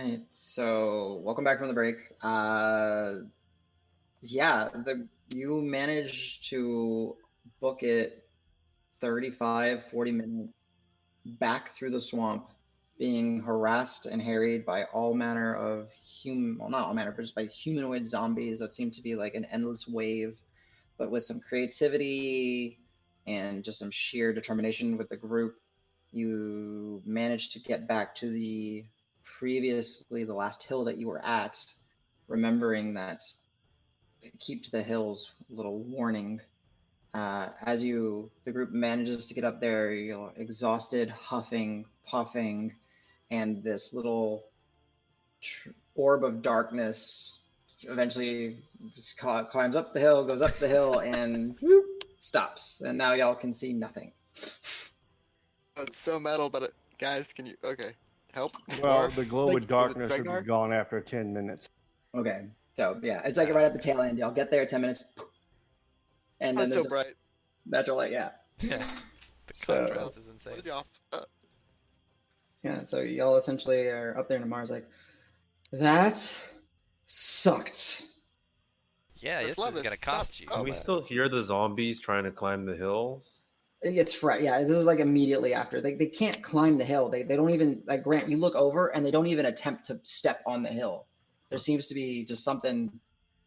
right, so welcome back from the break. You managed to book it 40 minutes back through the swamp, being harassed and harried by all manner of not all manner, but just by humanoid zombies that seem to be like an endless wave, but with some creativity and just some sheer determination with the group. You managed to get back to the last hill that you were at, remembering that keep to the hills, little warning. The group manages to get up there, you're exhausted, huffing, puffing, and this little orb of darkness eventually just climbs up the hill, goes up the hill, and whoop, stops. And now y'all can see nothing. It's so metal, but guys, can you? Okay, help. Well, Dwarf? the glow Like, of darkness is it would be Dregnar? gone after 10 minutes. Okay, so yeah, it's like right at the tail end. Y'all get there 10 minutes, and then That's there's so bright. natural light. Yeah. Yeah. The So- contrast is insane. What is he off? Yeah, so y'all essentially are up there, and Mars like, that sucked. Yeah, This this love is gonna is cost stuff. you. Oh, Can we man. still hear the zombies trying to climb the hills? It's right. Yeah, this is like immediately after. They can't climb the hill. They don't even, like, Grant, you look over and they don't even attempt to step on the hill. There seems to be just something.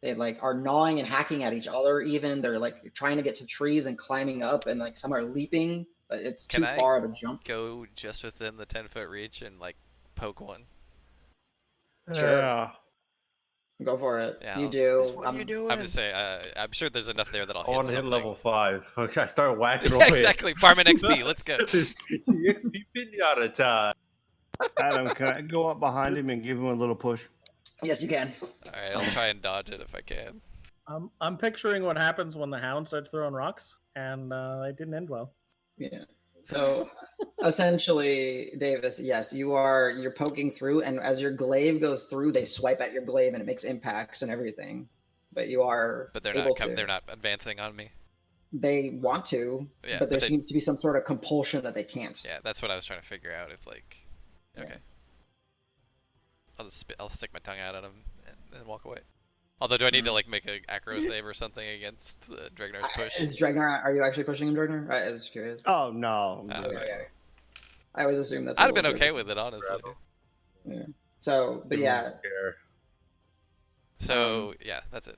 They like are gnawing and hacking at each other. Even they're like trying to get to trees and climbing up, and like some are leaping, but it's Can too I far of a jump. Go just within the 10-foot reach and like poke one. Sure. Yeah. Go for it. Yeah, You I'll- do. What are you doing? I'm just saying. I'm sure there's enough there that I'll I hit want to hit something. level 5. Okay, I start whacking Yeah, away. exactly. Farming XP. Let's go. XP pinata time. Adam, can I go up behind him and give him a little push? Yes, you can. All right, I'll try and dodge it if I can. I'm picturing what happens when the hound starts throwing rocks, and it didn't end well. Yeah. So essentially, Davis, yes, you're poking through, and as your glaive goes through, they swipe at your glaive and it makes impacts and everything. But you are But they're able not. to. They're not advancing on me. They want to, Yeah, but there but they- seems to be some sort of compulsion that they can't. Yeah, that's what I was trying to figure out. If like, Yeah. okay, I'll stick my tongue out at him and then walk away. Although, do I need to like make an acro save or something against Dregnar's push? Is Dregnar? Are you actually pushing him, Dregnar? I was curious. Oh, no. Okay. Okay. I always assume that's. I'd have been okay with it, honestly. Yeah. So, but Give him a yeah, scare. So yeah, that's it.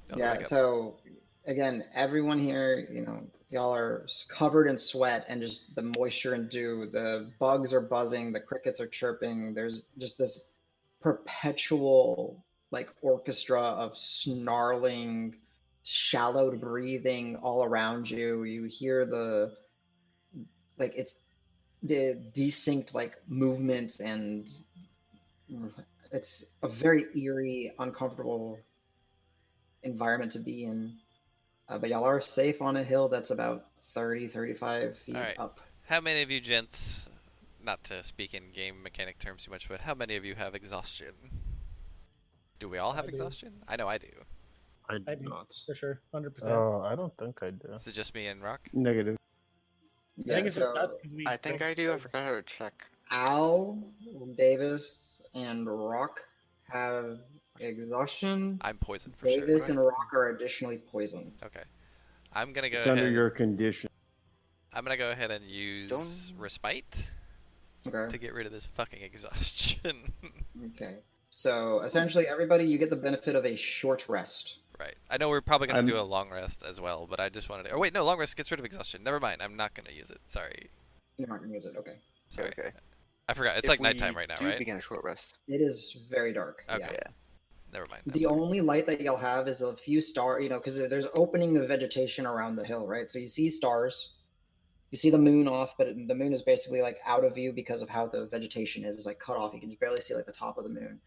That'll yeah. wake up. So again, everyone here, y'all are covered in sweat and just the moisture and dew. The bugs are buzzing. The crickets are chirping. There's just this perpetual like orchestra of snarling, shallowed breathing all around you. You hear the desynced like movements, and it's a very eerie, uncomfortable environment to be in. But y'all are safe on a hill that's about 35 feet All right. up. How many of you gents, not to speak in game mechanic terms too much, but how many of you have exhaustion? Do we all have I do. exhaustion? I know I do. I I do do. not. For sure, 100%. Oh, I don't think I do. Is it just me and Rock? Negative. I Yeah, think it's just us so 'cause we I think I do. I forgot how to check. Al, Davis, and Rock have exhaustion. I'm poisoned for Davis sure. and Rock are additionally poisoned. Okay. I'm gonna go It's ahead. under your condition. I'm gonna go ahead and use respite Okay. to get rid of this fucking exhaustion. Okay. So essentially, everybody, you get the benefit of a short rest. Right. I know we're probably gonna I'm- do a long rest as well, but I just wanted to. Oh wait, no, long rest gets rid of exhaustion. Never mind. I'm not gonna use it. Sorry. You're not going to use it. Okay. Sorry. Okay. I forgot. It's If like we nighttime right now, do right? begin a short rest. It is very dark. Okay. Yeah. Never mind. The only light that you'll have is a few stars, because there's opening of vegetation around the hill, right? So you see stars, you see the moon off, but the moon is basically like out of view because of how the vegetation is. It's like cut off. You can barely see like the top of the moon.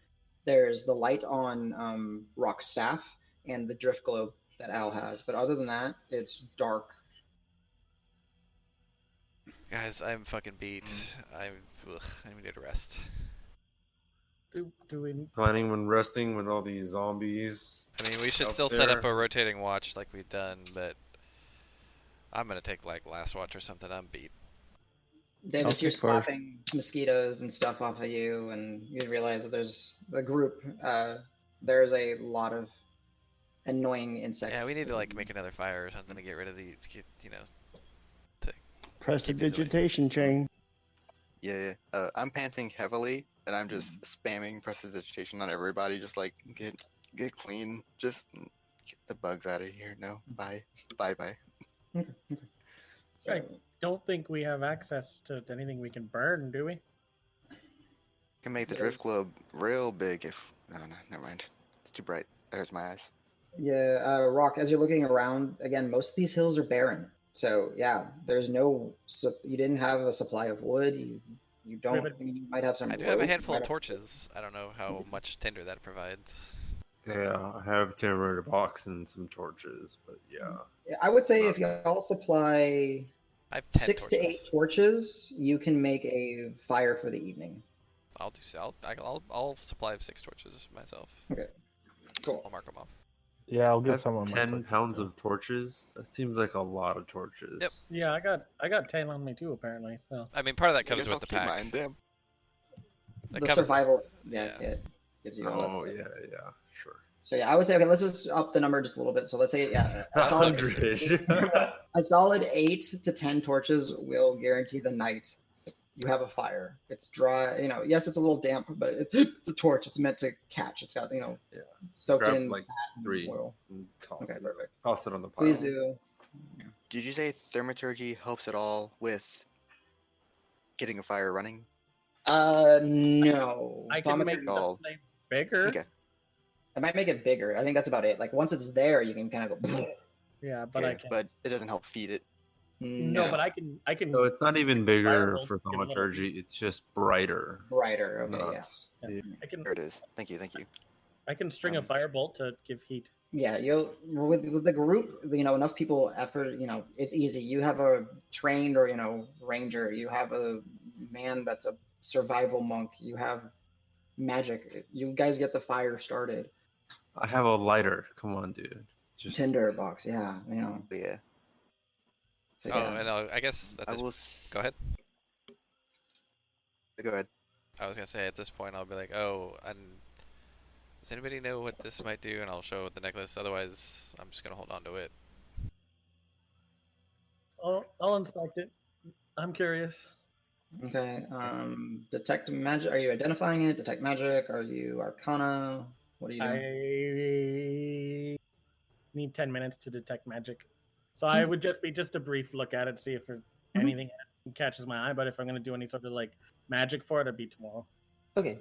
There's the light on Rock's staff and the drift globe that Al has, but other than that, it's dark. Guys, I'm fucking beat. I need to rest. Do we need... Planning when resting with all these zombies. I mean, we should Out still set up there. a rotating watch like we've done, but I'm gonna take like last watch or something. I'm beat. Davis, you're take first. slapping mosquitoes and stuff off of you, and you realize that there's a group. There's a lot of annoying insects. Yeah, we need to this like evening. make another fire or something to get rid of these. You know, to Press the keep these away. digitation chain. Yeah. I'm panting heavily, and I'm just spamming prestidigitation on everybody. Just like get clean. Just get the bugs out of here. No, bye. So, I don't think we have access to anything we can burn, do we? Can make the drift globe real big if. No, never mind. It's too bright. That hurts my eyes. yeah, Rock. As you're looking around, again, most of these hills are barren. So yeah, there's no. You didn't have a supply of wood. You don't. I mean, you might have some. I do have a rope, handful you of might have- torches. I don't know how much tinder that provides. Yeah, I have a temporary box and some torches, but yeah. I would say if y'all supply I have 10 6 to 8 torches. torches, you can make a fire for the evening. I'll do. I'll supply 6 torches myself. Okay, cool. I'll mark them off. Yeah, I'll I get have some on my 10 torches, pounds too. of torches. That seems like a lot of torches. Yep. Yeah, I got 10 on me too, apparently. So I mean, part of that I comes guess with I'll the keep pack. mine. Damn. That The comes- survival, yeah. kit gives you all that Oh, stuff. yeah, sure. So yeah, I would say okay. Let's just up the number just a little bit. So let's say a solid, 100-ish. a solid 8 to 10 torches will guarantee the night you have a fire. It's dry. You know, yes, it's a little damp, but it's a torch. It's meant to catch. It's got Yeah. soaked Grab in like fat and 3 oil. and toss Okay, it. perfect. Toss it on the pile. Please do. Did you say thermaturgy helps at all with getting a fire running? No. I can make Thaumaturgy- all- something bigger. Okay. I might make it bigger. I think that's about it. Like once it's there, you can kind of go. Yeah, but Okay, I can. but it doesn't help feed it. No, but I can. So it's not even bigger Firebolt for can help. thaumaturgy. It's just brighter. brighter. Okay, yeah. Nuts. Yeah. I can. There it is. Thank you. I can string a firebolt to give heat. Yeah, you'll with the group, enough people effort, it's easy. You have a trained or ranger, you have a man that's a survival monk, you have magic. You guys get the fire started. I have a lighter. Come on, dude. Just Tinder box, yeah, But yeah, So, Oh, yeah. and I guess at I this. will. Go ahead. Go ahead. I was gonna say at this point I'll be like, oh, and does anybody know what this might do? And I'll show the necklace. Otherwise, I'm just gonna hold on to it. I'll inspect it. I'm curious. Okay. Detect magic. Are you identifying it? Detect magic? Are you arcana? What are you doing? I need 10 minutes to detect magic. So I would just be just a brief look at it, see if anything catches my eye. But if I'm going to do any sort of like magic for it, it'd be tomorrow. Okay.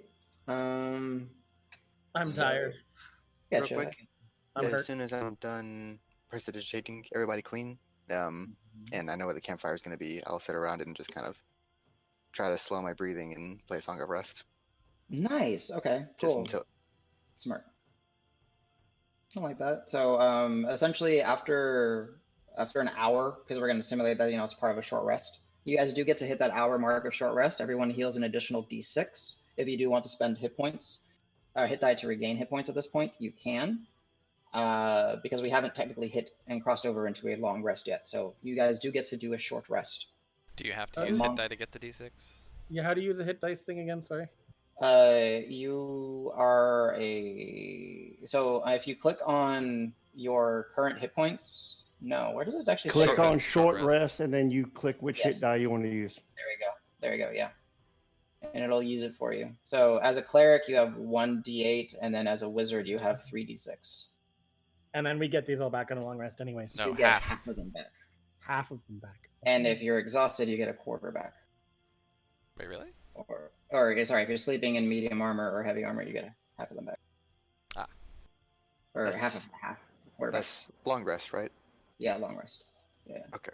I'm So- tired. Gotcha. Real quick, I'm as hurt. soon as I'm done prestidigitating everybody clean, and I know what the campfire is going to be, I'll sit around it and just kind of try to slow my breathing and play a song of rest. Nice. Okay. Just Cool. until Smart. I like that. So essentially after an hour, because we're going to simulate that, it's part of a short rest, you guys do get to hit that hour mark of short rest. Everyone heals an additional d6. If you do want to spend hit points, hit die to regain hit points at this point, you can. Because we haven't technically hit and crossed over into a long rest yet. So you guys do get to do a short rest. Do you have to use hit Monk. die to get the d6? Yeah, how do you use the hit dice thing again? Sorry. You are so if you click on your current hit points, no, where does it actually Click say? Short on rest, short short rest, and then you click which Yes. hit die you want to use. There we go, yeah. And it'll use it for you. So as a cleric, you have 1d8, and then as a wizard, you have 3d6. And then we get these all back on a long rest, anyways. No, You get half. half of them back. Half of them back. And if you're exhausted, you get a quarter back. Wait, really? Or sorry, if you're sleeping in medium armor or heavy armor, you get half of them back. Ah. Or That's- half. Quarter back. that's long rest, right? Yeah, long rest. Yeah. Okay.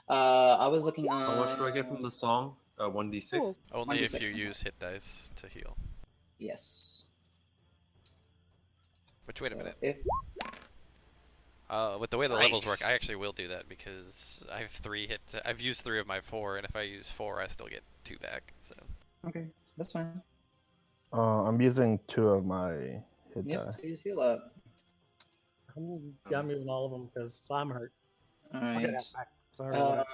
I was looking on. How much do I get from the song? 1d6. Only if 1d6 you sometimes. use hit dice to heal. Yes. Which, wait a So minute. if- With the way the levels work, I Nice. actually will do that because I have 3 hit. I've used 3 of my 4, and if I use 4, I still get 2 back. So Okay, that's fine. I'm using 2 of my hit Yep, die. so you just heal up. I'm using all of them because I'm hurt. All I'll get right. that back. Sorry.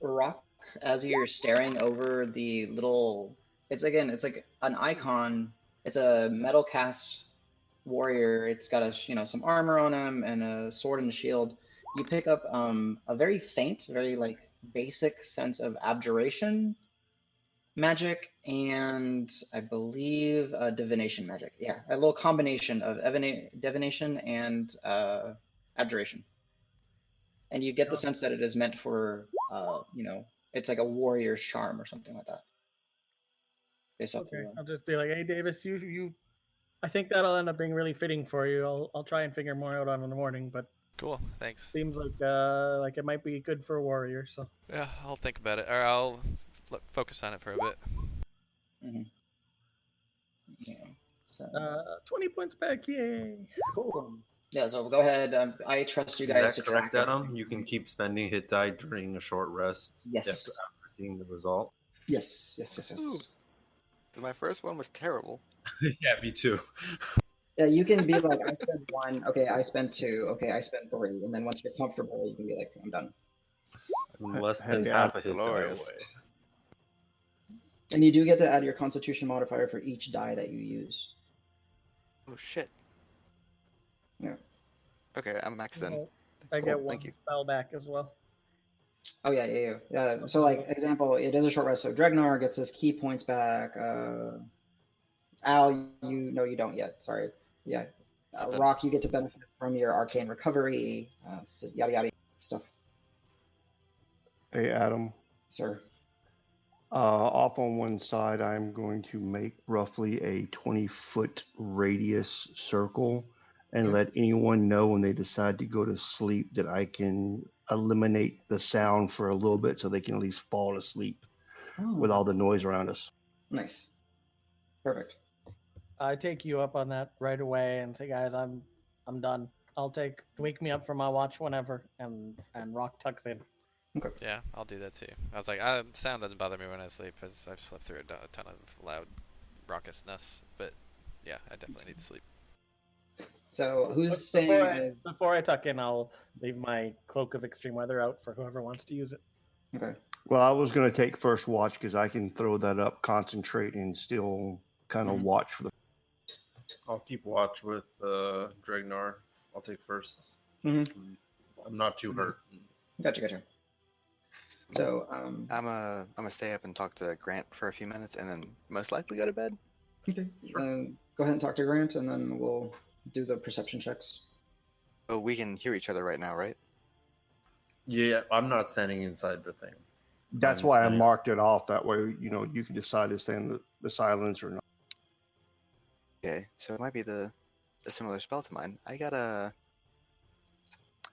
Rock, as you're staring over the little. It's like an icon. It's a metal cast warrior. It's got some armor on him and a sword and a shield. You pick up a very faint, very like basic sense of abjuration magic, and I believe divination magic. Yeah, a little combination of divination and abjuration. And you get the sense that it is meant for, it's like a warrior's charm or something like that. Okay, I'll just be like, hey, Davis, you. I think that'll end up being really fitting for you. I'll try and figure more out on in the morning, but Cool, thanks. seems like it might be good for a warrior. So Yeah, I'll think about it, or I'll focus on it for a bit. Mm-hmm. Yeah. So 20 points back, yay! cool. Yeah. So go ahead. I trust you Is guys that to correct, track Adam? everything. You can keep spending hit die during a short rest. Yes. After seeing the result. Yes. Ooh. So my first one was terrible. Yeah, me too. Yeah, you can be like, I spent 1. Okay, I spent 2. Okay, I spent 3, and then once you're comfortable, you can be like, I'm done. I'm less than Hey, half a hit die glorious. away. And you do get to add your Constitution modifier for each die that you use. Oh shit. Yeah. Okay, I'm maxed in. I get Cool, one thank you. spell back as well. Oh yeah. So like example, it is a short rest. So Dregnar gets his key points back. Al, you don't yet. Sorry. Yeah. Roque, you get to benefit from your arcane recovery. Yada yada stuff. Hey, Adam. Sir. Off on one side, I'm going to make roughly a 20-foot radius circle and let anyone know when they decide to go to sleep that I can eliminate the sound for a little bit so they can at least fall asleep with all the noise around us. Nice. Perfect. I take you up on that right away and say, guys, I'm done. Wake me up from my watch whenever, and Roque tucks in. Okay. Yeah, I'll do that too. I was like, sound doesn't bother me when I sleep, because I've slept through a ton of loud raucousness. But yeah, I definitely need to sleep. So who's staying? Before I tuck in, I'll leave my cloak of extreme weather out for whoever wants to use it. Okay. Well, I was going to take first watch because I can throw that up, concentrate, and still kind of watch for the. I'll keep watch with Dregnar. I'll take first. Mm-hmm. I'm not too hurt. Gotcha. So I'm gonna stay up and talk to Grant for a few minutes, and then most likely go to bed. okay. Go ahead and talk to Grant, and then we'll do the perception checks. Oh, we can hear each other right now, right? Yeah, I'm not standing inside the thing. That's why I marked it off. That way, you can decide to stay in the silence or not. Okay, so it might be the similar spell to mine. I got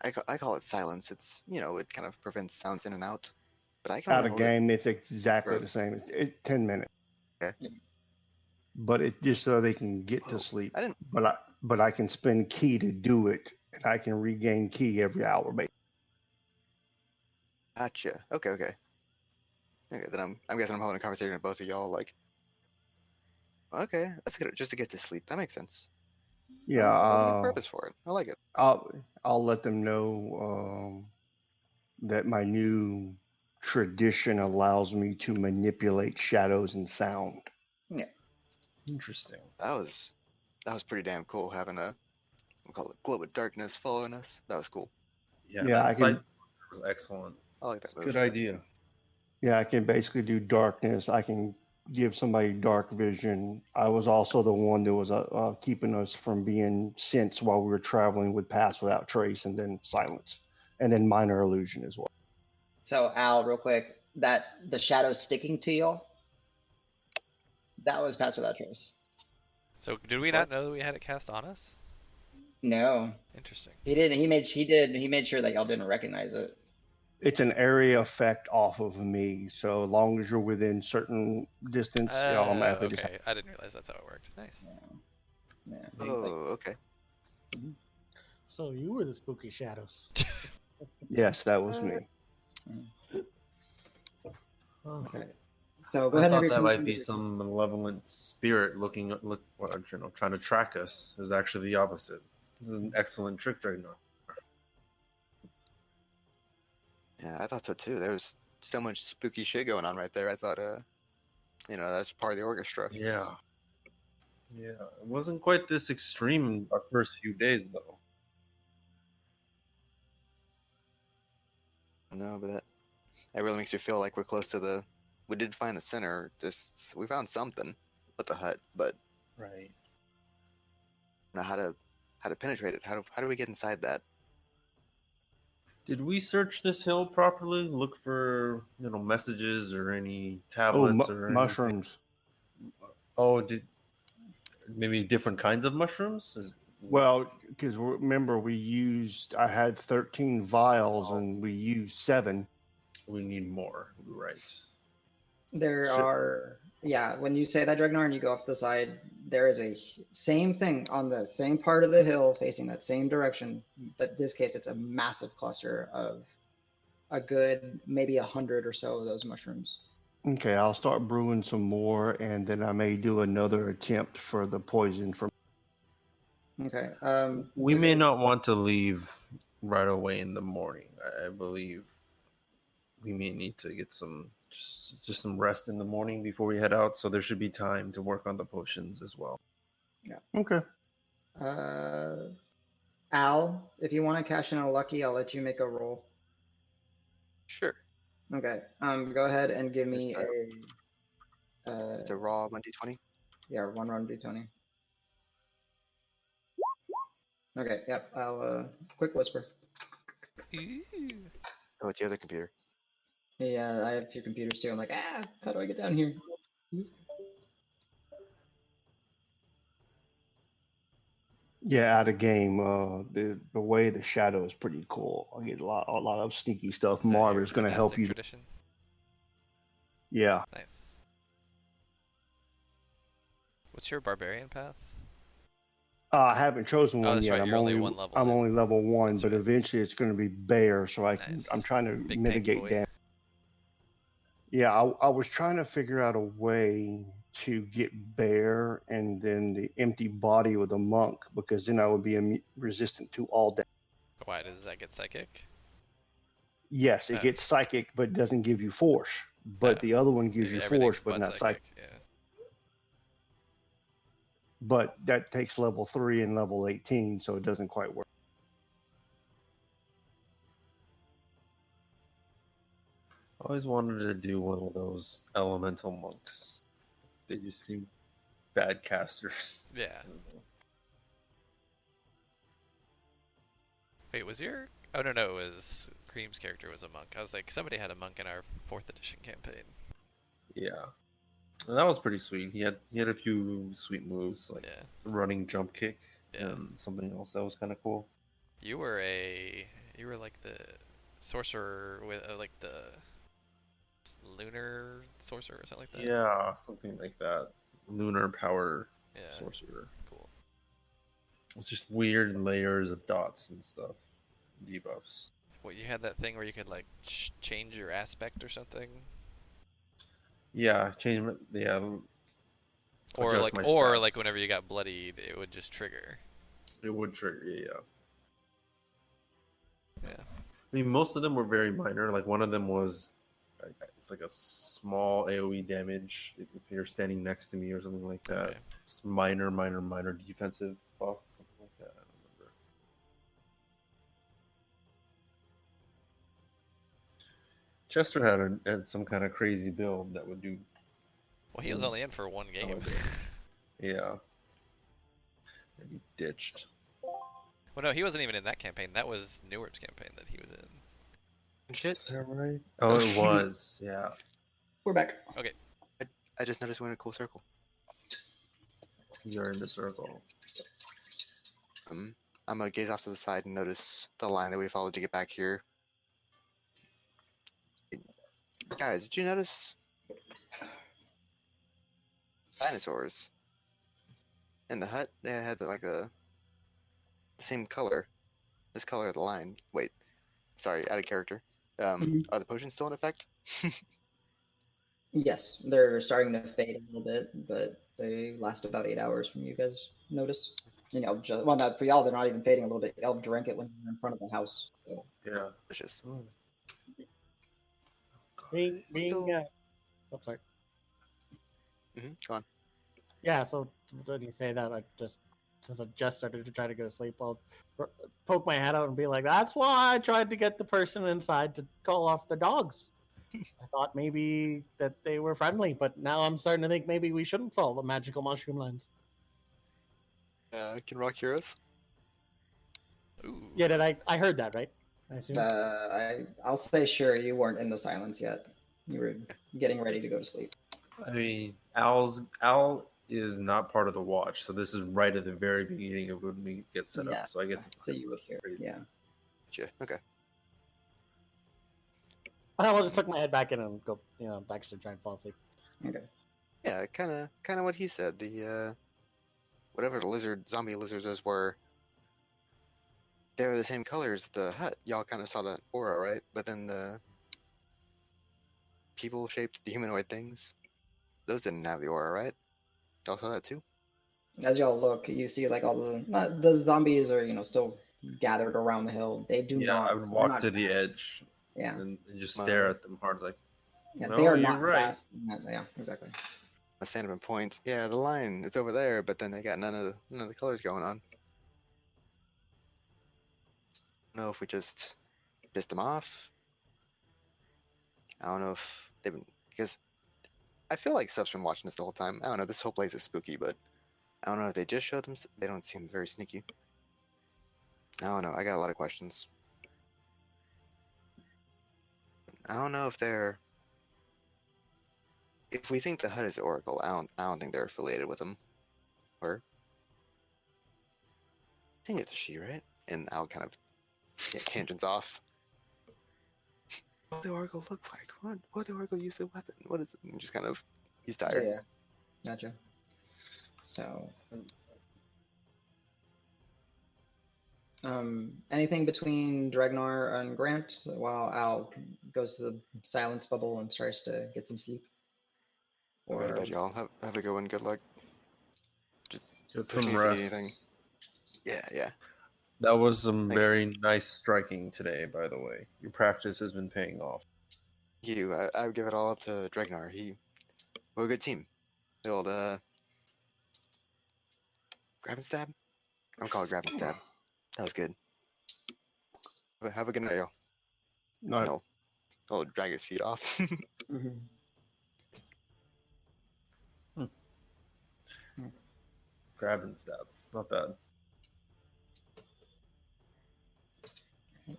I call it silence. It's it kind of prevents sounds in and out. But I can Out only of hold it- game, it's exactly Right. the same. It's 10 minutes. Okay. But it just so they can get to Oh, sleep. I didn't. But I can spend key to do it, and I can regain key every hour. Gotcha. Okay. Then I'm guessing I'm holding a conversation with both of y'all. Like, okay, that's good. Just to get to sleep. That makes sense. Yeah, That's a good purpose for it. I like it. I'll let them know that my new tradition allows me to manipulate shadows and sound. Yeah. Interesting. That was pretty damn cool having we'll call it glow of darkness following us. That was cool. Yeah, Yeah, that I sight can. was excellent. I like that move. Good idea. Yeah, I can basically do darkness. I can give somebody dark vision. I was also the one that was keeping us from being sensed while we were traveling with Pass Without Trace, and then silence, and then minor illusion as well. So Al, real quick, that the shadow sticking to y'all, that was Pass Without Trace. So did we not know that we had it cast on us? No, Interesting. he didn't. He made sure that y'all didn't recognize it. It's an area effect off of me, so as long as you're within certain distance, it automatically just Okay, I didn't realize that's how it worked. Nice. Yeah. Oh, okay. So you were the spooky shadows. Yes, that was me. Okay. So go I ahead and thought have that your might be some malevolent spirit trying to track us. Is actually the opposite. This is an excellent trick, Dregnar. Yeah, I thought so too. There was so much spooky shit going on right there. I thought, that's part of the orchestra. Yeah. Yeah. It wasn't quite this extreme in our first few days, though. No, but that really makes me feel like we're close to the. We did find the center. We found something with the hut, but Right. I don't know how to penetrate it. How do we get inside that? Did we search this hill properly? Look for messages or any Oh, tablets or anything? mushrooms. Oh, did maybe different kinds of mushrooms? Well, because remember, I had 13 vials and we used 7. We need more. Right. There So- are, yeah, when you say that, Dregnar, and you go off to the side, there is a same thing on the same part of the hill facing that same direction. But in this case, it's a massive cluster of a good maybe 100 or so of those mushrooms. Okay, I'll start brewing some more, and then I may do another attempt for the poison. Okay. We may not want to leave right away in the morning. I believe we may need to get just some rest in the morning before we head out. So there should be time to work on the potions as well. Okay. Al, if you want to cash in a lucky, I'll let you make a roll. Sure. Okay. Go ahead and give me It's a raw 1d20. Yeah, one run d20. Okay, yep. I'll quick whisper. Oh, it's the other computer. Yeah, I have 2 computers too. I'm like, how do I get down here? Yeah, out of game. The way the shadow is pretty cool. I get a lot of sneaky stuff. Is that Marb your is going to help monastic you. Tradition? Yeah. Nice. What's your barbarian path? I haven't chosen one that's yet. right, I'm you're only only one level I'm in. only level 1, That's but right. eventually it's going to be bear, so I'm Nice. trying to Big tanky mitigate boy. damage. Yeah, I was trying to figure out a way to get bear and then the empty body with a monk, because then I would be resistant to all damage. Why does that get psychic? Yes, it Oh. gets psychic, but it doesn't give you force. But Oh. the other one gives you Everything force, but not psychic. Yeah. But that takes level 3 and level 18, so it doesn't quite work. I always wanted to do one of those elemental monks. They just seem bad casters. Yeah. Wait, was your... Oh, no, it was... Cream's character was a monk. I was like, somebody had a monk in our 4th edition campaign. Yeah. And that was pretty sweet. He had a few sweet moves, like running jump kick and something else that was kind of cool. You were like the sorcerer with like the lunar sorcerer or something like that. Yeah, something like that. Lunar power sorcerer. Cool. It's just weird layers of dots and stuff, debuffs. Well, you had that thing where you could like change your aspect or something. Yeah, change. Yeah. Or like whenever you got bloodied, it would just trigger. It would trigger. Yeah. Yeah. I mean, most of them were very minor. Like one of them was, it's like a small AOE damage if you're standing next to me or something like that. Okay. It's minor defensive buff, something like that. I don't remember. Chester had some kind of crazy build that would do. Well, he was only in for one game. Yeah. And he ditched. Well, no, he wasn't even in that campaign. That was Newart's campaign that he was in. Shit. Is that right? Oh, it was. Yeah. We're back. Okay. I just noticed we're in a cool circle. You're in the circle. I'm gonna gaze off to the side and notice the line that we followed to get back here. Guys, did you notice dinosaurs in the hut? They had like the same color. This color of the line. Wait, sorry, out of character. Are the potions still in effect? Yes, they're starting to fade a little bit, but they last about 8 hours from you guys notice. Well, not for y'all. They're not even fading a little bit. Y'all drank it when you were in front of the house. So. Yeah. Delicious. Oh. being Still- oh, sorry. Go on. Yeah, so when you say that, since I just started to try to go to sleep, I'll poke my head out and be like, "That's why I tried to get the person inside to call off the dogs. I thought maybe that they were friendly, but now I'm starting to think maybe we shouldn't follow the magical mushroom lines." Can Rock hear us? Ooh. Yeah, I heard that right? I assume. I'll say sure. You weren't in the silence yet. You were getting ready to go to sleep. I mean, Al is not part of the watch, so this is right at the very beginning of when we get set Yeah, up. So I guess it's so you would hear. crazy. Yeah. Gotcha. Okay. I'll just tuck my head back in and go, back to try and fall asleep. Okay. Yeah, kind of what he said. The whatever the zombie lizards were, they were the same color as the hut. Y'all kind of saw that aura, right? But then the people-shaped, the humanoid things, those didn't have the aura, right? Y'all saw that too? As y'all look, you see like all the zombies are still gathered around the hill. They do Yeah, not. I would they're walk not to the fast. edge Yeah. and just stare Uh, at them hard, like, Yeah, no, they are you're not right. fast. Yeah, exactly. I stand up and point. Yeah, the line, it's over there, but then they got none of the colors going on. I don't know if we just pissed them off. I don't know if they've been, because I feel like stuff's been watching us the whole time. I don't know, this whole place is spooky, but I don't know if they just showed them. They don't seem very sneaky. I don't know. I got a lot of questions. I don't know if they're. If we think the hut is Oracle, I don't think they're affiliated with them. Or. I think it's a she, right? And I'll kind of tangents off. What do Oracle look like? What do Oracle use a weapon? What is it? And just kind of. He's tired. Yeah. Gotcha. So, anything between Dregnar and Grant while Al goes to the silence bubble and tries to get some sleep? Go to bed, y'all. Have a good one. Good luck. Just Get push me some if you need rest. anything. Yeah. That was some Thank very nice striking today, by the way. Your practice has been paying off. you. I would give it all up to Dregnar. We're a good team. The old grab and stab. I'm calling grab and stab. That was good. Have a good night, y'all. Not I'll drag his feet off. Mhm. Grab and stab. Not bad.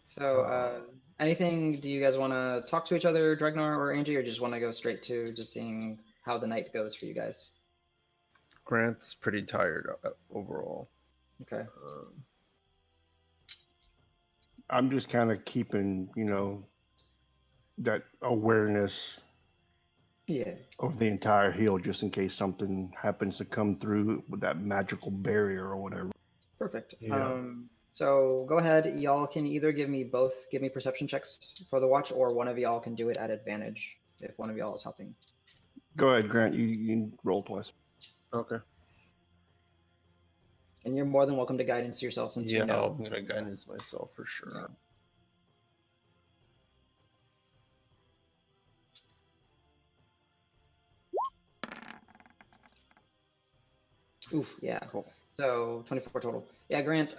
So, anything? Do you guys want to talk to each other, Dregnar or Angie, or just want to go straight to just seeing how the night goes for you guys? Grant's pretty tired overall. Okay. I'm just kind of keeping, that awareness Yeah. of the entire hill just in case something happens to come through with that magical barrier or whatever. Perfect. Yeah. So go ahead. Y'all can either give me perception checks for the watch, or one of y'all can do it at advantage if one of y'all is helping. Go ahead, Grant. You can roll twice. Okay. And you're more than welcome to guidance yourself since you know. I'm gonna guidance myself for sure. Oof, yeah. Cool. So 24 total. Yeah, Grant,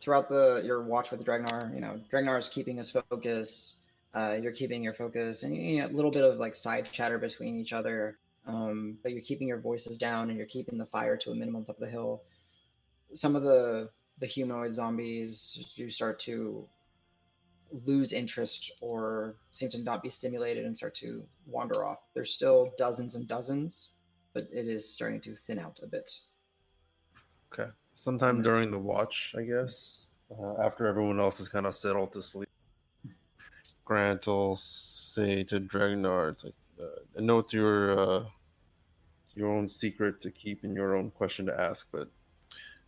throughout your watch with Dregnar, Dregnar is keeping his focus. You're keeping your focus, and a little bit of like side chatter between each other. But you're keeping your voices down, and you're keeping the fire to a minimum top of the hill. Some of the humanoid zombies do start to lose interest or seem to not be stimulated and start to wander off. There's still dozens and dozens, but it is starting to thin out a bit. Okay. Sometime during the watch, I guess, after everyone else is kind of settled to sleep, Grant will say to Dregnar, "It's like, I know it's your own secret to keep and your own question to ask, but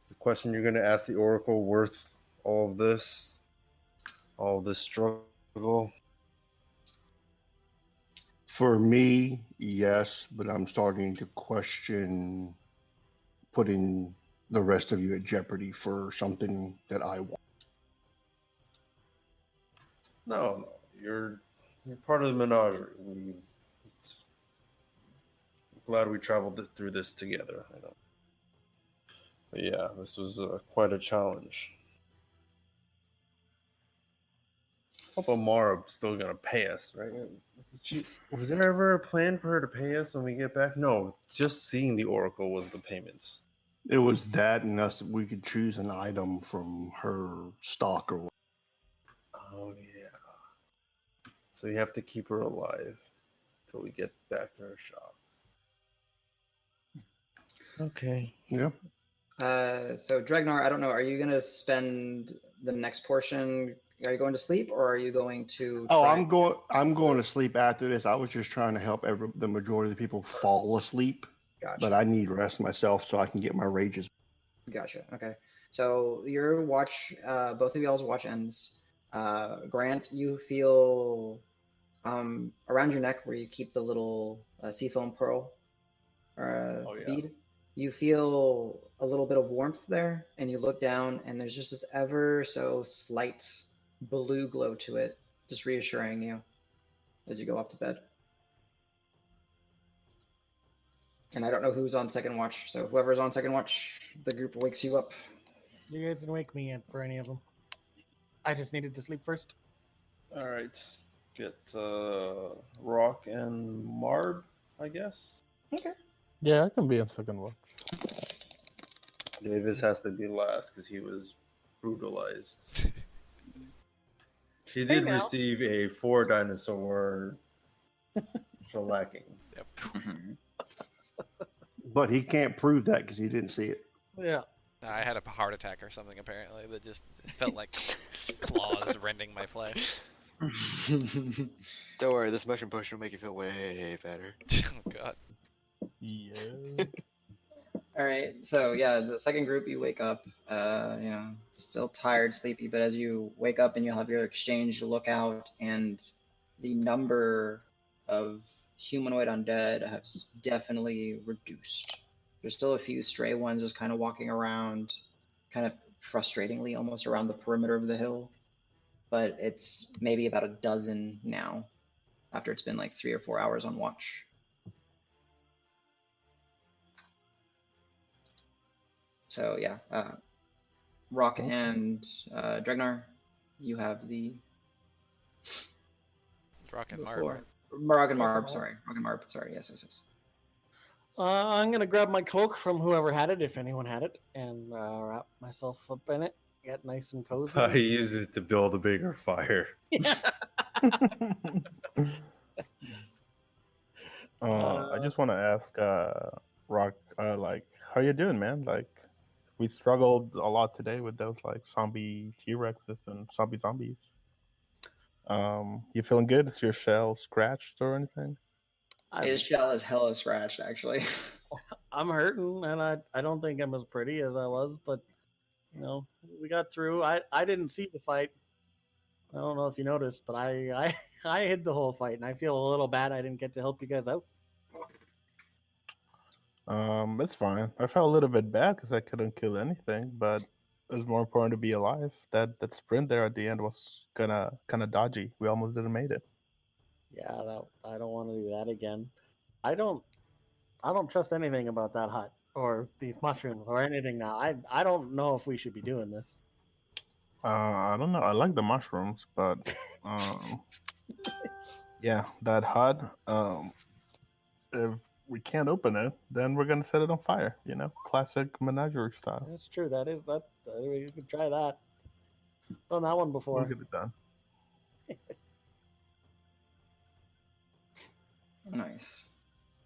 is the question you're going to ask the Oracle worth all of this struggle?" For me, yes, but I'm starting to question putting the rest of you at jeopardy for something that I want. No, you're You're part of the menagerie. It's glad we traveled through this together. I know. But yeah, this was quite a challenge. Hope Marb still gonna pay us, right? Was there ever a plan for her to pay us when we get back? No, just seeing the Oracle was the payments. It was that, and us. We could choose an item from her stock or whatever. Oh yeah. So you have to keep her alive till we get back to her shop. Okay. Yeah. So Dregnar, I don't know. Are you gonna spend the next portion? Are you going to sleep, or are you going to? Oh, try- I'm going to sleep after this. I was just trying to help the majority of the people fall asleep, Gotcha. but I need rest myself so I can get my rages. Gotcha. Okay. So your watch, both of y'all's watch ends. Grant, you feel around your neck where you keep the little seafoam pearl bead. You feel a little bit of warmth there, and you look down, and there's just this ever so slight blue glow to it, just reassuring you as you go off to bed. And I don't know who's on second watch, so whoever's on second watch, the group wakes you up. You guys didn't wake me up for any of them. I just needed to sleep first. All right. Get Roque and Marb, I guess. Okay. Yeah, I can be on second watch. Davis has to be last because he was brutalized. He did now. receive a 4 dinosaur shellacking. Yep. But he can't prove that because he didn't see it. Yeah. I had a heart attack or something apparently that just felt like claws rending my flesh. Don't worry, this mushroom potion will make you feel way better. Oh god. Yeah. All right, so yeah, the second group, you wake up, still tired, sleepy, but as you wake up and you'll have your exchange, you look out, and the number of humanoid undead has definitely reduced. There's still a few stray ones just kind of walking around, kind of frustratingly almost around the perimeter of the hill, but it's maybe about a dozen now, after it's been like 3 or 4 hours on watch. So yeah, Roque and Dregnar, you have the Roque and Marb. floor. Roque and Marb, sorry. Roque and Marb, sorry. Yes. I'm gonna grab my cloak from whoever had it, if anyone had it, and wrap myself up in it. Get nice and cozy. I use it to build a bigger fire. I just want to ask Roque, like, how you doing, man? Like, we struggled a lot today with those like zombie T-Rexes and zombies. You feeling good? Is your shell scratched or anything? His shell is hella scratched, actually. I'm hurting, and I don't think I'm as pretty as I was, but we got through. I didn't see the fight. I don't know if you noticed, but I hid the whole fight, and I feel a little bad I didn't get to help you guys out. It's fine. I felt a little bit bad because I couldn't kill anything, but it was more important to be alive. That sprint there at the end was kind of dodgy. We almost didn't make it. Yeah, I don't want to do that again. I don't trust anything about that hut or these mushrooms or anything now. I don't know if we should be doing this. I don't know. I like the mushrooms, but yeah, that hut. If we can't open it, then we're gonna set it on fire. Classic menagerie style. That's true. That is that. We could try that. Done that one before. We'll get it done. Nice.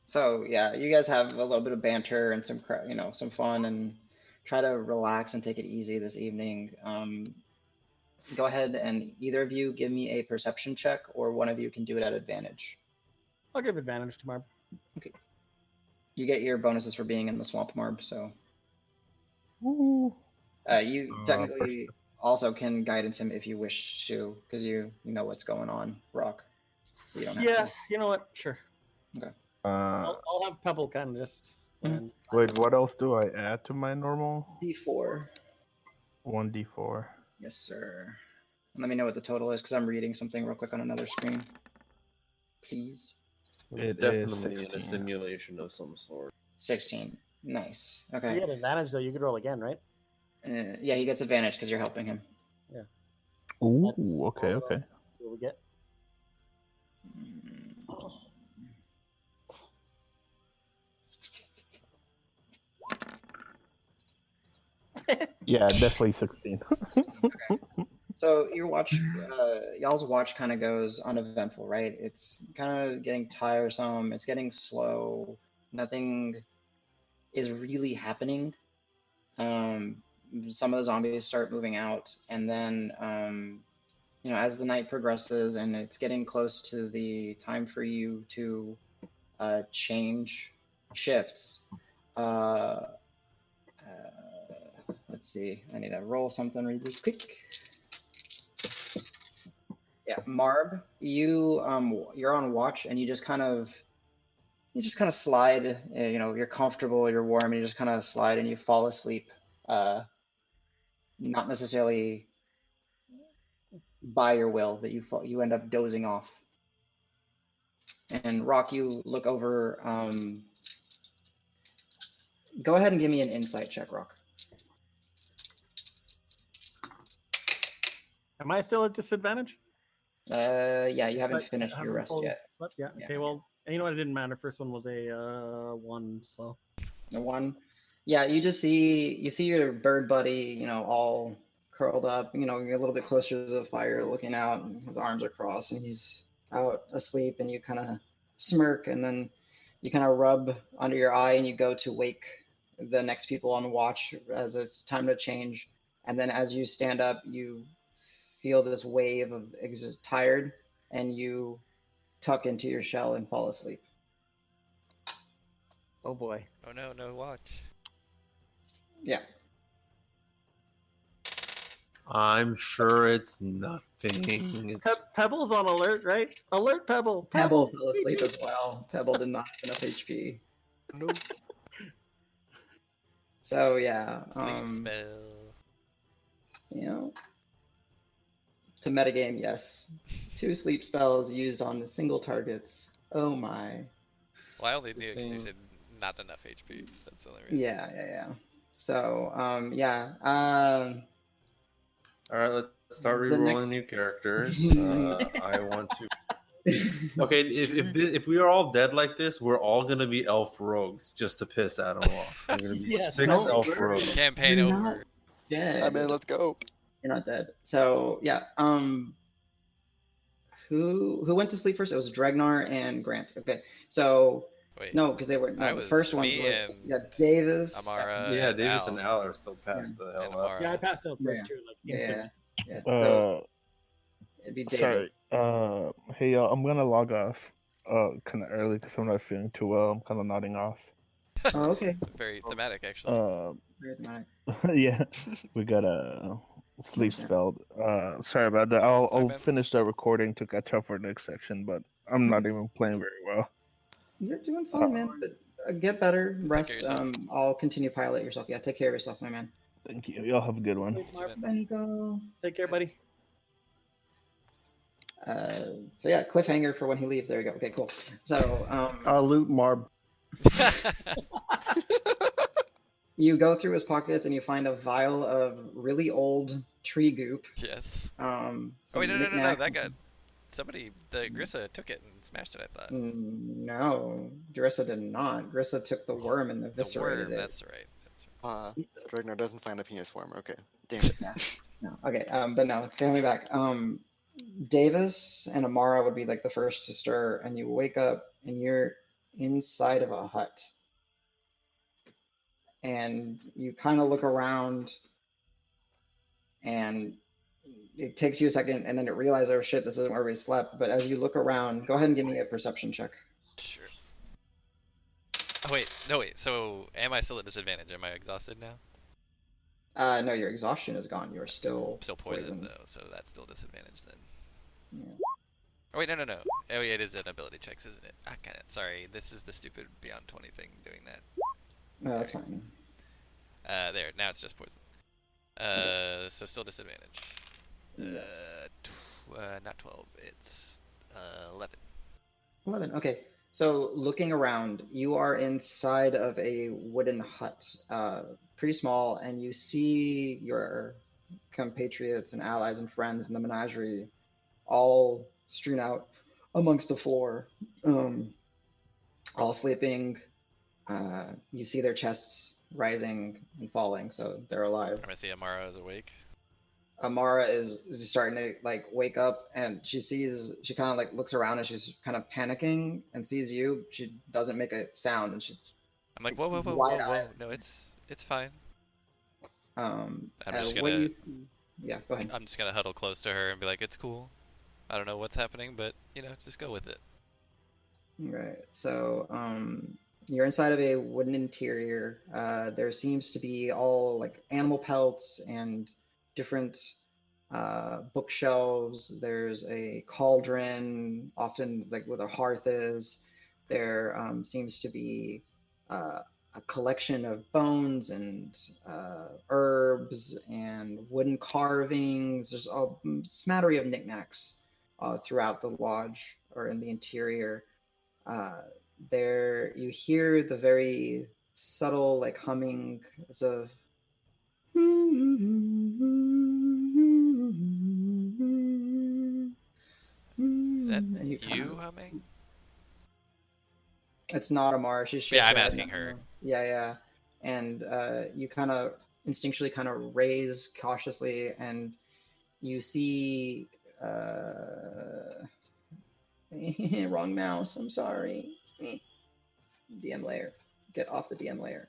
So yeah, you guys have a little bit of banter and some some fun, and try to relax and take it easy this evening. Go ahead and either of you give me a perception check, or one of you can do it at advantage. I'll give advantage to Marb. Okay. You get your bonuses for being in the swamp, Marb. So you technically also can guidance him if you wish to, because you know what's going on, Roque. You don't have to. You know what? Sure. Okay. I'll have Pebble kind of just. Wait, what else do I add to my normal? D4. 1d4. Yes, sir. Let me know what the total is, because I'm reading something real quick on another screen. please? It Definitely is in a 16. simulation of some sort. 16. Nice. If Okay. you get advantage, though, you could roll again, right? Yeah, he gets advantage because you're helping him. Ooh, okay, Roll it okay. up. What we get? Yeah, definitely 16. So y'all's watch kind of goes uneventful, right? It's kind of getting tiresome. It's getting slow. Nothing is really happening. Some of the zombies start moving out, and then as the night progresses and it's getting close to the time for you to change shifts. Let's see. I need to roll something really quick. Yeah, Marb, you're on watch and you just kind of slide. You're comfortable, you're warm, and you just kind of slide and you fall asleep. Not necessarily by your will, but you end up dozing off. And Roque, you look over. Go ahead and give me an insight check, Roque. Am I still at disadvantage? Yeah, you haven't But finished your haven't rest fully yet. slept yet. Yeah. Okay, well, you know what? It didn't matter. First one was a 1, so. The one. Yeah, you see your bird buddy, all curled up, a little bit closer to the fire, looking out, and his arms are crossed, and he's out asleep, and you kind of smirk, and then you kind of rub under your eye, and you go to wake the next people on watch as it's time to change, and then as you stand up, you feel this wave of tired, and you tuck into your shell and fall asleep. Oh boy. Oh no, no watch. Yeah. I'm sure it's nothing. It's Pebble's on alert, right? Alert, Pebble! Pebble fell asleep as well. Pebble did not have enough HP. No. So yeah, Sleep spell. to metagame, yes, 2 sleep spells used on single targets. Oh my. Well, I only knew because you said not enough HP. That's the only reason. Yeah. So yeah. all right. Let's start The re-rolling next- new characters. I want to. Okay, if we are all dead like this, we're all gonna be elf rogues just to piss Adam off. We're gonna be Yes, 6 don't elf worry. rogues. Campaign You're over. not dead. I mean, let's go. You're not dead. So yeah. Who went to sleep first? It was Dregnar and Grant. Okay. So Wait. no, because they were I the was first ones me was and Davis. Amara. Yeah, and Davis Al, and Al are still past the and hell up. Amara. Yeah, I passed out first Yeah. too, like instantly. Yeah. So it'd be Sorry. Davis. Hey, y'all, I'm gonna log off kind of early because I'm not feeling too well. I'm kind of nodding off. Oh, okay. Very thematic, actually. Very thematic. Yeah, we got a sleep spell. Sorry about that. I'll man. finish the recording to catch up for the next section, but I'm not even playing very well. You're doing fine, man. But get better, rest. care of yourself. I'll continue pilot yourself. Yeah, take care of yourself, my man. Thank you. Y'all have a good one. Bye, Nico. Take care, buddy. So yeah, cliffhanger for when he leaves. There you go. Okay, cool. So Loot Marb. you go through his pockets and you find a vial of really old tree goop. Yes. Oh wait, no. That got somebody. The Grissa took it and smashed it. I thought. No, Drissa did not. Grissa took the worm and The eviscerated worm. it. That's right. Dregnar doesn't find a penis worm. Okay. Damn it. No. Okay, but no, family back. Davis and Amara would be like the first to stir, and you wake up and you're inside of a hut. And you kind of look around, and it takes you a second, and then you realize, oh shit, this isn't where we slept. But as you look around, go ahead and give me a perception check. Sure. Oh, wait. So, am I still at disadvantage? Am I exhausted now? No, your exhaustion is gone. You're still Poisoned, though, so that's still disadvantage then. Yeah. Oh, wait, no. Oh, yeah, it is an ability checks, isn't it? Sorry, this is the stupid Beyond 20 thing doing that. No, that's fine. There, now it's just poison. So still disadvantage. Yes. Not 12, it's 11. 11. Okay. So looking around, you are inside of a wooden hut, pretty small, and you see your compatriots and allies and friends in the menagerie all strewn out amongst the floor, all sleeping. You see their chests rising and falling, so they're alive. I'm gonna see Amara is awake. Amara is starting to like wake up, and she kind of like looks around, and she's kind of panicking and sees you. She doesn't make a sound, and she I'm like, whoa, whoa, whoa, whoa, wide-eyed. whoa. No, it's fine. I'm just what gonna- you see, yeah, go ahead. I'm just gonna huddle close to her and be like, it's cool. I don't know what's happening, but just go with it. Right. So, you're inside of a wooden interior. There seems to be all like animal pelts and different bookshelves. There's a cauldron, often like where the hearth is. There seems to be a collection of bones and herbs and wooden carvings. There's a smattering of knickknacks throughout the lodge or in the interior. There you hear the very subtle like humming of Is that and you humming? it's not Amara. She shakes Yeah, I'm her head asking no. her. Yeah. And you kind of instinctually kind of raise cautiously, and you see wrong mouse. I'm sorry. DM layer. Get off the DM layer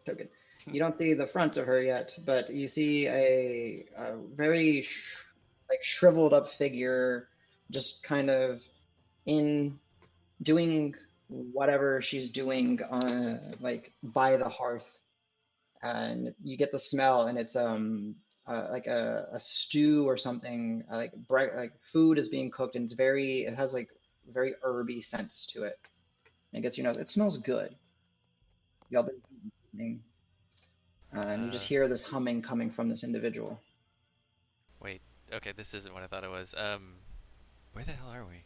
token. You don't see the front of her yet, but you see a very like shriveled up figure, just kind of in doing whatever she's doing like by the hearth, and you get the smell, and it's like a stew or something, like bright, like food is being cooked, and it has like very herby scents to it. And it gets it smells good. Y'all and you just hear this humming coming from this individual. Wait, okay, this isn't what I thought it was. Where the hell are we?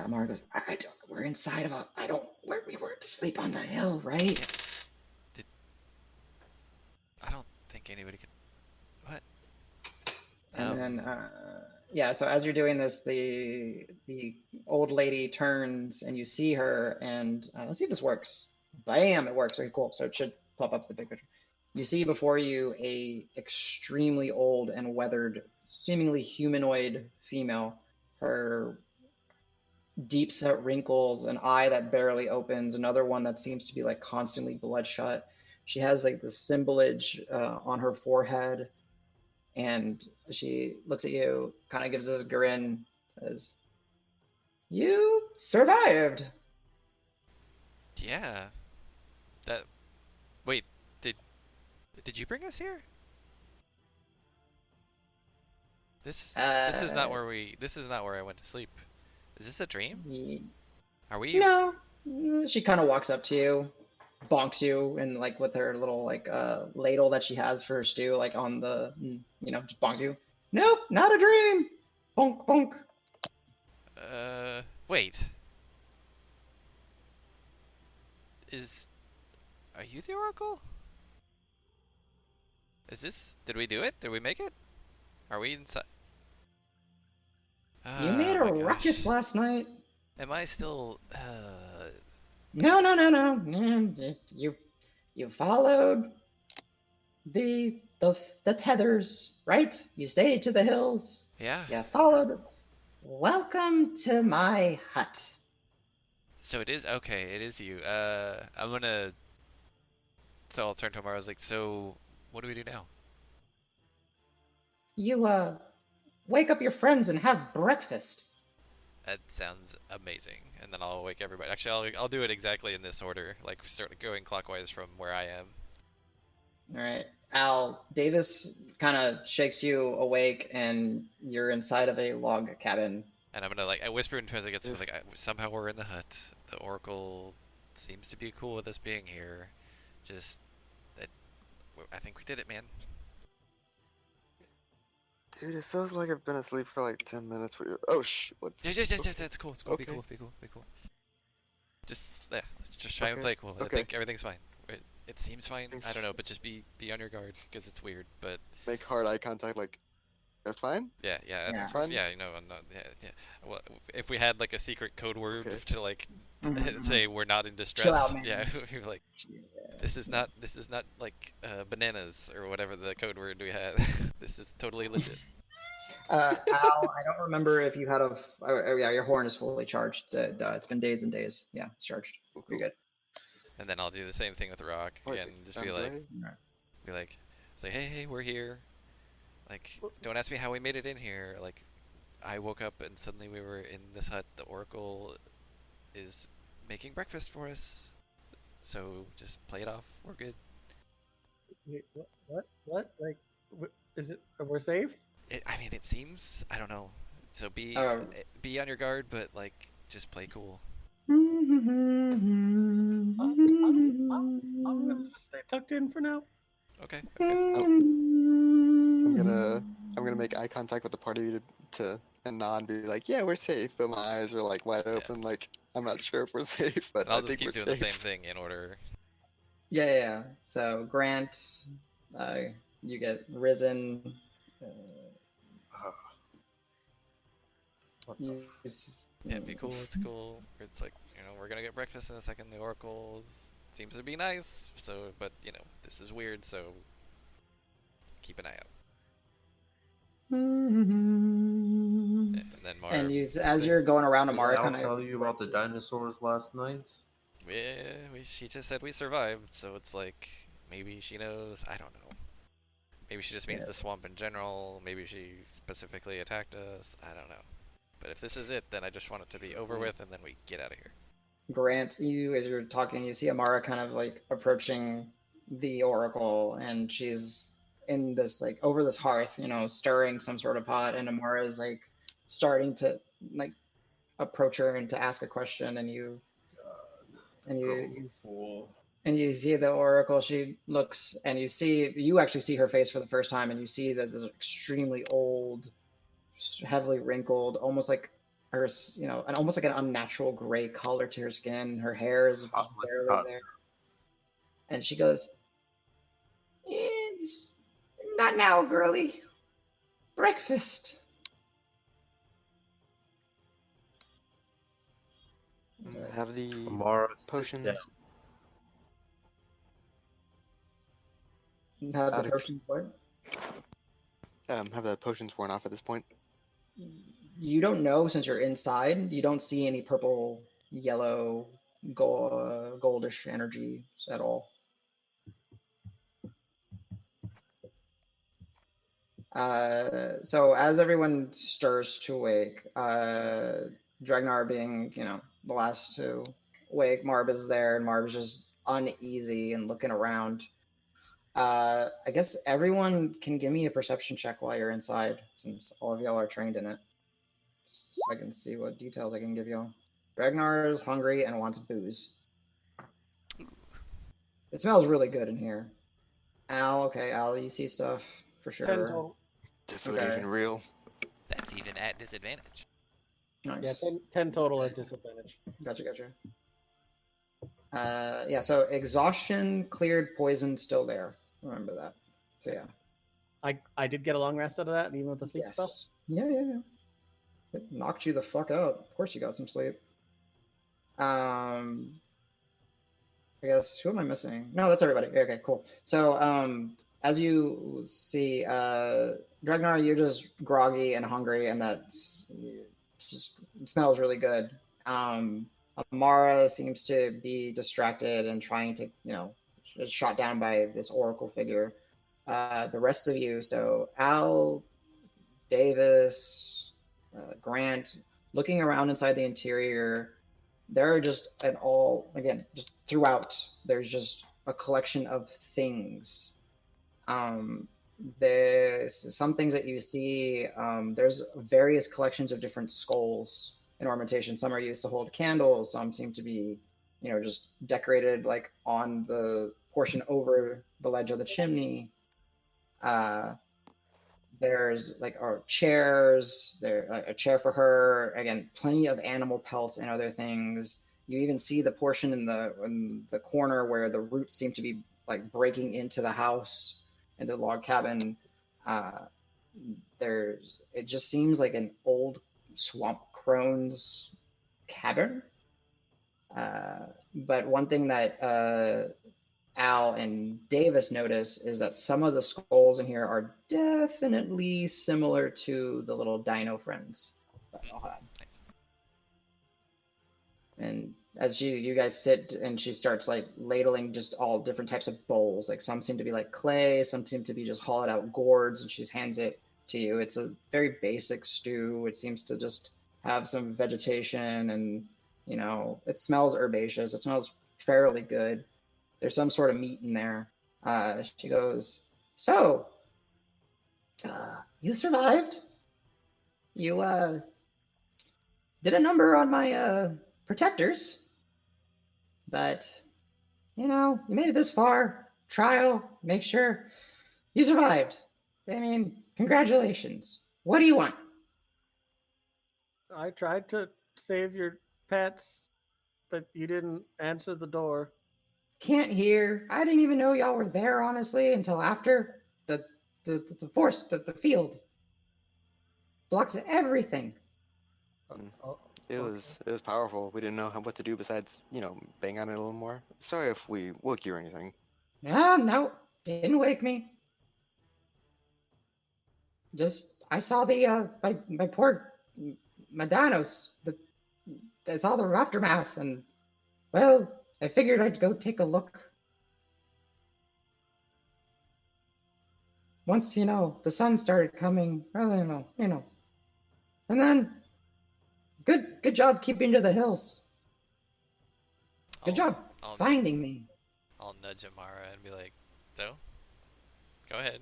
Mara goes, I don't. We're inside of a. I don't. Where we were to sleep on the hill, right? I don't think anybody could. What? And then, yeah. So as you're doing this, the old lady turns, and you see her. And let's see if this works. Bam! It works. Okay, cool. So it should pop up the big picture. You see before you a extremely old and weathered, seemingly humanoid female. Her deep set wrinkles, an eye that barely opens, another one that seems to be like constantly bloodshot. She has like the symbolage on her forehead, and she looks at you, kind of gives this grin, says, "You survived." Yeah. That. Wait, did you bring us here? This is not where we. This is not where I went to sleep. Is this a dream? Are we? No. She kind of walks up to you, bonks you, and like with her little like ladle that she has for her stew, like on the just bonks you. Nope, not a dream. Bonk bonk. Wait. Are you the Oracle? Is this? Did we do it? Did we make it? Are we inside? You made a my ruckus gosh. last night. Am I still? No. You followed the tethers, right? You stayed to the hills. Yeah. You followed. Welcome to my hut. So it is okay. It is you. I'm gonna. So I'll turn to Amara. I was like, so what do we do now? You wake up your friends and have breakfast. That sounds amazing. And then I'll wake everybody. Actually, I'll do it exactly in this order. Like start going clockwise from where I am. All right. Al Davis kind of shakes you awake, and you're inside of a log cabin. And I'm gonna I whisper into as I get something like, somehow we're in the hut. The Oracle seems to be cool with us being here. Just that, I think we did it, man. Dude, it feels like I've been asleep for like 10 minutes. Oh, what's... Yeah, it's cool. It's cool. Okay. Be cool. Just let's just try and Okay, play cool. I okay. think everything's fine. It seems fine. I don't know, but just be on your guard because it's weird. But Make hard eye contact, like, that's fine? yeah, I think Fine? yeah, I'm not. Yeah. Well, if we had like a secret code word Okay. to like Mhm, say we're not in Chill distress, out, man. yeah, we're like this is not like bananas or whatever the code word we had. This is totally legit. Al, I don't remember if you had yeah, your horn is fully charged. It's been days and days. Yeah, it's charged. Cool, You're cool. good. And then I'll do the same thing with Rock Alright, again. Just sound be like, great. say, hey, we're here. Like, don't ask me how we made it in here. Like, I woke up and suddenly we were in this hut. The Oracle is making breakfast for us. So just play it off. We're good. Wait, what? Like, is it? We're safe? I mean, it seems. I don't know. So be on your guard, but like, just play cool. I'm gonna just stay tucked in for now. Okay. I'm gonna make eye contact with the party and nod and be like, yeah, we're safe. But my eyes are like wide open, like I'm not sure if we're safe, but And I'll I just think keep we're doing safe. the same thing in order. Yeah. So Grant, you get risen. Yeah, be cool. It's cool. It's like, we're gonna get breakfast in a second. The Oracle seems to be nice. So, but this is weird. So keep an eye out. Yeah, and then Marb. And as you're going around, Amara I'll kind of tell you about the dinosaurs last night. Yeah, she just said we survived. So it's like maybe she knows. I don't know. Maybe she just means the swamp in general. Maybe she specifically attacked us. I don't know. But if this is it, then I just want it to be over with, and then we get out of here. Grant, as you're talking, you see Amara kind of like approaching the Oracle, and she's in this like over this hearth, stirring some sort of pot, and Amara is like starting to like approach her and to ask a question, and you see the Oracle. She looks, and you actually see her face for the first time, and you see that this extremely old, heavily wrinkled, almost like her, and almost like an unnatural gray color to her skin. Her hair is just barely there. And she goes, "It's not now, girly. Breakfast." Have the potions. Have the potions what? Have the potions worn off at this point? You don't know since you're inside. You don't see any purple, yellow, goldish energy at all. So as everyone stirs to wake, Dregnar being, the last to wake, Marb is there, and Marb is just uneasy and looking around. I guess everyone can give me a perception check while you're inside, since all of y'all are trained in it. So I can see what details I can give y'all. Dregnar is hungry and wants booze. It smells really good in here. Al, you see stuff for sure. 10 total. Is it even real? That's even at disadvantage. Nice. Yeah, 10 total at disadvantage. Gotcha. Yeah, so exhaustion, cleared, poison, still there. Remember that. So yeah. I did get a long rest out of that, even with the sleep spell. Yeah. It knocked you the fuck out. Of course you got some sleep. I guess, who am I missing? No, that's everybody. Okay, cool. So, as you see, Dregnar, you're just groggy and hungry, and that's just smells really good. Amara seems to be distracted and trying to, is shot down by this oracle figure. The rest of you, so Al, Davis, Grant, looking around inside the interior, there are just just throughout, there's just a collection of things. There's some things that you see, there's various collections of different skulls in ornamentation. Some are used to hold candles, some seem to be, just decorated like on the portion over the ledge of the chimney. There's like chairs, a chair for her. Again, plenty of animal pelts and other things. You even see the portion in the corner where the roots seem to be like breaking into the house, into the log cabin. It just seems like an old swamp crone's cabin. But one thing that Al and Davis notice is that some of the skulls in here are definitely similar to the little dino friends that Al had. Nice. And as you guys sit and she starts like ladling just all different types of bowls, like some seem to be like clay, some seem to be just hollowed out gourds, and she hands it to you. It's a very basic stew. It seems to just have some vegetation and, it smells herbaceous. It smells fairly good. There's some sort of meat in there. She goes, so, you survived. You did a number on my protectors. But, you made it this far. Trial, make sure you survived. I mean, congratulations. What do you want? I tried to save your pets, but you didn't answer the door. Can't hear. I didn't even know y'all were there, honestly, until after the field blocked everything. It was powerful. We didn't know what to do besides, bang on it a little more. Sorry if we woke you or anything. No, didn't wake me. Just I saw the my poor Madanos. I saw the aftermath, and well, I figured I'd go take a look. Once the sun started coming, well, and then good job keeping to the hills. Good job finding me. I'll nudge Amara and be like, so, go ahead.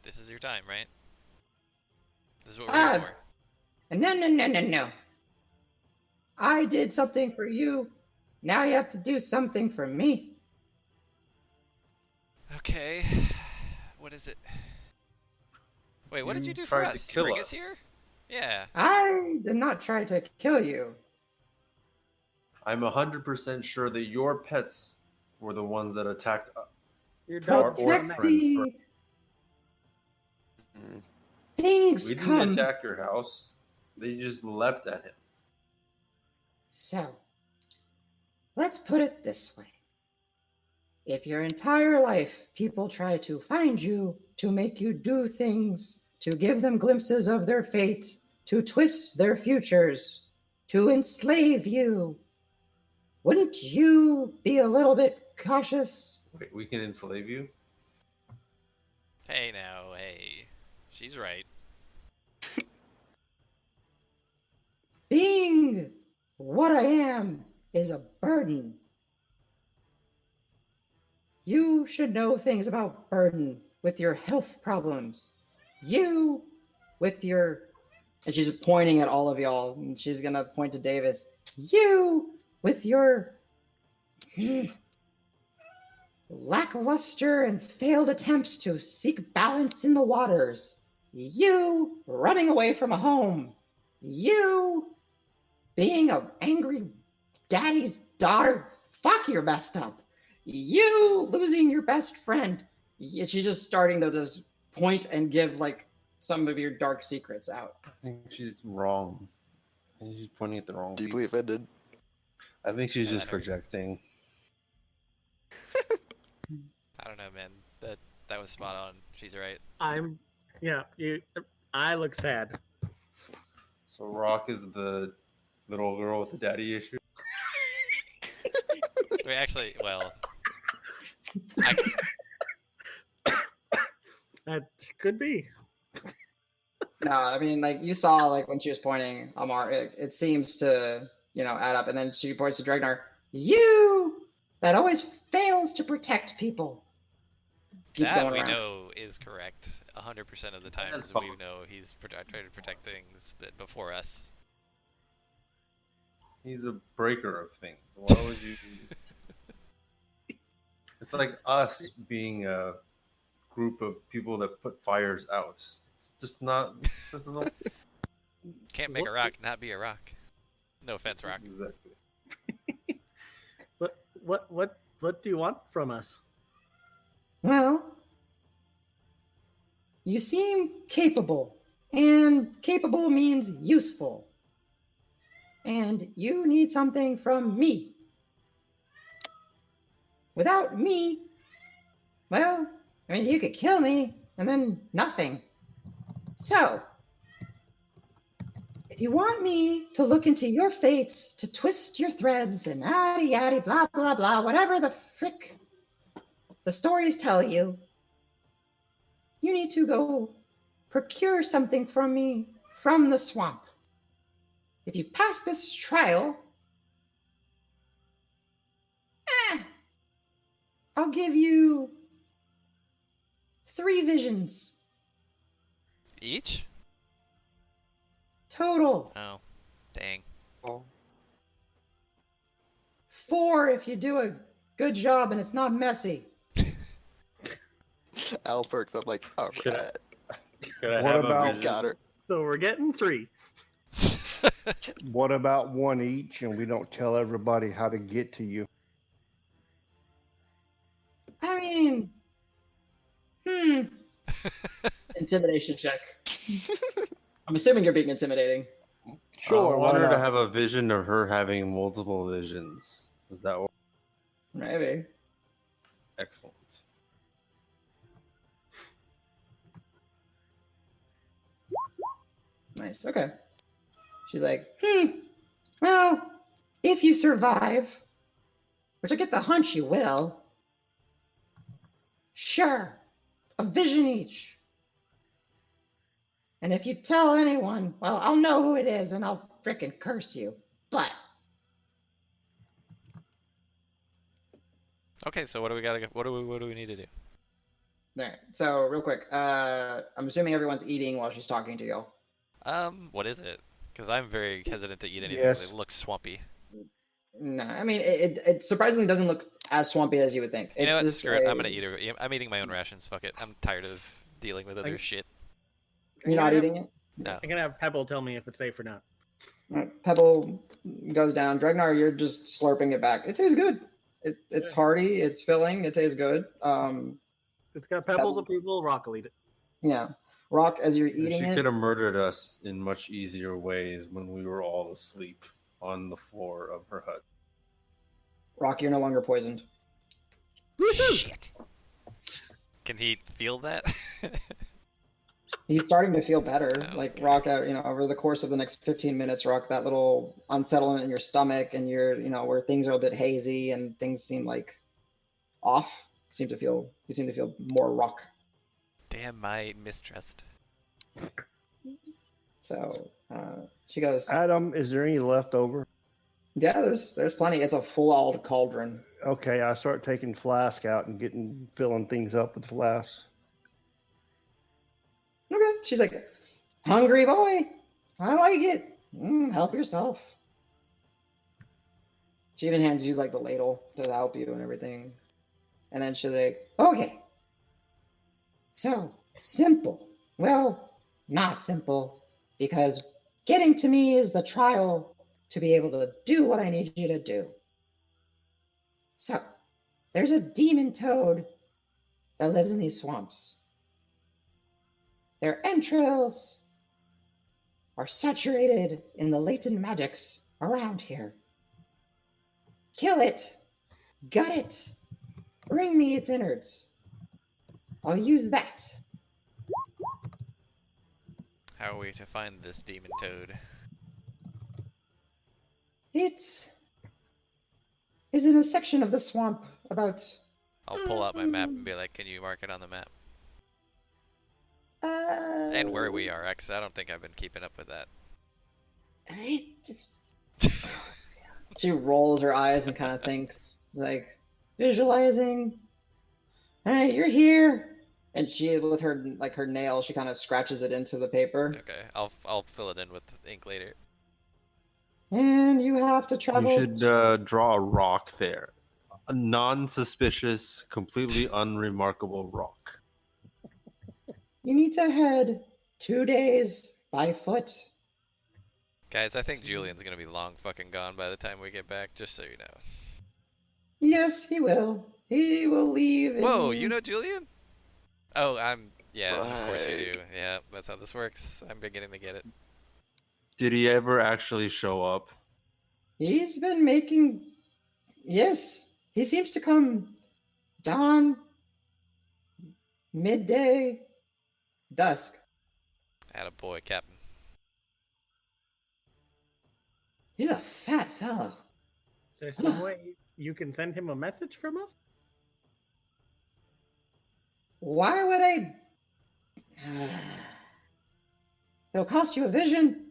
This is your time, right? This is what we're here for. No. I did something for you. Now you have to do something for me. Okay. What is it? Wait, what did you do for tried us? to kill Bring us. us here? Yeah. I did not try to kill you. I'm 100% sure that your pets were the ones that attacked Your our dog orc Protect friend the first. things We didn't come. attack your house. They just leapt at him. So, let's put it this way. If your entire life people try to find you, to make you do things, to give them glimpses of their fate, to twist their futures, to enslave you, wouldn't you be a little bit cautious? Wait, we can enslave you? Hey now, hey. She's right. Being what I am is a burden. You should know things about burden with your health problems. You with your... And she's pointing at all of y'all, and she's going to point to Davis. You with your lackluster and failed attempts to seek balance in the waters. You running away from a home. You being an angry daddy's daughter. Fuck, you're messed up. You losing your best friend. She's just starting to just point and give like some of your dark secrets out. I think she's wrong. I think she's pointing at the wrong Deeply people. offended. I think she's just Better. projecting. I don't know, man. That was spot on. She's right. I look sad. So Roque is the little girl with the daddy issue. Wait, actually, well, That could be. No, I mean, like you saw, like when she was pointing, Amar, it seems to, add up. And then she points to Dregnar. You that always fails to protect people. Keeps that going we around. know is correct. 100% of the times we know he's trying to protect things that before us. He's a breaker of things. Why would you? It's like us being a group of people that put fires out. It's just not. This is not Can't make a rock not be a rock. No offense, Rock. exactly. What do you want from us? Well, you seem capable, and capable means useful. And you need something from me. Without me, well, I mean, you could kill me, and then nothing. So, if you want me to look into your fates, to twist your threads, and yaddy yaddy, blah, blah, blah, whatever the frick the stories tell you, you need to go procure something from me from the swamp. If you pass this trial, I'll give you 3 visions. Each? Total. Oh, dang. Oh, 4 if you do a good job and it's not messy. Al perks up like, all Should I- right, Could I What have about- a vision? got her. So we're getting 3. What about 1 each, and we don't tell everybody how to get to you? I mean, Intimidation check. I'm assuming you're being intimidating. Sure, I why want her to not? have a vision of her having multiple visions. Is that what? Maybe. Excellent. Nice. Okay. She's like, well, if you survive, which I get the hunch you will, sure, a vision each. And if you tell anyone, well, I'll know who it is and I'll frickin' curse you. But Okay, so what do we gotta? What do we need to do? all right. So real quick, I'm assuming everyone's eating while she's talking to you. What is it? Because I'm very hesitant to eat anything Yes. that looks swampy. No, I mean it surprisingly doesn't look as swampy as you would think. You know what? just Screw it. I'm gonna eat it. I'm eating my own rations. Fuck it. I'm tired of dealing with other shit. You're not eating it. No. I'm gonna have Pebble tell me if it's safe or not. All right, Pebble goes down. Dregnar, you're just slurping it back. It tastes good. It's hearty. It's filling. It tastes good. It's got Pebble's approval. Rock will eat it. Yeah. Rock, as you're eating She it, could have murdered us in much easier ways when we were all asleep on the floor of her hut. Rock, you're no longer poisoned. Shit. Can he feel that? He's starting to feel better. Like Okay. Rock, over the course of the next 15 minutes, Rock, that little unsettlement in your stomach and where things are a bit hazy and things seem like off. You seem to feel more Rock. Damn my mistrust. So she goes, Adam, is there any left over? yeah, there's plenty. It's a full old cauldron. Okay, I start taking flask out and filling things up with flasks. Okay. She's like, hungry boy. I like it. Help yourself. She even hands you like the ladle to help you and everything. And then she's like, okay. so simple. Well, not simple, because getting to me is the trial to be able to do what I need you to do. So, there's a demon toad that lives in these swamps. Their entrails are saturated in the latent magics around here. Kill it, gut it, bring me its innards. I'll use that. How are we to find this demon toad? It is in a section of the swamp about. I'll pull out my map and be like, can you mark it on the map? And where we are, because I don't think I've been keeping up with that. She rolls her eyes and kind of thinks. She's like, visualizing. All right, you're here. And she, with her nail, she kind of scratches it into the paper. Okay, I'll fill it in with ink later. And you have to travel. You should draw a rock there. A non-suspicious, completely unremarkable rock. You need to head 2 days by foot. Guys, I think Julian's gonna be long fucking gone by the time we get back, just so you know. Yes, he will. He will leave. Whoa, in- you know Julian? Oh, yeah, of course you Right. do. Yeah, that's how this works. I'm beginning to get it. Did he ever actually show up? He's been making. Yes, he seems to come dawn, midday, dusk. Attaboy, Captain. He's a fat fellow. Is there some way you can send him a message from us? Why would I? It'll cost you a vision.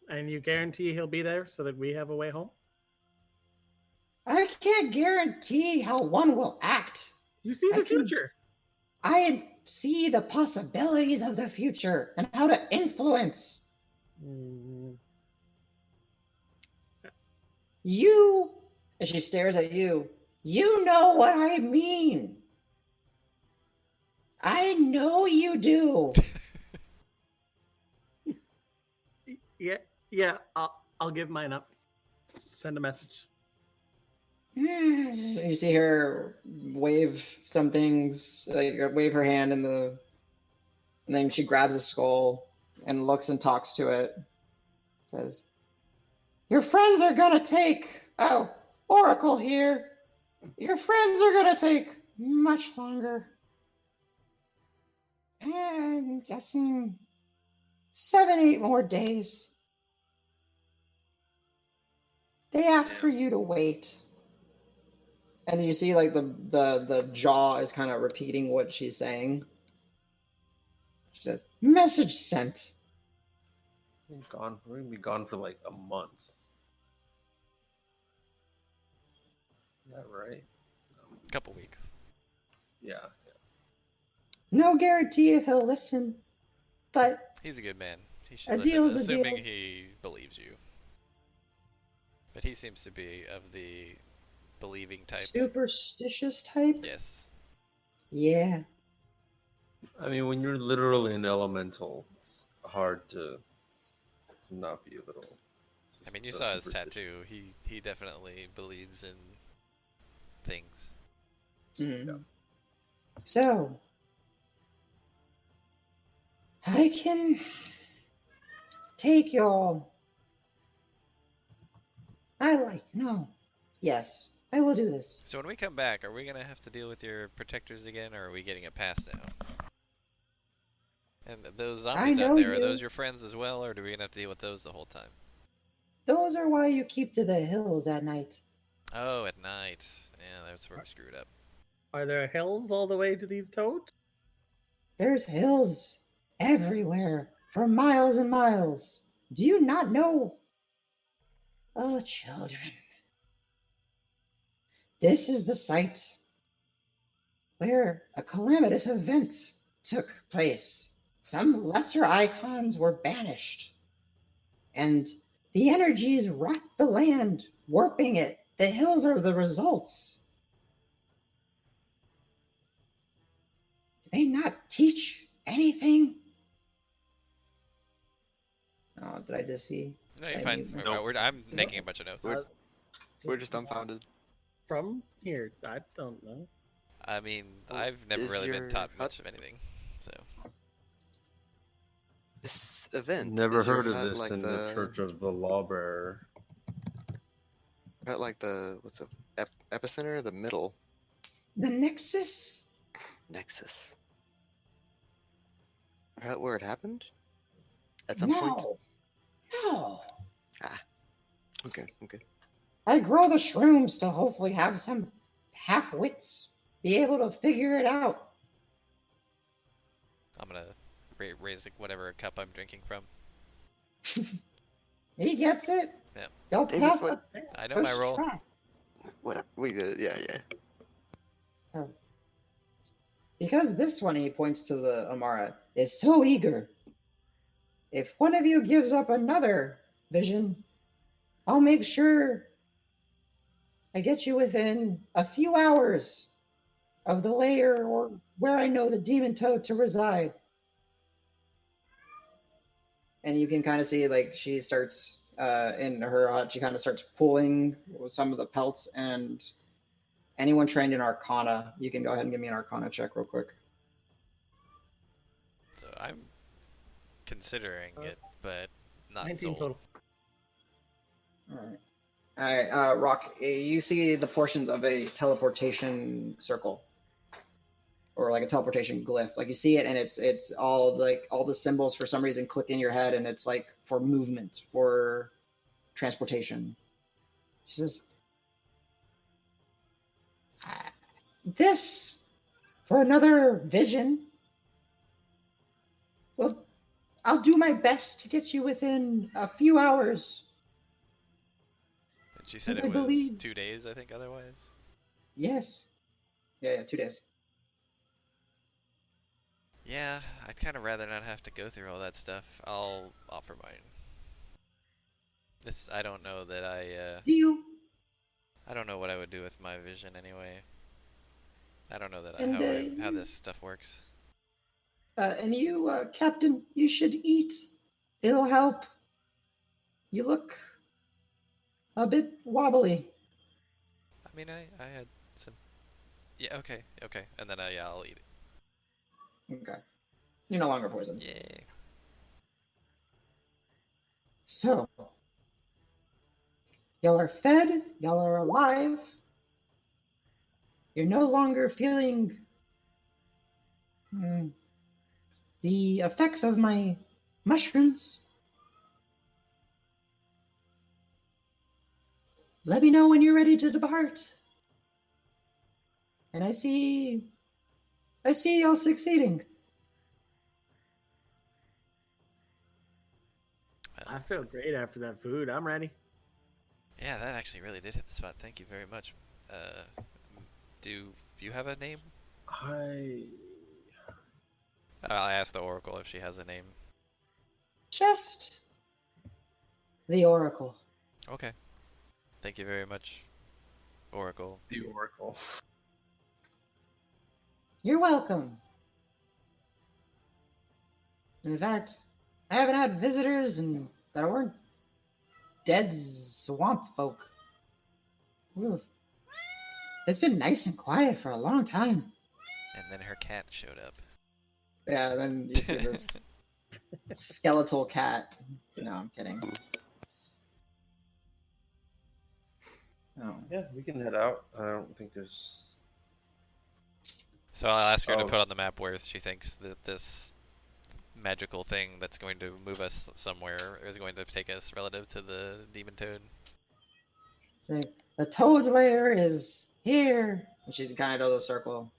And you guarantee he'll be there so that we have a way home? I can't guarantee how one will act. You see I the can- future. I see the possibilities of the future and how to influence. Mm, You, and she stares at you, you know what I mean. I know you do. yeah, I'll give mine up. Send a message. You see her wave some things, like wave her hand and then she grabs a skull and looks and talks to it. Says, "Your friends are gonna take. Oh, Oracle here. Your friends are gonna take much longer. I'm guessing 7, 8 more days. They asked for you to wait." And you see, like the jaw is kind of repeating what she's saying. She says, "Message sent." We're gonna be gone for like a month. Is that right? Couple weeks. Yeah. No guarantee if he'll listen, but He's a good man. He A should deal listen, is a assuming deal. he believes you. But he seems to be of the believing type. superstitious type. Yes. Yeah. I mean, when you're literally an elemental, it's hard to not be a little. I mean, you saw his tattoo. He definitely believes in things. Mhm. So, I can take y'all. Yes, I will do this. So when we come back, are we gonna have to deal with your protectors again, or are we getting a pass now? And those zombies out know there, are you. those your friends as well, or do we gonna have to deal with those the whole time? Those are why you keep to the hills at night. Oh, at night. Yeah, that's where we screwed up. Are there hills all the way to these toads? There's hills everywhere for miles and miles. Do you not know? Oh, children. This is the site where a calamitous event took place. Some lesser icons were banished, and the energies wrapped the land, warping it. The hills are the results. Do they not teach anything? Oh, did I just see? No, you're I fine. mute myself. I'm making a bunch of notes. We're just dumbfounded. From here, I don't know. I mean, Well, I've never is really been your taught hut- much of anything, so. This event. Never is your heard of hut this like in the Church of the Lawbearer. Hut like the what's the epicenter? The middle The Nexus? nexus. Hut where it happened? At some point. No. Okay. I grow the shrooms to hopefully have some half-wits be able to figure it out. I'm gonna raise whatever cup I'm drinking from. He gets it. Yep. Y'all David, pass what- the I know my first role. class. What we good? Yeah. Oh. Because this one, he points to the Amara, is so eager. If one of you gives up another vision, I'll make sure I get you within a few hours of the lair or where I know the demon toad to reside. And you can kind of see like she starts in her hut, she kind of starts pulling some of the pelts, and anyone trained in Arcana, you can go ahead and give me an Arcana check real quick. So I'm considering it, but not 19 sold. total. All right, Roque, you see the portions of a teleportation circle, or like a teleportation glyph. Like you see it, and it's all like all the symbols for some reason click in your head, and it's like for movement, for transportation. She says, This, for another vision. Well, I'll do my best to get you within a few hours. And she said Since it I was believe- 2 days, I think, otherwise. Yes. yeah, 2 days. Yeah, I'd kind of rather not have to go through all that stuff. I'll offer mine. I don't know that Deal. I don't know what I would do with my vision anyway. I don't know that And, how this stuff works. And you, Captain, you should eat. It'll help. You look a bit wobbly. I mean, I had some. Yeah, okay. And then yeah, I'll eat it. Okay. You're no longer poisoned. Yay. So, y'all are fed, y'all are alive. You're no longer feeling the effects of my mushrooms. Let me know when you're ready to depart. And I see y'all succeeding. I feel great after that food. I'm ready. Yeah, that actually really did hit the spot. Thank you very much. Do you have a name? I'll ask the Oracle if she has a name. Just the Oracle. Okay. Thank you very much, Oracle. The Oracle. You're welcome. In fact, I haven't had visitors and that weren't dead swamp folk. Ugh. It's been nice and quiet for a long time. And then her cat showed up. Yeah, then you see this skeletal cat. No, I'm kidding. Oh. Yeah, we can head out. I don't think there's. So I'll ask her to Oh. put on the map where she thinks that this magical thing that's going to move us somewhere is going to take us relative to the demon toad. The toad's lair is here. And she kind of does a circle.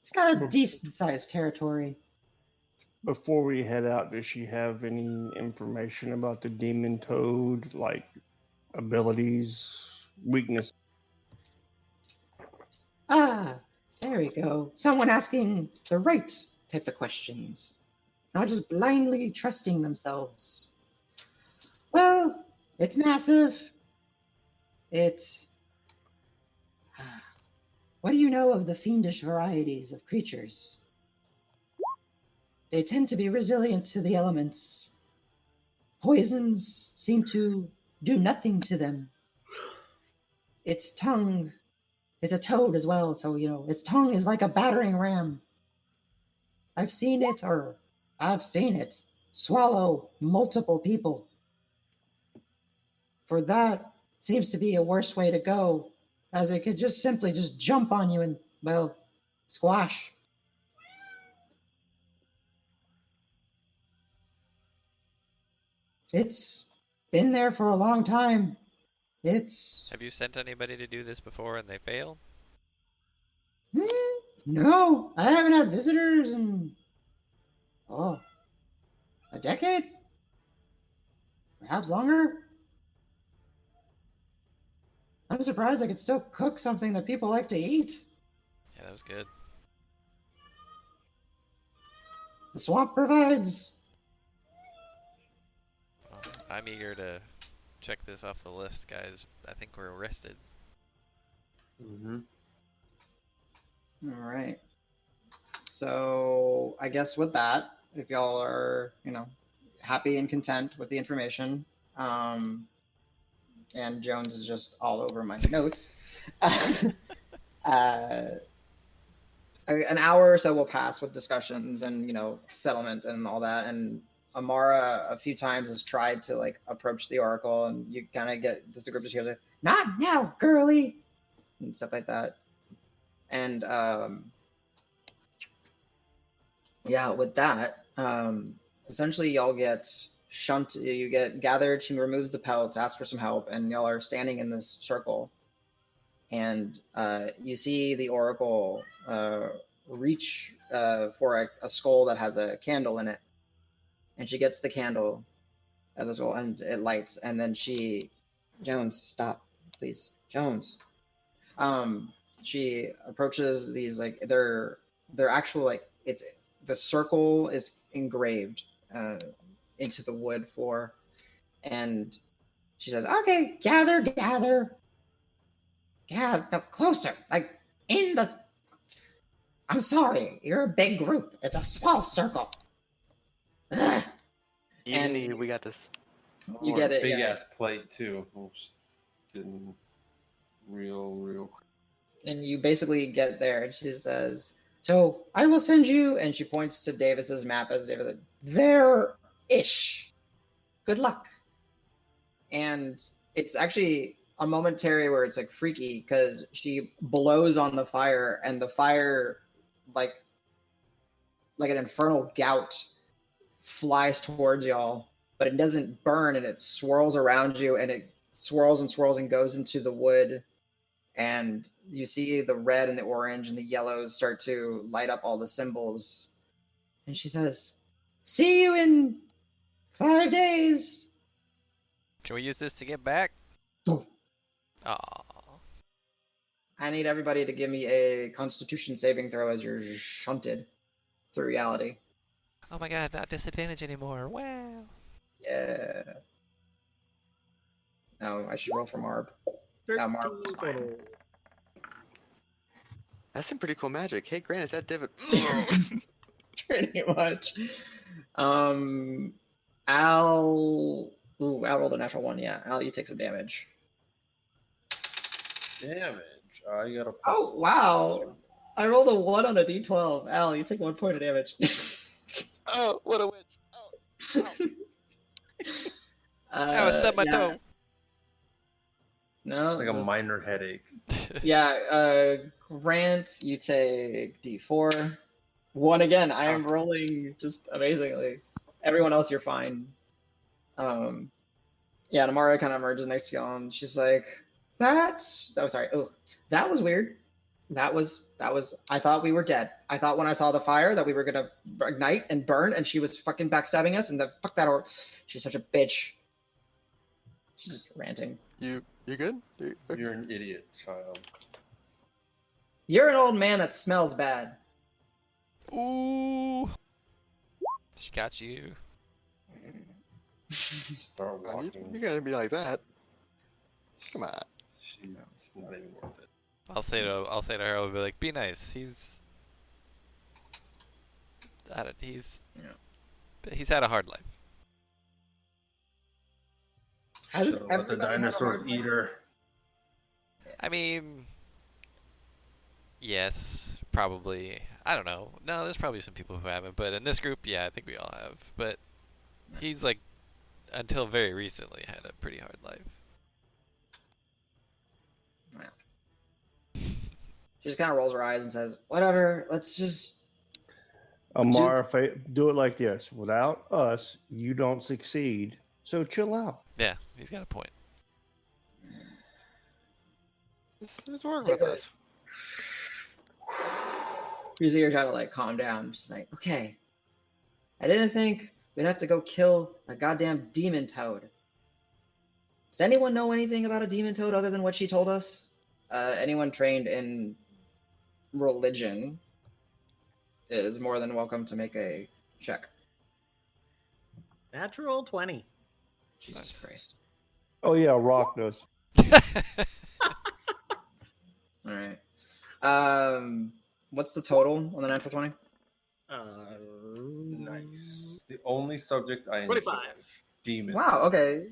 It's got a decent sized territory. Before we head out, does she have any information about the demon toad, like abilities, weakness? Ah, there we go. Someone asking the right type of questions, not just blindly trusting themselves. Well, it's massive. What do you know of the fiendish varieties of creatures? They tend to be resilient to the elements. Poisons seem to do nothing to them. Its tongue, it's a toad as well, so, its tongue is like a battering ram. I've seen it swallow multiple people. For that, seems to be a worse way to go, as it could just simply just jump on you and, well, squash. It's been there for a long time. Have you sent anybody to do this before and they failed? No, I haven't had visitors in, a decade? Perhaps longer? I'm surprised I could still cook something that people like to eat. Yeah, that was good. The swamp provides. Well, I'm eager to check this off the list, guys. I think we're arrested. Mm-hmm. All right. So I guess with that, if y'all are, happy and content with the information, and Jones is just all over my notes, an hour or so will pass with discussions and, settlement and all that. And Amara a few times has tried to approach the Oracle, and you kind of get just a group of hears like, "Not now, girly," and stuff like that. And with that, essentially y'all get shunted. You get gathered. She removes the pelts, asks for some help, and y'all are standing in this circle. And you see the Oracle reach for a skull that has a candle in it. And she gets the candle at the skull, and it lights. And then Jones, stop, please. Jones. She approaches these, they're actually, it's the circle is engraved into the wood floor. And she says, "Okay, gather. Yeah, no, closer. I'm sorry, you're a big group. It's a small circle." Ugh. Easy, we got this. You get it, Big yeah. ass plate too. Getting real. And you basically get there, and she says, "So I will send you," and she points to Davis's map as Davis, "there-ish. Good luck." And it's actually a momentary where it's freaky, because she blows on the fire, and the fire, like an infernal gout, flies towards y'all, but it doesn't burn, and it swirls around you, and it swirls and goes into the wood. And you see the red and the orange and the yellows start to light up all the symbols. And she says, "See you in 5 days." Can we use this to get back? Oh. Aw. I need everybody to give me a Constitution saving throw as you're shunted through reality. Oh my god, not disadvantage anymore. Wow. Yeah. No, I should roll for Marb. Yeah, Marb. 13 total. That's some pretty cool magic. Hey, Grant, is that Divid? Pretty much. Al rolled a natural 1. Yeah, Al, you take some damage. Damage. I got a plus. Oh, wow. I rolled a 1 on a d12. Al, you take 1 point of damage. Oh, what a witch. Oh. I stubbed my toe. No. It's like a minor headache. Yeah, Grant, you take d4. 1 again. I am rolling just amazingly. Everyone else, you're fine. Yeah, Namara kind of emerges next to y'all, and she's like, that was weird. That was, I thought we were dead. I thought when I saw the fire that we were gonna ignite and burn, and she was fucking backstabbing us, and fuck that, or she's such a bitch. She's just ranting. You good? You're an idiot, child. You're an old man that smells bad. Ooh. She got you. Start walking. You're gonna be like that. Come on. It's not even worth it. I'll say to her, I'll be like, be nice. He's had a hard life. So let the dinosaurs eat her. I mean, yes, probably. I don't know. No, there's probably some people who haven't, but in this group, yeah, I think we all have. But he's until very recently, had a pretty hard life. She just kind of rolls her eyes and says, "Whatever, let's just..." Amara, do it like this. Without us, you don't succeed. So chill out. Yeah, he's got a point. Just work with us. You see her trying to calm down. She's like, "Okay, I didn't think we'd have to go kill a goddamn demon toad. Does anyone know anything about a demon toad other than what she told us? Anyone trained in religion is more than welcome to make a check." Natural 20. Jesus Christ. Oh, yeah, Roque does. All right. What's the total on the natural 20? Nice. The only subject I enjoy. 25. Demons. Wow. Okay.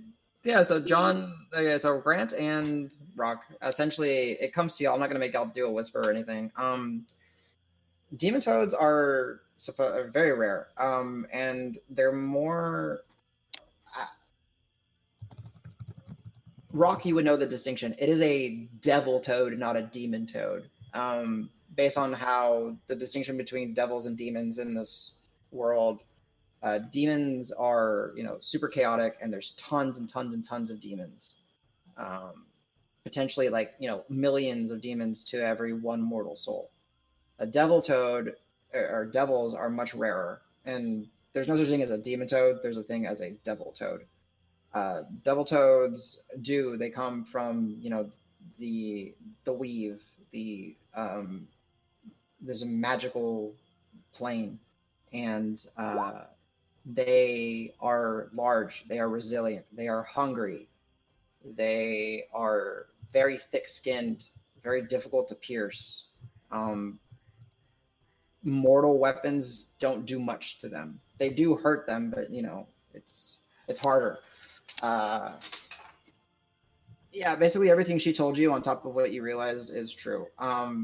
Yeah. So John. Okay. So Grant and Rock. Essentially, it comes to y'all. I'm not gonna make y'all do a whisper or anything. Demon toads are very rare. And they're more. Rock, you would know the distinction. It is a devil toad, not a demon toad. Based on how the distinction between devils and demons in this world, demons are, super chaotic, and there's tons and tons and tons of demons. Potentially, millions of demons to every one mortal soul. A devil toad or devils are much rarer, and there's no such thing as a demon toad. There's a thing as a devil toad. Devil toads they come from the weave, this magical plane, and they are large, they are resilient, they are hungry, they are very thick-skinned, very difficult to pierce. Mortal weapons don't do much to them. They do hurt them, but it's harder. Yeah, basically everything she told you on top of what you realized is true. I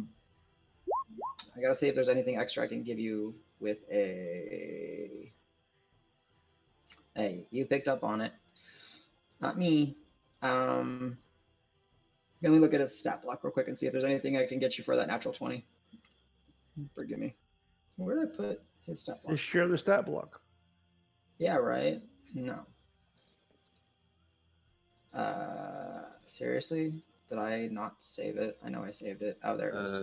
gotta see if there's anything extra I can give you with a... Hey, you picked up on it. Not me. Let me look at his stat block real quick and see if there's anything I can get you for that natural 20. Forgive me. Where did I put his stat block? Just share the stat block. Yeah, right? No. Seriously? Did I not save it? I know I saved it. Oh, there it is.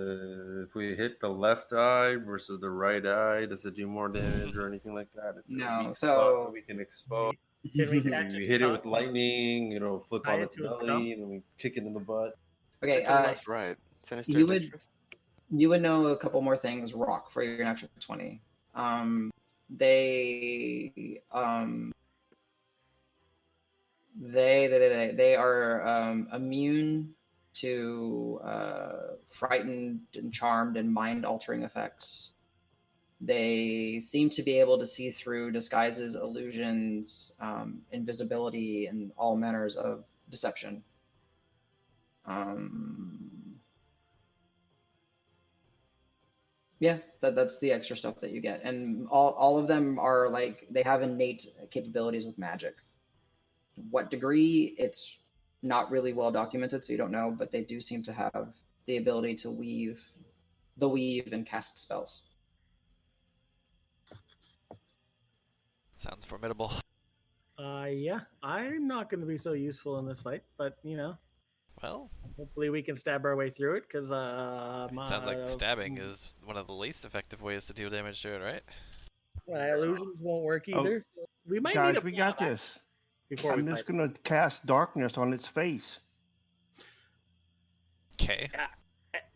If we hit the left eye versus the right eye, does it do more damage or anything like that? Is there a No, weak so- spot that we can expose? Can we catch We its hit it tongue? with lightning, flip Tie on it its to its belly, thumb? and then we kick it in the butt. Okay, It's left, right. Sinister, you would- dexterous? you would know a couple more things, Rock, for your natural 20. They are immune to frightened and charmed and mind-altering effects. They seem to be able to see through disguises, illusions, invisibility, and all manners of deception. Yeah, that's the extra stuff that you get, and all of them are they have innate capabilities with magic. What degree, it's not really well documented, so you don't know, but they do seem to have the ability to weave and cast spells. Sounds formidable. Yeah, I'm not going to be so useful in this fight, but Well, hopefully we can stab our way through it. Because it sounds like stabbing is one of the least effective ways to deal damage to it, right? my illusions won't work either. We might Guys, need a we got plan this. before I'm we just fight. going to cast darkness on its face. Okay.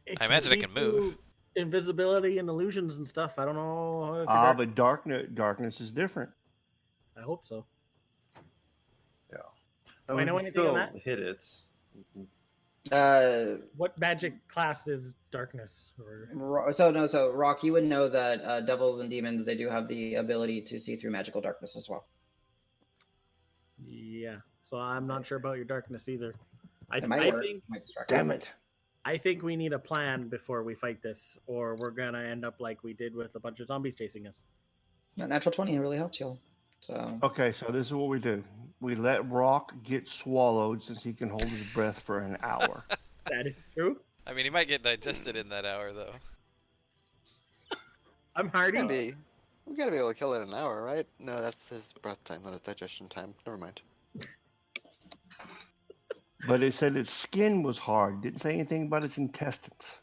It I imagine it see can move. through invisibility and illusions and stuff. I don't know. If But darkness is different. I hope so. Yeah. Do I we know can anything on still that? hit it. What magic class is darkness? Or... So Rock, you would know that devils and demons, they do have the ability to see through magical darkness as well. Yeah. So I'm not sure about your darkness either. It might work. It might distract you. Damn it. I think we need a plan before we fight this, or we're gonna end up like we did with a bunch of zombies chasing us. That natural 20 really helped you. So Okay, so this is what we do. We let Rock get swallowed since he can hold his breath for an hour. That is true. I mean, he might get digested in that hour, though. I'm hardy. We gotta be able to kill it in an hour, right? No, that's his breath time, not his digestion time. Never mind. But it said its skin was hard. It didn't say anything about its intestines.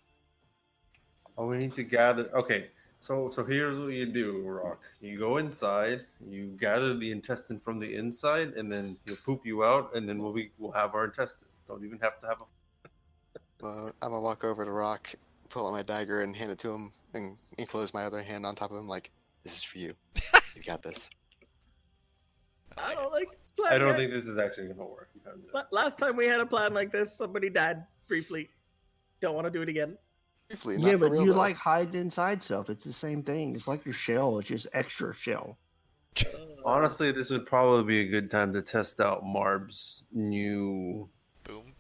Oh, we need to gather. Okay, so here's what you do, Rock. You go inside, you gather the intestine from the inside, and then he'll poop you out, and then we'll have our intestines. Don't even have to have a. Well, I'm gonna walk over to Rock, pull out my dagger, and hand it to him, and enclose my other hand on top of him, like, "This is for you. You got this." I don't like. I don't think this is actually gonna work. Last time we had a plan like this, somebody died briefly. Don't want to do it again. Briefly, Yeah, not for but real, you though. like hide inside stuff. It's the same thing. It's like your shell. It's just extra shell. Honestly, this would probably be a good time to test out Marb's new, Boom.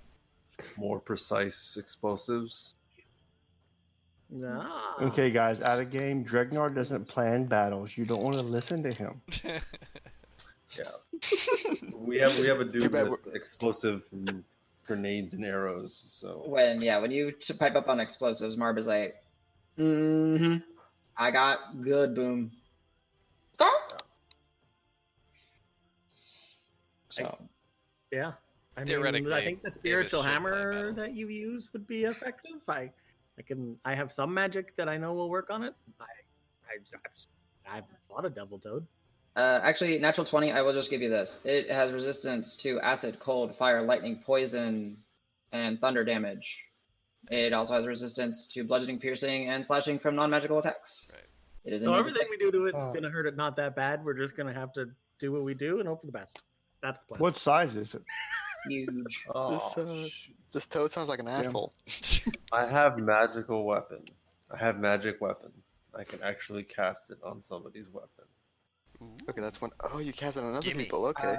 more precise explosives. Ah. Okay, guys, out of game. Dregnar doesn't plan battles. You don't want to listen to him. We have a Too dude bad with explosive grenades and arrows. So When you pipe up on explosives, Marb is like, I got good boom. Go. So Yeah. I Theoretically, think the Davis spiritual should plan hammer battles. that you use would be effective. I have some magic that I know will work on it. I've fought a devil toad. actually, natural 20. I will just give you this. It has resistance to acid, cold, fire, lightning, poison, and thunder damage. It also has resistance to bludgeoning, piercing, and slashing from non-magical attacks. Right. It is So immune to everything we do to it is Oh. going to hurt it not that bad. We're just going to have to do what we do and hope for the best. That's the plan. What size is it? huge. This toad sounds like an asshole. I have magical weapon. I have magic weapon. I can actually cast it on somebody's weapon. Okay, that's one. Oh, you cast it on other Gimme. people. Okay.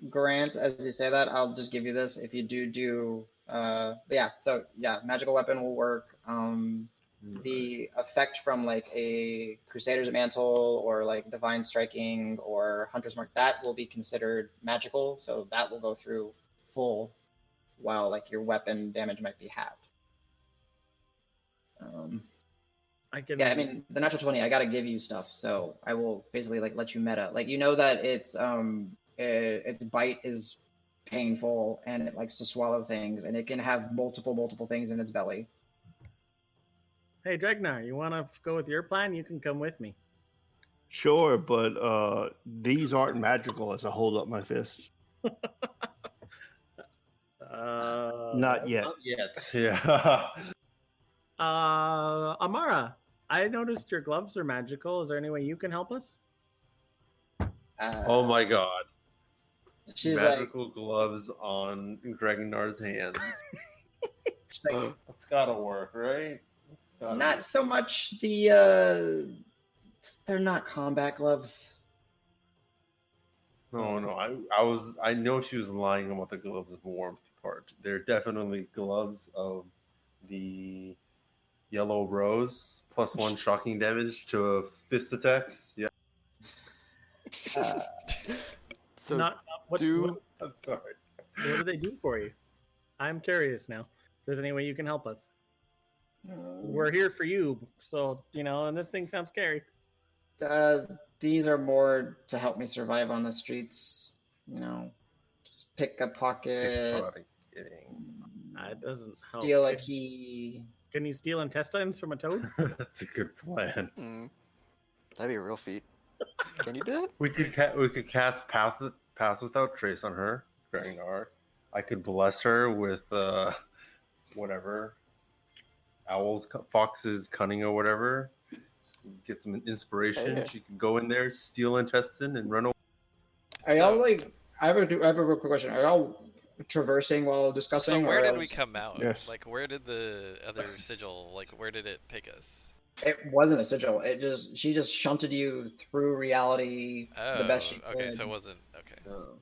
Grant, as you say that, I'll just give you this. If you do, magical weapon will work. The effect from like a Crusader's Mantle or like Divine Striking or Hunter's Mark, that will be considered magical, so that will go through full, while like your weapon damage might be halved. Yeah, I mean the natural 20, I gotta give you stuff, so I will basically like let you meta. Like you know that its bite is painful and it likes to swallow things and it can have multiple things in its belly. Hey, Dregnar, you want to go with your plan? You can come with me. Sure, but these aren't magical as I hold up my fist. Not yet. Not yet. Yeah. Amara, I noticed your gloves are magical. Is there any way you can help us? Oh my god. She's Magical gloves on Dregnar's hands. she's like, That's gotta work, right? not so much the they're not combat gloves. No. I know she was lying about the gloves of warmth part. They're definitely gloves of the yellow rose, +1 shocking damage to a fist attacks. Yeah. So What I'm sorry. do they do for you? I'm curious now. If there's any way you can help us. We're here for you, so and this thing sounds scary. These are more to help me survive on the streets. Just pick a pocket, It doesn't help. steal a key. Can you steal intestines from a toad? That's a good plan. That'd be a real feat. Can you do that? We could cast Pass Without Trace on her, Dregnar. I could bless her with whatever. Fox's cunning or whatever. Get some inspiration. Yeah. She can go in there, steal intestine, and run away. Are y'all like? I have a real quick question. Are y'all traversing while discussing? So where did we come out? Yes. Like, where did the other sigil? Like, where did it take us? It wasn't a sigil. She just shunted you through reality the best she could. Okay, so it wasn't okay. Oh.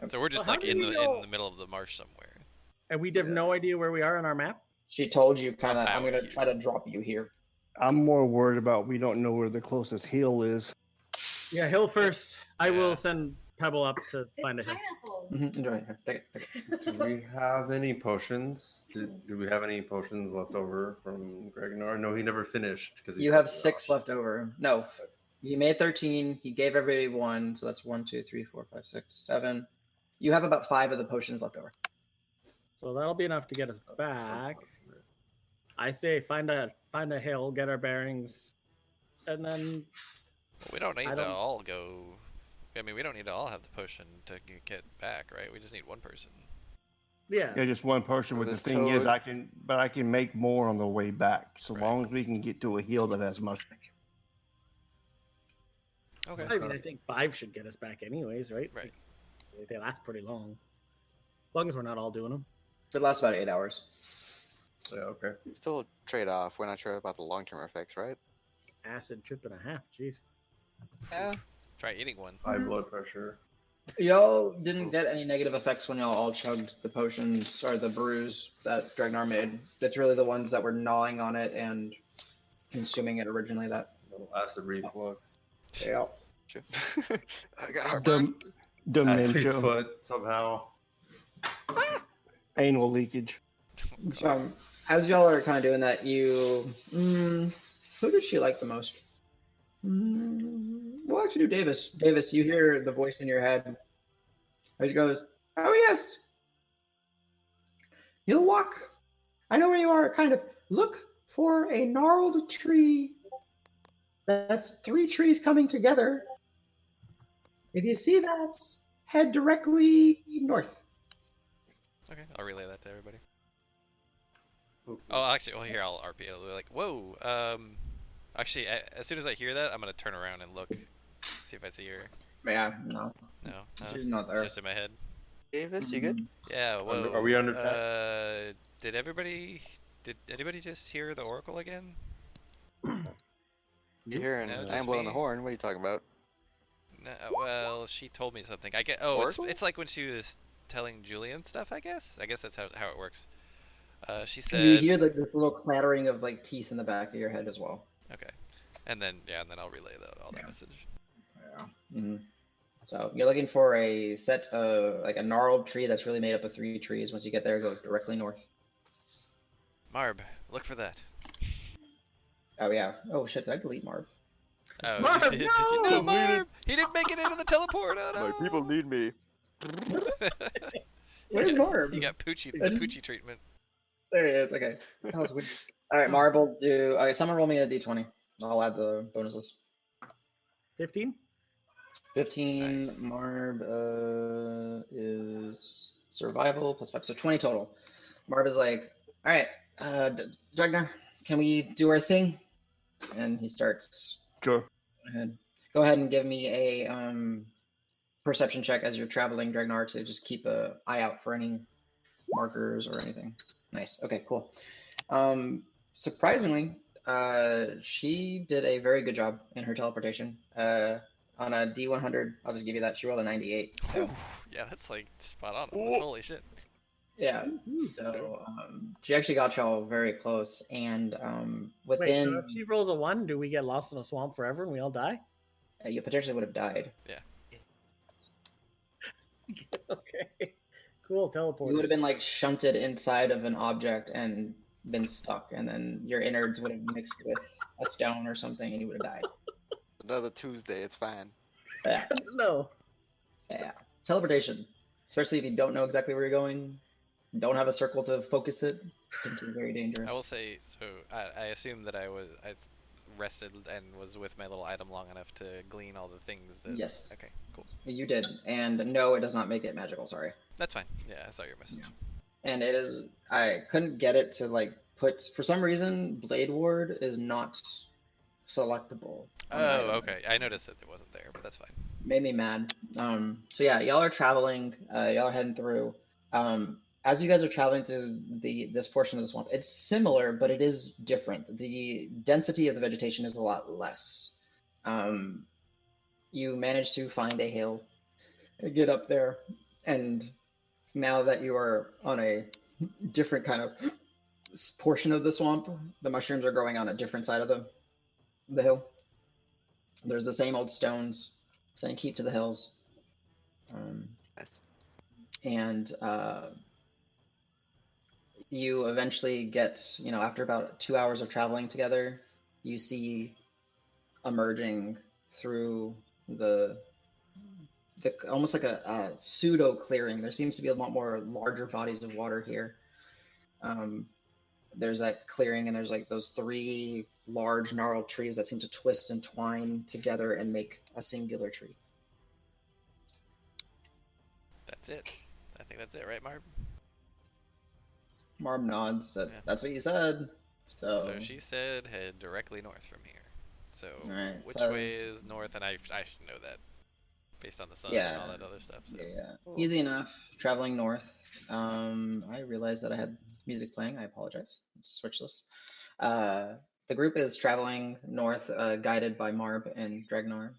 So we're just Well, like how in do we the know? middle of the marsh somewhere. And we have no idea where we are on our map? She told you kind of. About I'm gonna here. try to drop you here. I'm more worried about we don't know where the closest hill is. Yeah, hill first. I will Yeah. send Pebble up to find a hill. Pineapple. Enjoy. Here, take it. Do we have any potions? Do we have any potions left over from Dregnar? No, he never finished because You have 6 left over. No, he made 13. He gave everybody 1, so that's 1, 2, 3, 4, 5, 6, 7. You have about 5 of the potions left over. So that'll be enough to get us back. I say find a hill, get our bearings, and then But we don't need I to don't- all go. I mean, we don't need to all have the potion to get back, right? We just need one person. yeah. Yeah, just one person. But the This thing is, toad. I can make more on the way back, so Right. long as we can get to a hill that has mushroom. Okay. I mean, I think 5 should get us back anyways, right? Right. They last pretty long. As long as we're not all doing them. It lasts about 8 hours. Yeah, okay. Still a trade-off. We're not sure about the long-term effects, right? Acid trip and a half. Jeez. Yeah. Try eating one. High blood pressure. Y'all didn't get any negative effects when y'all all chugged the potions or the brews that Dregnar made. That's really the ones that were gnawing on it and consuming it originally. That Little acid reflux. yeah. I got heartburn. Athlete's Dementia, foot somehow. anal leakage. So as y'all are kind of doing that, who does she like the most? We'll actually do Davis. Davis, you hear the voice in your head. He goes, "Oh yes, you'll walk. I know where you are. Kind of look for a gnarled tree. That's 3 trees coming together. If you see that, head directly north." Okay, I'll relay that to everybody. Oh, actually, well, here, I'll RP it. I'll be like, whoa. Actually, as soon as I hear that, I'm going to turn around and look. See if I see her. Yeah, no, No? she's not It's there. just in my head. Davis, you good? Yeah, whoa. Are we under attack? Did anybody just hear the Oracle again? You hearing No, I'm just blowing the me. horn. What are you talking about? No, well, she told me something. I get. Oh, Oracle? it's like when she was telling Julian stuff. I guess that's how it works. She You said. hear like this little clattering of like teeth in the back of your head as well. Okay, and then I'll relay all that message. Yeah. Mm-hmm. So you're looking for a set of like a gnarled tree that's really made up of 3 trees. Once you get there, go directly north. Marb, look for that. Oh yeah. Oh shit! Did I delete Marv? Oh, Marb, you did? no! Did you? No, Deleted. Marb. He didn't make it into the teleport. Oh, no. My people need me. Where's Marv? He got Poochie, I the just- Poochie treatment. There he is. Okay. That was weird. All right, Marv will do. Okay, someone roll me a d20. I'll add the bonuses. 15. 15. Nice. Marb is survival plus 5, so 20 total. Marb is like, all right, Dregnar, can we do our thing? And he starts. Sure. Go ahead and give me a perception check as you're traveling, Dregnar, to just keep an eye out for any markers or anything. Nice. Okay, cool. Surprisingly, she did a very good job in her teleportation. On a D100, I'll just give you that. She rolled a 98. So Yeah, that's like spot on. That's holy shit. yeah. So she actually got y'all very close, and Wait, within so if she rolls a 1, do we get lost in a swamp forever and we all die? you potentially would have died. Okay. Cool, teleport. You would have been like shunted inside of an object and been stuck, and then your innards would have mixed with a stone or something, and you would have died. Another Tuesday. It's fine. Yeah. No. Yeah. Teleportation, especially if you don't know exactly where you're going, don't have a circle to focus it, can be very dangerous. I will say, so I assume that I rested and was with my little item long enough to glean all the things that... Yes. Okay, cool. You did, and no, it does not make it magical. Sorry. That's fine. Yeah, I saw your message. And it is. I couldn't get it to like put. For some reason, Blade Ward is not selectable. on the Oh, item. okay. I noticed that it wasn't there, but that's fine. Made me mad. So yeah, y'all are traveling. Y'all are heading through. As you guys are traveling through this portion of the swamp, it's similar, but it is different. The density of the vegetation is a lot less. You manage to find a hill, get up there, and now that you are on a different kind of portion of the swamp, the mushrooms are growing on a different side of the hill. There's the same old stones saying keep to the hills. Nice. And you eventually get, after about 2 hours of traveling together, you see emerging through the almost like a pseudo clearing. There seems to be a lot more larger bodies of water here. There's that clearing, and there's like those 3 large gnarled trees that seem to twist and twine together and make a singular tree. That's it. I think that's it, right, Marb? Marb nods, said, Yeah. That's what you said. So she said head directly north from here. So Alright, which so way is north? And I should know that based on the sun Yeah. and all that other stuff. So. Yeah. Easy enough. Traveling north. I realized that I had music playing. I apologize. Let's switch this. The group is traveling north, guided by Marb and Dregnar.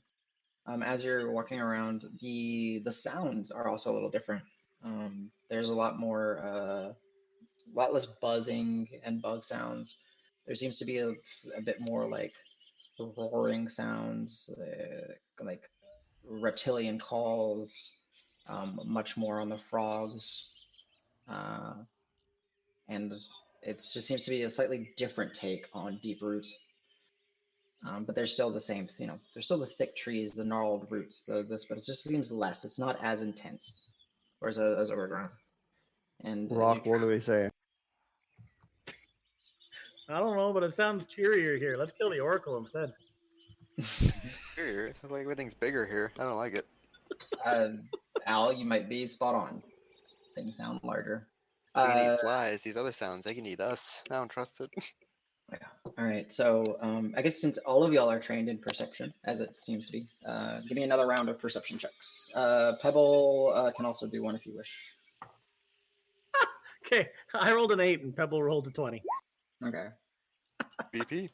As you're walking around, the sounds are also a little different. There's a lot less buzzing and bug sounds. There seems to be a bit more like roaring sounds, like reptilian calls, much more on the frogs, and it just seems to be a slightly different take on Deep Root. But they're still the same, there's still the thick trees, the gnarled roots, but it just seems less. It's not as intense, whereas as overgrown. And Rock, what are they saying? I don't know, but it sounds cheerier here. Let's kill the Oracle instead. Here, it sounds like everything's bigger here. I don't like it. Al, you might be spot on. Things sound larger. They can eat flies. These other sounds, they can eat us. I don't trust it. Yeah. All right. So I guess since all of y'all are trained in perception, as it seems to be, give me another round of perception checks. Pebble can also do one if you wish. Okay, I rolled an 8 and Pebble rolled a 20. Okay. BP.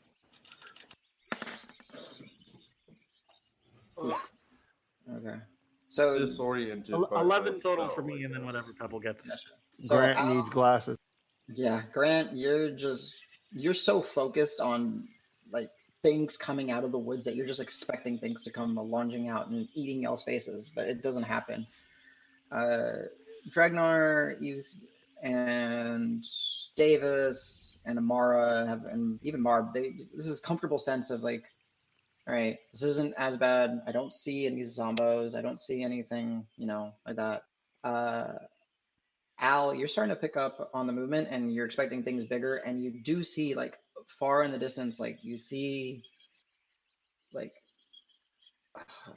Oof. Okay. So Disoriented. 11 total for me, and then whatever Pebble gets. gotcha. So Grant needs glasses. Yeah, Grant, you're so focused on like things coming out of the woods that you're just expecting things to come lunging out and eating y'all's faces, but it doesn't happen. Dregnar, and Davis and Amara and even Marb, this is comfortable sense of like, all right, this isn't as bad. I don't see any zombos. I don't see anything, like that. Al, you're starting to pick up on the movement and you're expecting things bigger, and you do see like far in the distance, like you see like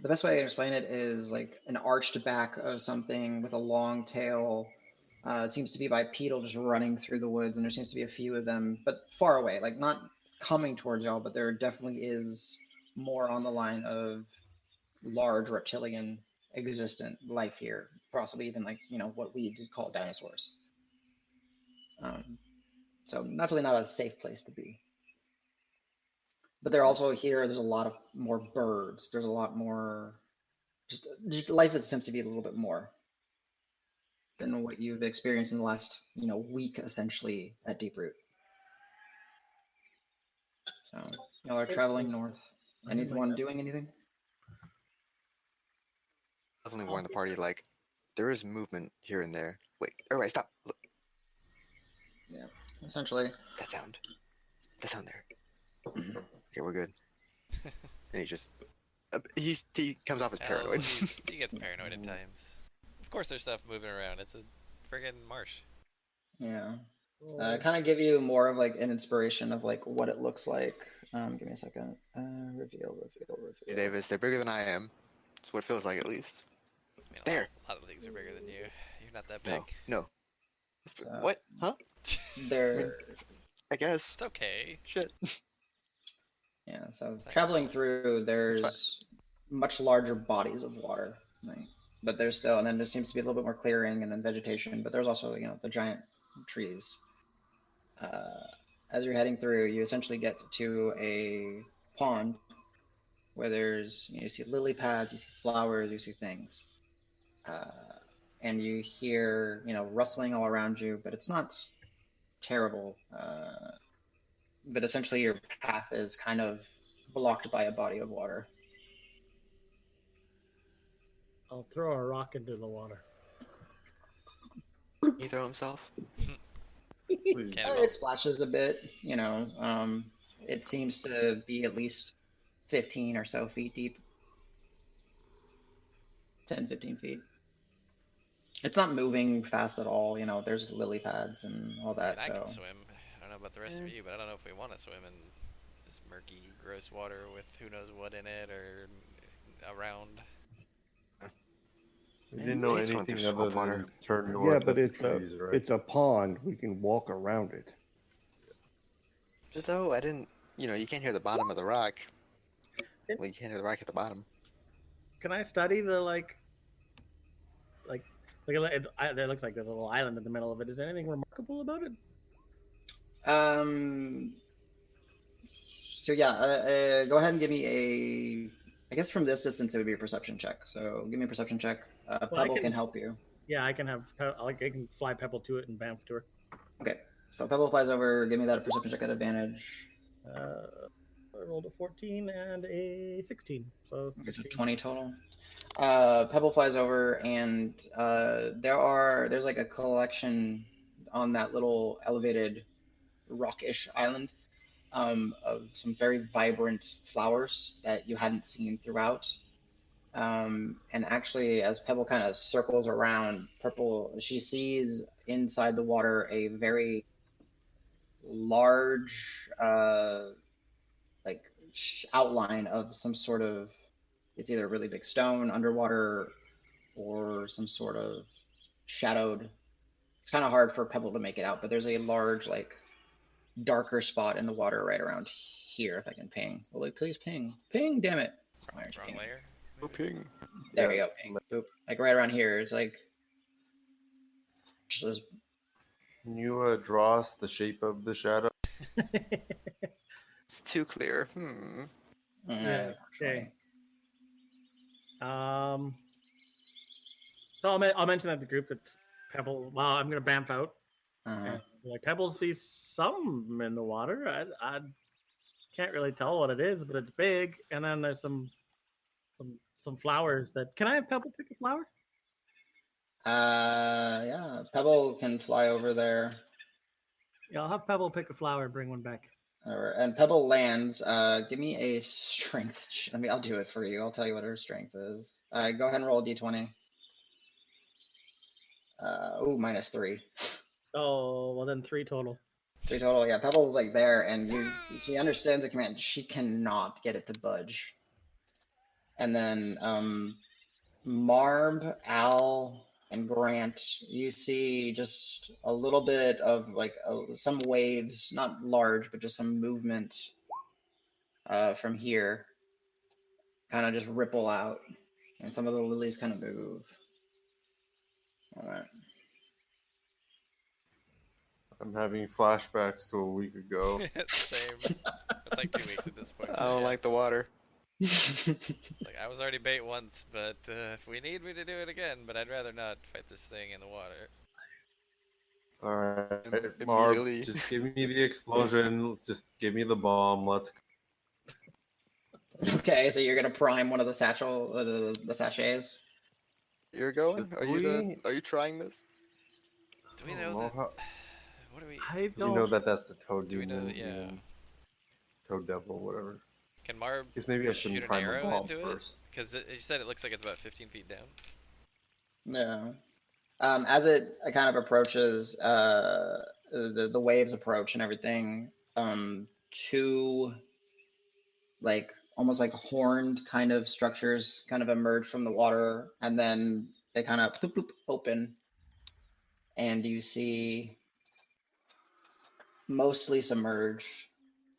the best way I can explain it is like an arched back of something with a long tail. It seems to be bipedal, just running through the woods, and there seems to be a few of them, but far away, like not coming towards y'all, but there definitely is more on the line of large reptilian existent life here, possibly even like what we did call dinosaurs. So definitely not a safe place to be. But they're also here. There's a lot of more birds. There's a lot more. Just life seems to be a little bit more than what you've experienced in the last week, essentially at Deep Root. So y'all are traveling north. Anyone doing anything? Definitely warn the party, like, there is movement here and there. Wait, everybody stop. Look. Yeah, essentially. That sound there. Okay, we're good. And he just, he comes off as paranoid. He gets paranoid at times. Of course there's stuff moving around. It's a friggin' marsh. Yeah. Kind of give you more of like an inspiration of like what it looks like. Give me a second. Reveal. Hey, Davis, they're bigger than I am. That's what it feels like, at least. I mean, There. A lot of things are bigger than you. You're not that big. No. What? Huh? They're. I guess. It's okay. Shit. Yeah, so traveling through, there's much larger bodies of water, right? But there's still, and then there seems to be a little bit more clearing and then vegetation, but there's also, the giant trees. As you're heading through, you essentially get to a pond where there's, you see lily pads, you see flowers, you see things. And you hear, rustling all around you, but it's not terrible. But essentially your path is kind of blocked by a body of water. I'll throw a rock into the water. He throw himself? It splashes a bit, it seems to be at least 15 or so feet deep. 10, 15 feet. It's not moving fast at all, there's lily pads and all that. I can swim. I don't know about the rest of you, but I don't know if we want to swim in this murky, gross water with who knows what in it or around. We didn't know He's going anything through other swamp than water. turn north. Yeah, but at the trees, right? it's a pond. We can walk around it. Though I didn't, you can't hear the bottom of the rock. Well, you can't hear the rock at the bottom. Can I study the like it looks like there's a little island in the middle of it. Is there anything remarkable about it? So yeah, go ahead and give me a. I guess from this distance it would be a perception check. So give me a perception check. Well, Pebble can help you. Yeah, I can have I can fly Pebble to it and bamf to her. Okay, so Pebble flies over. Give me that perception check at advantage. I rolled a 14 and a 16, so Okay, so 20 total. Pebble flies over, and there's like a collection on that little elevated rockish island of some very vibrant flowers that you hadn't seen throughout. And actually, as Pebble kind of circles around Purple, she sees inside the water a very large, like outline of some sort of. It's either a really big stone underwater or some sort of shadowed. It's kind of hard for Pebble to make it out, but there's a large, like, darker spot in the water right around here. If I can ping, well, please ping, damn it! Wrong layer. Oh, ping. There we go, ping, boop. Like right around here, it's like this. Can you draw us the shape of the shadow? It's too clear. Yeah, okay. So I'll mention that the group that's Pebble. Well, I'm gonna bamf out. And, like Pebble sees some in the water. I can't really tell what it is, but it's big. And then there's some flowers that. Can I have Pebble pick a flower? Yeah, Pebble can fly over there. Yeah, I'll have Pebble pick a flower and bring one back. And Pebble lands. Give me a strength. I'll do it for you. I'll tell you what her strength is. Go ahead and roll a d20. -3. Oh, well then 3 total. 3 total. Yeah, Pebble's like there, and she understands the command. She cannot get it to budge. And then Marb, Al, and Grant, you see just a little bit of like some waves, not large, but just some movement from here, kind of just ripple out, and some of the lilies kind of move. All right. I'm having flashbacks to a week ago. Same. It's like 2 weeks at this point. I don't like the water. Like I was already bait once, but if we need me to do it again, but I'd rather not fight this thing in the water. All right, Immediately. Marb, just give me the explosion. Just give me the bomb. Let's go. Okay, so you're gonna prime one of the the sachets. You're going? Are you trying this? Do we know that? What do we? I don't. We know that that's the Toad. Do we know that? Yeah. Toad Devil, whatever. Can Marb Maybe I should shoot an prime arrow the bomb into first. it? Because you said it looks like it's about 15 feet down. No. As it kind of approaches, the waves approach and everything, 2 like almost like horned kind of structures kind of emerge from the water, and then they kind of bloop, bloop, open, and you see mostly submerged,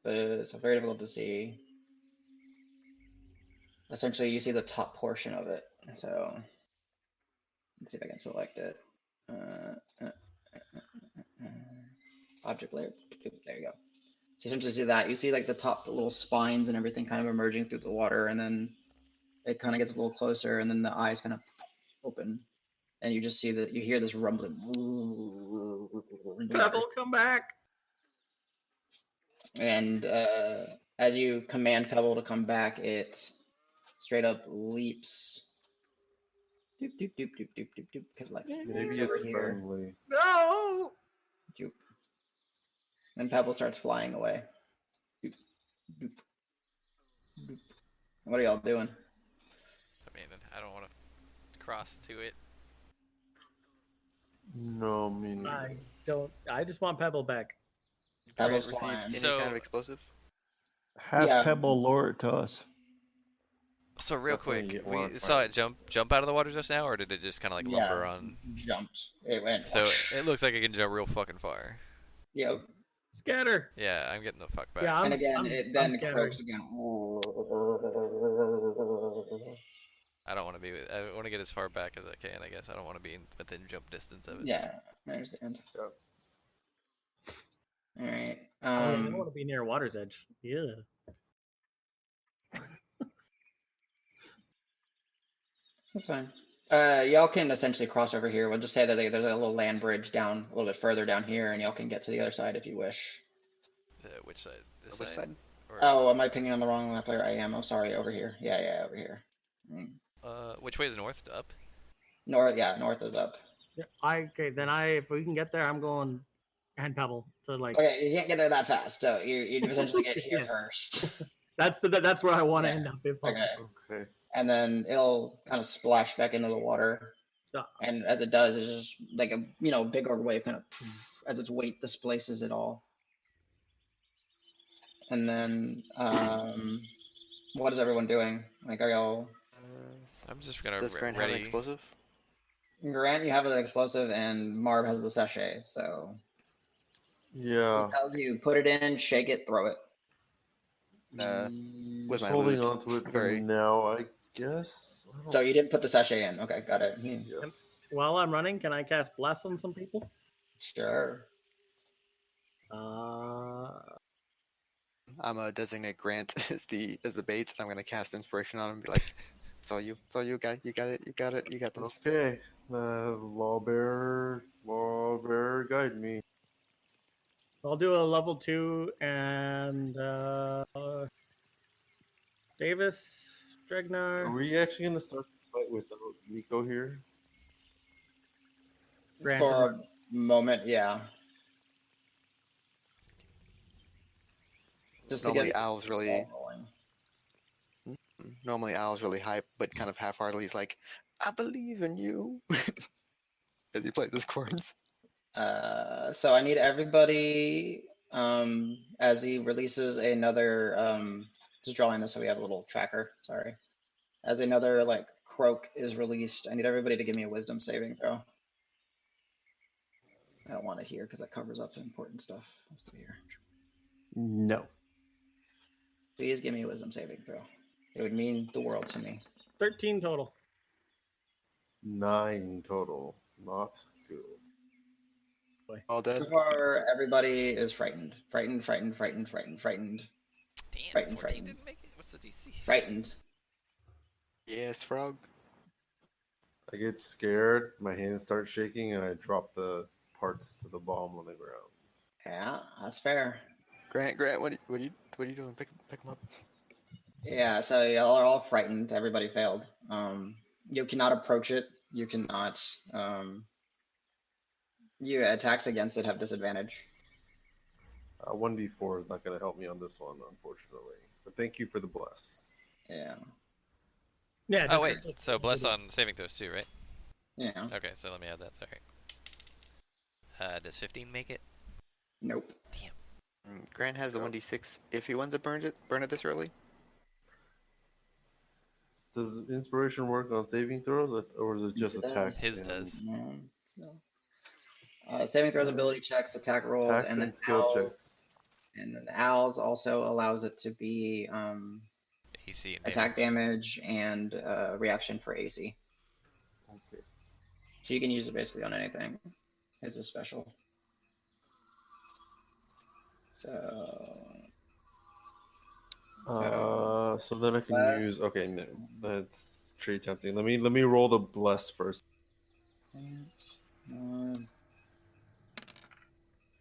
but it's very difficult to see. Essentially, you see the top portion of it. So let's see if I can select it. Object layer. There you go. So you essentially see that. You see like the top little spines and everything kind of emerging through the water, and then it kind of gets a little closer, and then the eyes kind of open, and you just see that you hear this rumbling. Pebble, come back! And as you command Pebble to come back, it straight up leaps. Doop, doop, doop, doop, doop, doop, doop. Like, Maybe it's friendly. No! Doop. And Pebble starts flying away. Doop, doop, doop. What are y'all doing? I mean, I don't want to cross to it. No, me neither. I don't. I just want Pebble back. Pebble's Receive flying. any So- kind of explosive? Have Yeah. Pebble lure it to us. So real Definitely quick, wanna we fight saw it. it jump out of the water just now, or did it just kind of like lumber on? Jumped. It went. So it looks like it can jump real fucking far. Yep. Scatter! Yeah, I'm getting the fuck back. Yeah, And again, I'm it then scattering. croaks again. I don't want to be. I want to get as far back as I can. I guess I don't want to be within jump distance of it. Yeah, I understand. Yep. All right. Oh, yeah, I don't want to be near water's edge. Yeah. That's fine. Y'all can essentially cross over here. We'll just say that there's a little land bridge down a little bit further down here, and y'all can get to the other side if you wish. Which side? This Which side? Or, Oh, am I pinging on the wrong map player? I am. I'm sorry. Over here. Yeah, over here. which way is north to up? North. Yeah, north is up. Yeah, if we can get there, I'm going hand pebble to like. Okay, you can't get there that fast, so you essentially get here Yeah. first. That's where I want to Yeah. end up if possible. Okay. Okay. And then it'll kind of splash back into the water. And as it does, it's just like a big orb wave kind of as its weight displaces it all. And then what is everyone doing? Like, are y'all? I'm just gonna Does Grant have an explosive? Grant, you have an explosive, and Marb has the sachet. So Yeah. he tells you put it in, shake it, throw it. With Just my holding loot. on to it for Very- now, I guess. I don't- So you didn't put the sachet in. Okay, got it. Yes. While I'm running, can I cast Bless on some people? Sure. I'm gonna designate Grant as the bait, and I'm gonna cast inspiration on him and be like, "It's all you, guy. You got it. You got this." Okay. Lawbearer, guide me. I'll do a level 2 and Davis, Are Dregnar, we actually gonna start the fight without Nico here? Grant. For a moment, yeah. Just to Normally, get Al's really rolling. hype, but kind of half-heartedly he's like, "I believe in you," as he plays his chords. So I need everybody as he releases another just drawing this so we have a little tracker, sorry. As another like croak is released, I need everybody to give me a wisdom saving throw. I don't want it here because that covers up some important stuff. Let's put it here. No. Please give me a wisdom saving throw. It would mean the world to me. 13 total. 9 total. Not good. All dead. So far, everybody is frightened. Frightened. Damn, Frightened. 14 didn't make it. What's the DC? Frightened. Yes, frog. I get scared, my hands start shaking, and I drop the parts to the bomb on the ground. Yeah, that's fair. Grant, what are you doing? Pick him up. Yeah, so y'all are all frightened. Everybody failed. You cannot approach it. You cannot. You attacks against it have disadvantage. 1d4 is not going to help me on this one, unfortunately. But thank you for the bless. Yeah. Yeah. Oh wait, so bless on saving throws too, right? Yeah. Okay, so let me add that. Sorry. Does 15 make it? Nope. Damn. Grant has the 1d6. If he wants to burn it this early. Does inspiration work on saving throws, or is it just It attacks? does. His and does. Saving throws, ability checks, attack rolls, Attacks and then and skill owls. checks. And then owls also allows it to be AC and attack damage and reaction for AC. Okay. So you can use it basically on anything. It's a special. So then I can bless. use. Okay, no, that's pretty tempting. Let me roll the bless first.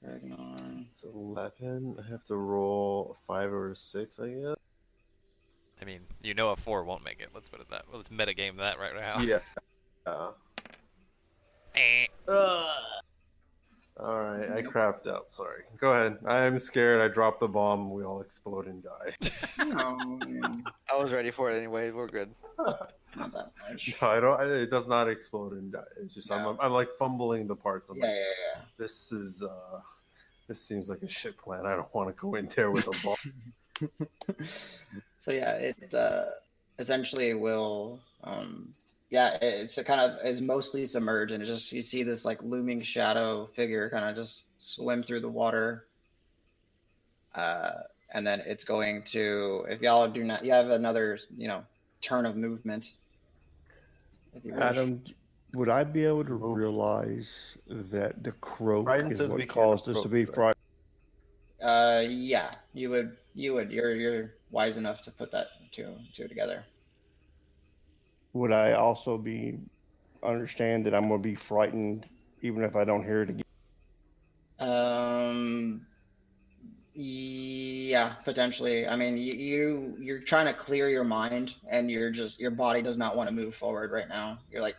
Dregnar. It's 11. I have to roll a 5 or a 6, I guess. I mean, a 4 won't make it. Let's put it that. Let's metagame that right now. Yeah. Eh. All right, I crapped out. Sorry. Go ahead. I'm scared. I dropped the bomb. We all explode and die. No, I was ready for it anyway. We're good. not that much. No, I don't. It does not explode and die. It's just No. I'm like fumbling the parts. I'm Yeah, like, yeah. this seems like a shit plan. I don't want to go in there with a bomb. So yeah, it essentially will it's a kind of is mostly submerged, and it just you see this like looming shadow figure kind of just swim through the water, and then it's going to, if y'all do not, you have another turn of movement, if you wish. Adam, would I be able to realize that the croak Frightened is says we what can't caused us to be approach, right? frightened? Yeah, you would. You're wise enough to put that two together. Would I also understand that I'm going to be frightened even if I don't hear it again? Yeah, potentially. I mean, you're trying to clear your mind, and your body does not want to move forward right now. You're like,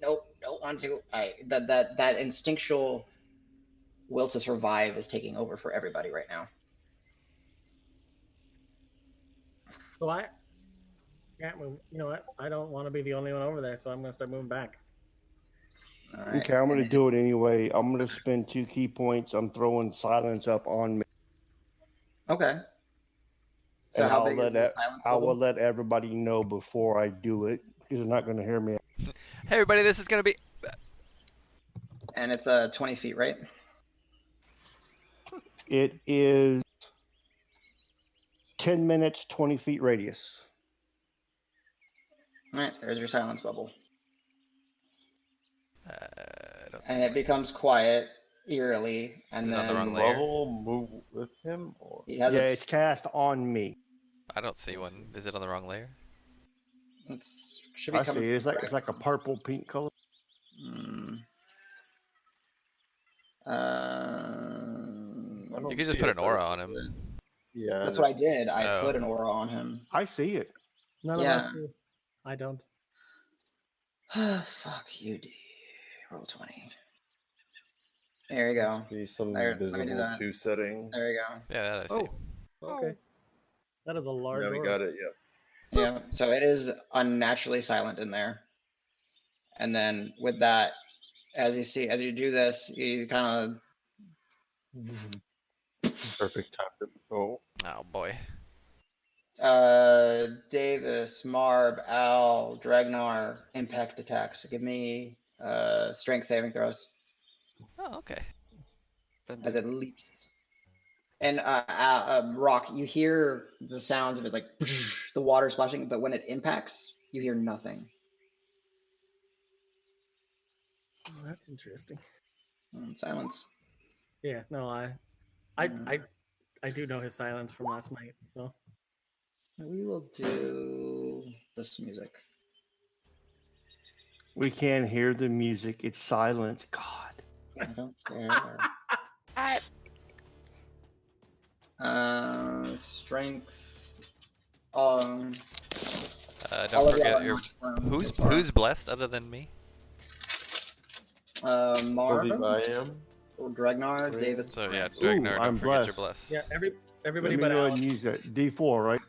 nope, don't want to. That instinctual will to survive is taking over for everybody right now. So I can't move. You know what? I don't want to be the only one over there, so I'm gonna start moving back. All right. Okay, I'm going to do it anyway. I'm going to spend 2 key points. I'm throwing silence up on me. Okay. So And how big is the silence I will bubble? let everybody know before I do it because they're not going to hear me. Hey, everybody, this is going to be... And it's 20 feet, right? It is 10 minutes, 20 feet radius. All right, there's your silence bubble. I don't And it becomes quiet eerily, and Is it on the then wrong layer? Bubble move with him, or he has It's cast on me. I don't see one. Is it on the wrong layer? Should be I coming. see. It's like a purple pink color. You could just put an aura on him. yeah, That's what I did. I Oh. put an aura on him. I see it. None of Yeah. us do. I don't. Fuck you, D. Roll 20. There you go. Must be some There, let me do visible that. 2 setting. There you go. Yeah, that I see. Okay. That is a large. Yeah, we aura. got it. Yeah. Yeah. So it is unnaturally silent in there. And then with that, as you do this, you kind Perfect time to go. Oh, boy. of Davis, Marb, Al, Dregnar, impact attacks. Give me strength saving throws Oh, okay. as it leaps. And Roque, you hear the sounds of it, like the water splashing, but when it impacts, you hear nothing. Oh, that's interesting. Silence. Yeah. No, I do know his silence from last night. So We will do this music. We can't hear the music. It's silent. God. I don't care. Strength. Don't all of y'all forget are your... knocked prone Who's so far. blessed other than me? I believe Marb, I am. Dregnar, Davis. So yeah, Prince. Dregnar, I'm don't forget your blessed. bless. yeah, everybody Let me but go ahead Al. and use that. D4, right?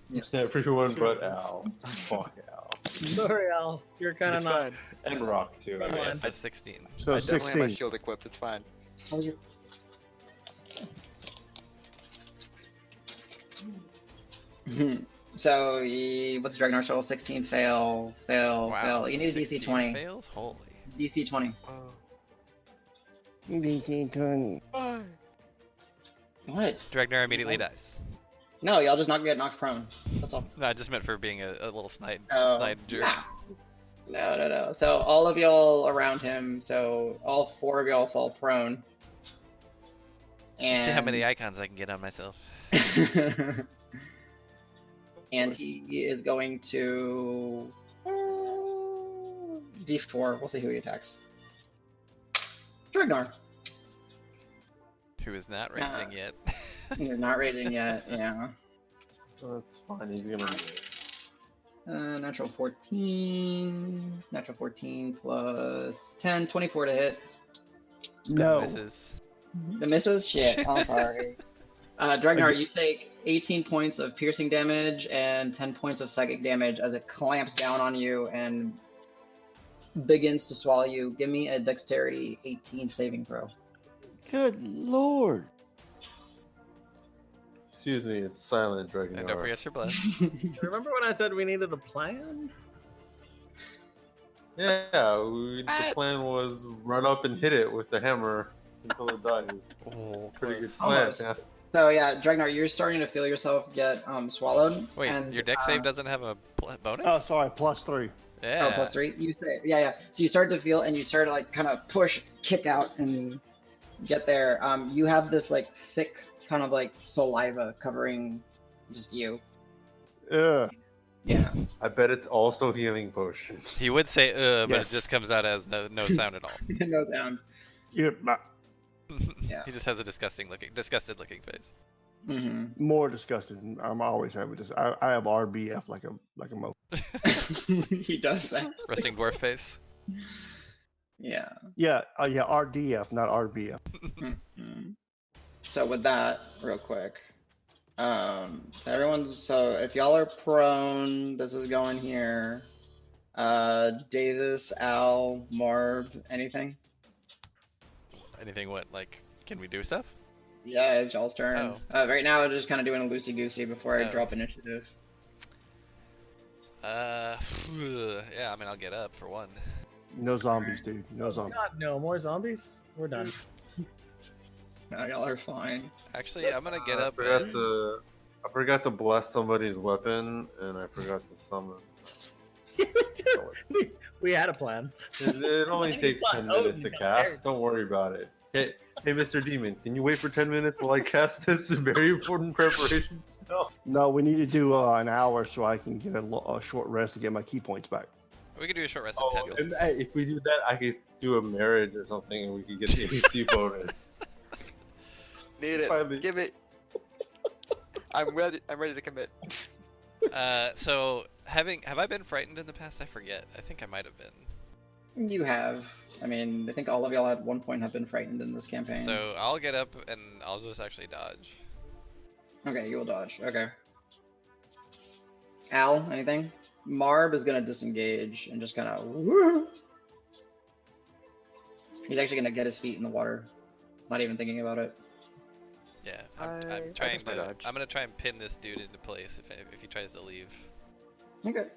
Yes. Everyone but Al. Fuck Al. Sorry, Al. You're kind of It's not. fine. And Rock too. Come I on. guess. That's 16. So I definitely have my 16. shield equipped. It's fine. So, what's Dragnar's total? 16, fail. Wow, You need a DC 16 20. fails? Holy. DC 20. D20. What? Dregnar immediately dies. No, y'all just get knocked prone. That's all. No, I just meant for being a little snide jerk. No. So, all of y'all around him, so all 4 of y'all fall prone. And See how many icons I can get on myself. and he is going to D4. We'll see who he attacks. Dregnar. Who is not raging yet. He is not raging yet. Yeah. That's fine. He's gonna miss. Natural 14. Natural 14 plus 10. 24 to hit. No. This is... The misses? Shit. I'm sorry. Dregnar, you take 18 points of piercing damage and 10 points of psychic damage as it clamps down on you and begins to swallow you. Give me a dexterity 18 saving throw. Good lord. Excuse me. It's silent Dragon. And don't forget your bless. Remember when I said we needed a plan? Yeah. The plan was run up and hit it with the hammer until it dies. Oh, Pretty good close. plan. Almost. Yeah. So yeah, Dregnar, you're starting to feel yourself get swallowed. Wait, and, your dex save doesn't have a bonus? Oh, sorry. +3. Yeah. Oh, +3. You say, yeah. So you start to feel, and you start to like kind of push, kick out, and get there. You have this like thick kind of like saliva covering just you. Ugh. Yeah. I bet it's also healing potion. He would say but Yes. it just comes out as no sound at all. No sound. Yeah, Yeah. He just has a disgusted looking face. Mm-hmm. more disgusting. I'm always having this. I have RBF like a mo. He does that. Resting dwarf face. Yeah. Yeah, RDF, not RBF. Mhm. So with that, real quick, so if y'all are prone, this is going here. Davis, Al, Marb, anything? Anything? What? Like, can we do stuff? Yeah, it's y'all's turn. Right now, I'm just kind of doing a loosey goosey before I Oh. drop initiative. Yeah. I mean, I'll get up for one. No zombies, dude. No zombies. God, no more zombies. We're done. No, y'all are fine. Actually, I'm gonna get up. I forgot to bless somebody's weapon, and I forgot to summon. we had a plan. It only takes 10 minutes to cast. Don't worry about it. Hey, Mr. Demon, can you wait for 10 minutes while I cast this very important preparation spell? No, we need to do an hour so I can get a short rest to get my key points back. We could do a short rest in 10 And minutes. if we do that, I could do a marriage or something, and we could get the AC bonus. Need it. Finally. Give it. I'm ready. I'm ready to commit. So have I been frightened in the past? I forget. I think I might have been. You have. I mean, I think all of y'all at one point have been frightened in this campaign. So I'll get up and I'll just actually dodge. Okay, you will dodge. Okay. Al, anything? Marb is gonna disengage and just kind of. He's actually gonna get his feet in the water, not even thinking about it. Yeah, I I'm trying guess my to. dodge. I'm gonna try and pin this dude into place if he tries to leave. Okay.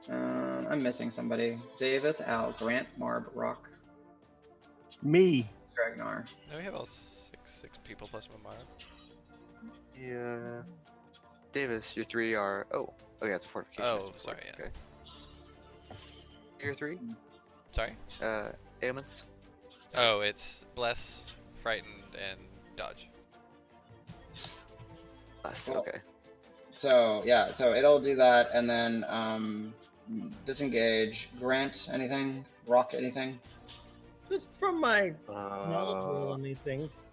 I'm missing somebody. Davis, Al, Grant, Marb, Roque, Me. Dregnar. No, we have all six people plus Mamara. Yeah. Davis, your 3 are. Oh, that's a fortification. Oh, That's a sorry, fort. Okay. Your 3? Sorry. Ailments. Oh, it's bless, frightened, and dodge. Us. Cool. Okay. So yeah, so it'll do that, and then disengage. Grant, anything? Roque, anything? Just from my knowledge on these things,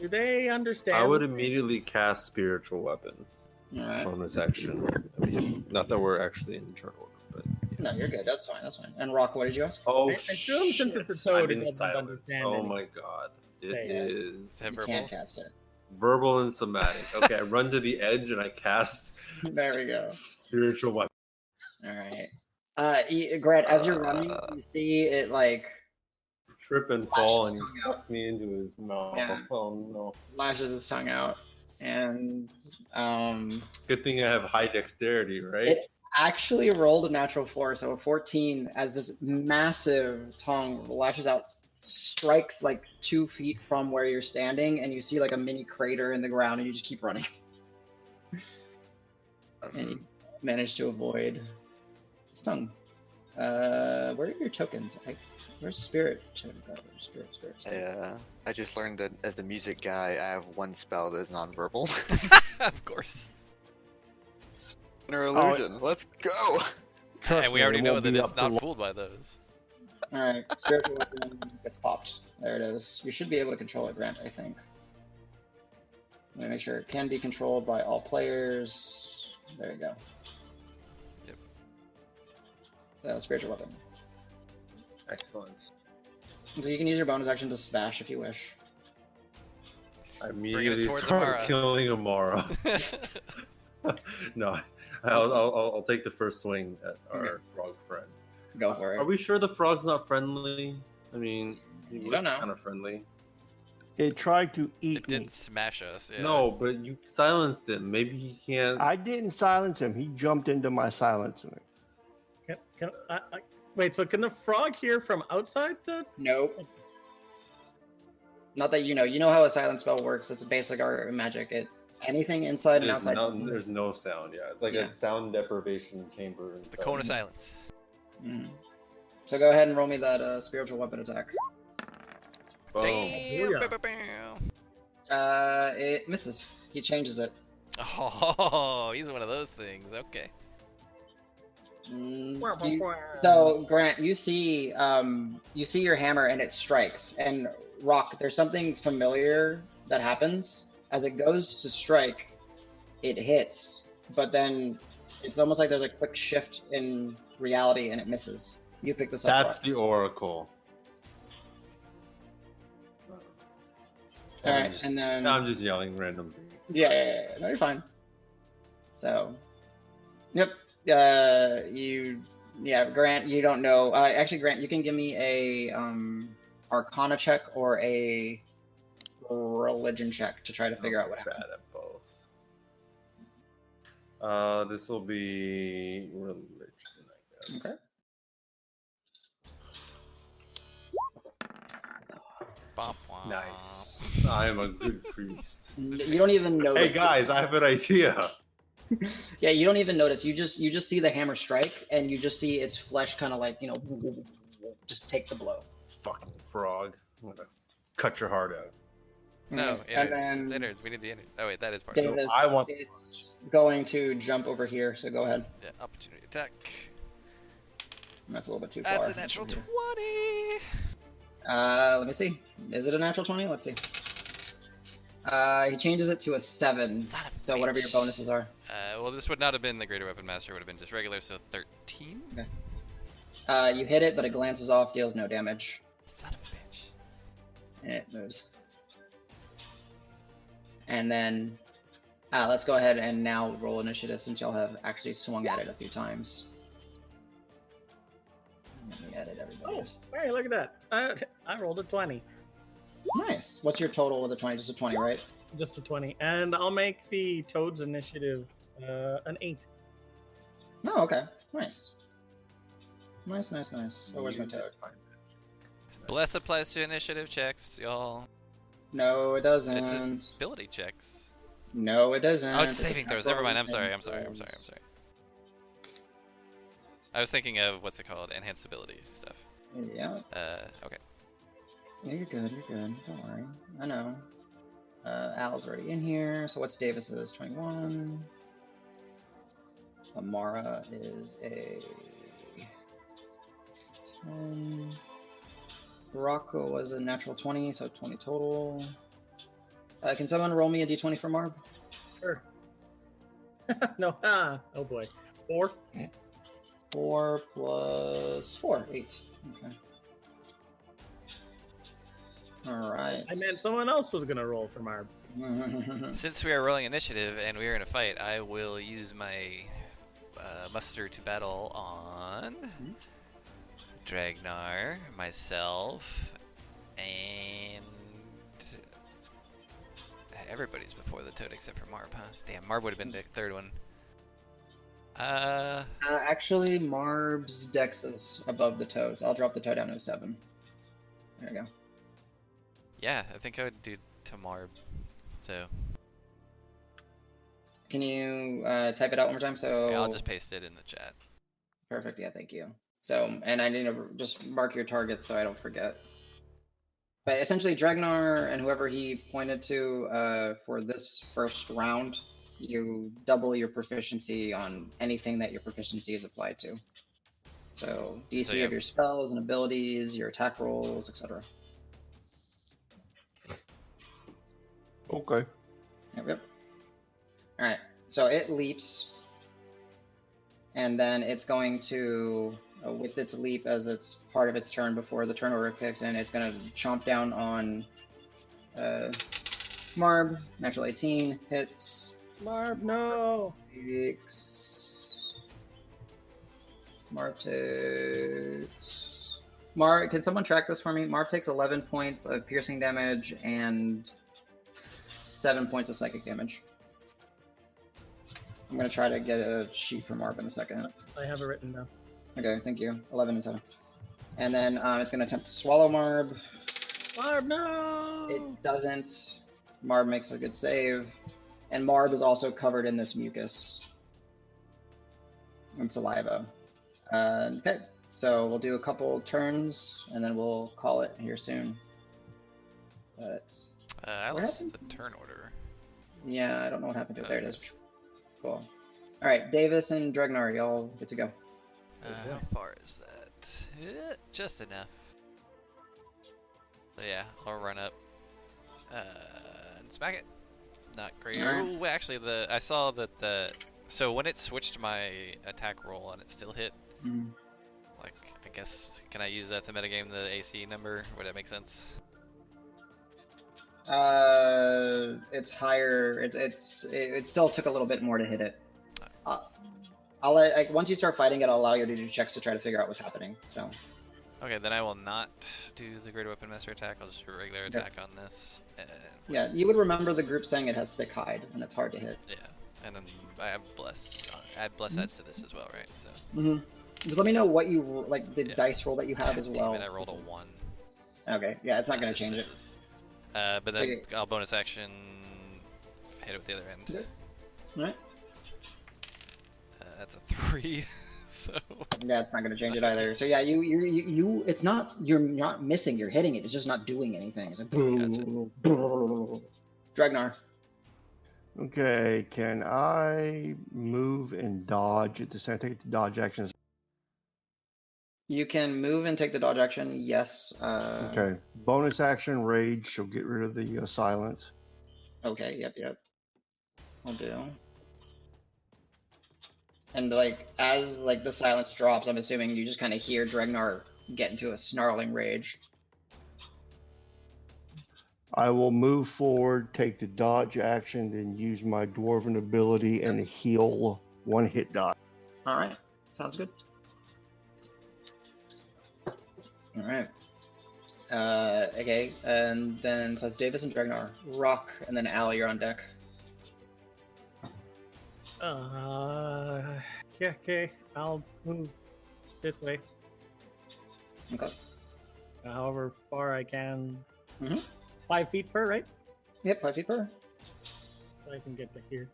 do they understand? I would immediately cast Spiritual Weapon All right. on this action. I mean, not that we're actually in the turn order, but No, you're good. That's fine. That's fine. And Roque, what did you ask? oh I assume since it's a shit, toad, I'm it in doesn't silence. understand Oh anything. my god, it Okay. is Have You verbal? can't cast it. verbal and somatic. Okay, I run to the edge and I cast There we go. Spiritual Weapon. All right. Grant, as you're running, you see it like Trip and fall, and he Lashes tongue out. sucks me into his mouth. Yeah. Oh no! lashes its tongue out, and Good thing I have high dexterity, right? it actually rolled a natural 4, so a 14, as this massive tongue lashes out, strikes like 2 feet from where you're standing, and you see like a mini crater in the ground, and you just keep running. And you manage to avoid its tongue. Where are your tokens? Where's spirit? Spirit. I just learned that as the music guy, I have one spell that is non-verbal. Of course. Inner illusion. Let's go. Trust And we me, already it know won't that be it's up for not long. fooled by those. All right, spiritual weapon gets popped. There it is. You should be able to control it, Grant. I think. Let me make sure it can be controlled by all players. There you go. Yep. So spiritual weapon. Excellent. So you can use your bonus action to smash if you wish. I Bringing it immediately towards start Amara. killing Amara. No, I'll take the first swing at our frog friend. Go for it. Are we sure the frog's not friendly? I mean, he You looks don't know. kind of friendly. It tried to It eat me. did smash us. Yeah. No, but you silenced him. Maybe he can't. I didn't silence him. He jumped into my silencer. Wait, so can the frog hear from outside the? Nope. Not that you know. You know how a silent spell works. It's a basic art of magic. Anything inside and outside. There's no sound. Yeah, it's like Yeah. a sound deprivation chamber. It's the cone of silence. Mhm. So go ahead and roll me that spiritual weapon attack. Boom. Damn! yeah. It misses. He changes it. Oh, he's one of those things. Okay. So Grant, you see your hammer and it strikes. And Roque, there's something familiar that happens as it goes to strike. It hits, but then it's almost like there's a quick shift in reality and it misses. You pick this up. That's Roque. the oracle. All right, and then I'm just yelling random things. Yeah. No, you're fine. So, yep. Grant, you don't know. Actually, Grant, you can give me a Arcana check or a religion check to try to figure out what happened. Bad at both. This will be religion, I guess. Okay. Bop, womp. Nice. I am a good priest. You don't even notice. Hey guys, I have an idea. Yeah, you don't even notice. You just see the hammer strike, and you just see its flesh kind of like just take the blow. Fucking frog. I'm gonna cut your heart out. No, And innards. It's then innards. We need the innards. Oh wait, that is part of it. Davis, I want- it's going to jump over here. So go ahead. Yeah, opportunity attack. That's a little bit too That's far. a natural Over here. 20. Let me see. Is it a natural 20? Let's see. He changes it to a 7. Son of a So whatever your bitch. bonuses are. Well, this would not have been the Greater Weapon Master. It would have been just regular, so 13. You hit it, but it glances off, deals no damage, Son of a bitch. and it moves. And then, let's go ahead and now roll initiative since y'all have actually swung at it a few times. Let me edit Oh, everybody's. hey, look at that. I rolled a 20. Nice. What's your total with the 20? Just a 20, right? Just a 20. And I'll make the Toad's initiative an 8. Oh, okay. Nice. Nice. So where's my toad? Bless applies to initiative checks, y'all. No, it doesn't. It's ability checks. No, it doesn't. Oh, it's saving a throws. Never mind. I'm saving sorry. throws. I was thinking of what's it called? Enhanced ability stuff. Yeah. Okay. Yeah, you're good. Don't worry. I know. Al's already in here. So what's Davis's? 21. Amara is a 10. Rocco was a natural 20, so 20 total. Can someone roll me a d20 for Marb? Sure. No. Oh boy. 4. 4 plus 4, 8. Okay. All right. I meant someone else was gonna roll for Marb. Since we are rolling initiative and we are in a fight, I will use my muster to battle on Dregnar, myself, and everybody's before the Toad except for Marb, huh? Damn, Marb would have been the third one. Actually, Marb's dex is above the Toad's. I'll drop the Toad down to a 7. There you go. Yeah, I think I would do to Marb. So Can you type it out one more time? So yeah, I'll just paste it in the chat. Perfect. Yeah, thank you. So, and I need to just mark your target so I don't forget. But essentially, Dregnar and whoever he pointed to for this first round, you double your proficiency on anything that your proficiency is applied to. So DC So, yeah. of your spells and abilities, your attack rolls, etc. Okay. Yep. All right. So it leaps, and then it's going to, with its leap as it's part of its turn before the turn order kicks in, it's going to chomp down on Marb. Natural 18 hits. Marb, no. Marb takes. Marb, can someone track this for me? Marb takes 11 points of piercing damage and 7 points of psychic damage. I'm gonna try to get a sheet for Marb in a second. I have it written down. Okay, thank you. 11 and 7. And then it's gonna attempt to swallow Marb. Marb, no. It doesn't. Marb makes a good save. And Marb is also covered in this mucus and saliva. Okay, so we'll do a couple turns, and then we'll call it here soon. But I what lost happened? the turn order. Yeah, I don't know what happened to it. There it is. Cool. All right, Davis and Dregnar, y'all get to go. How far is that? Just enough. So yeah, I'll run up and smack it. Not great. Alright. Oh, actually, I saw that so when it switched my attack roll and it still hit, like, I guess, can I use that to metagame the AC number? Would that make sense? It's higher. It still took a little bit more to hit it. I'll let, once you start fighting it, I'll allow you to do checks to try to figure out what's happening. So. Okay, then I will not do the Greater Weapon Master attack. I'll just do a regular attack on this. And Yeah, you would remember the group saying it has thick hide and it's hard to hit. yeah, and then I have bless. Add bless adds to this as well, right? So. Just let me know what you like the dice roll that you have as well. Damn it, I rolled a 1. Okay, yeah, it's not gonna change it. But then Okay. I'll bonus action hit it with the other end. Okay. All right. That's a 3. So. Yeah, it's not gonna change it either. So yeah, you it's not you're not missing. You're hitting it. It's just not doing anything. It's like Dregnar. Okay, can I move and dodge at the same time? Take the dodge actions. You can move and take the dodge action. Yes. Okay. Bonus action, rage. She'll get rid of the silence. Okay. Yep. I'll do. And like as like the silence drops, I'm assuming you just kind of hear Dregnar get into a snarling rage. I will move forward, take the dodge action, then use my dwarven ability and heal 1 hit die. All right. Sounds good. All right. Okay, and then so it's Davis and Dregnar, Roque, and then Al. You're on deck. Yeah, okay. I'll move this way, Okay. however far I can. Mhm. 5 feet per, right? Yep, 5 feet per. So I can get to here.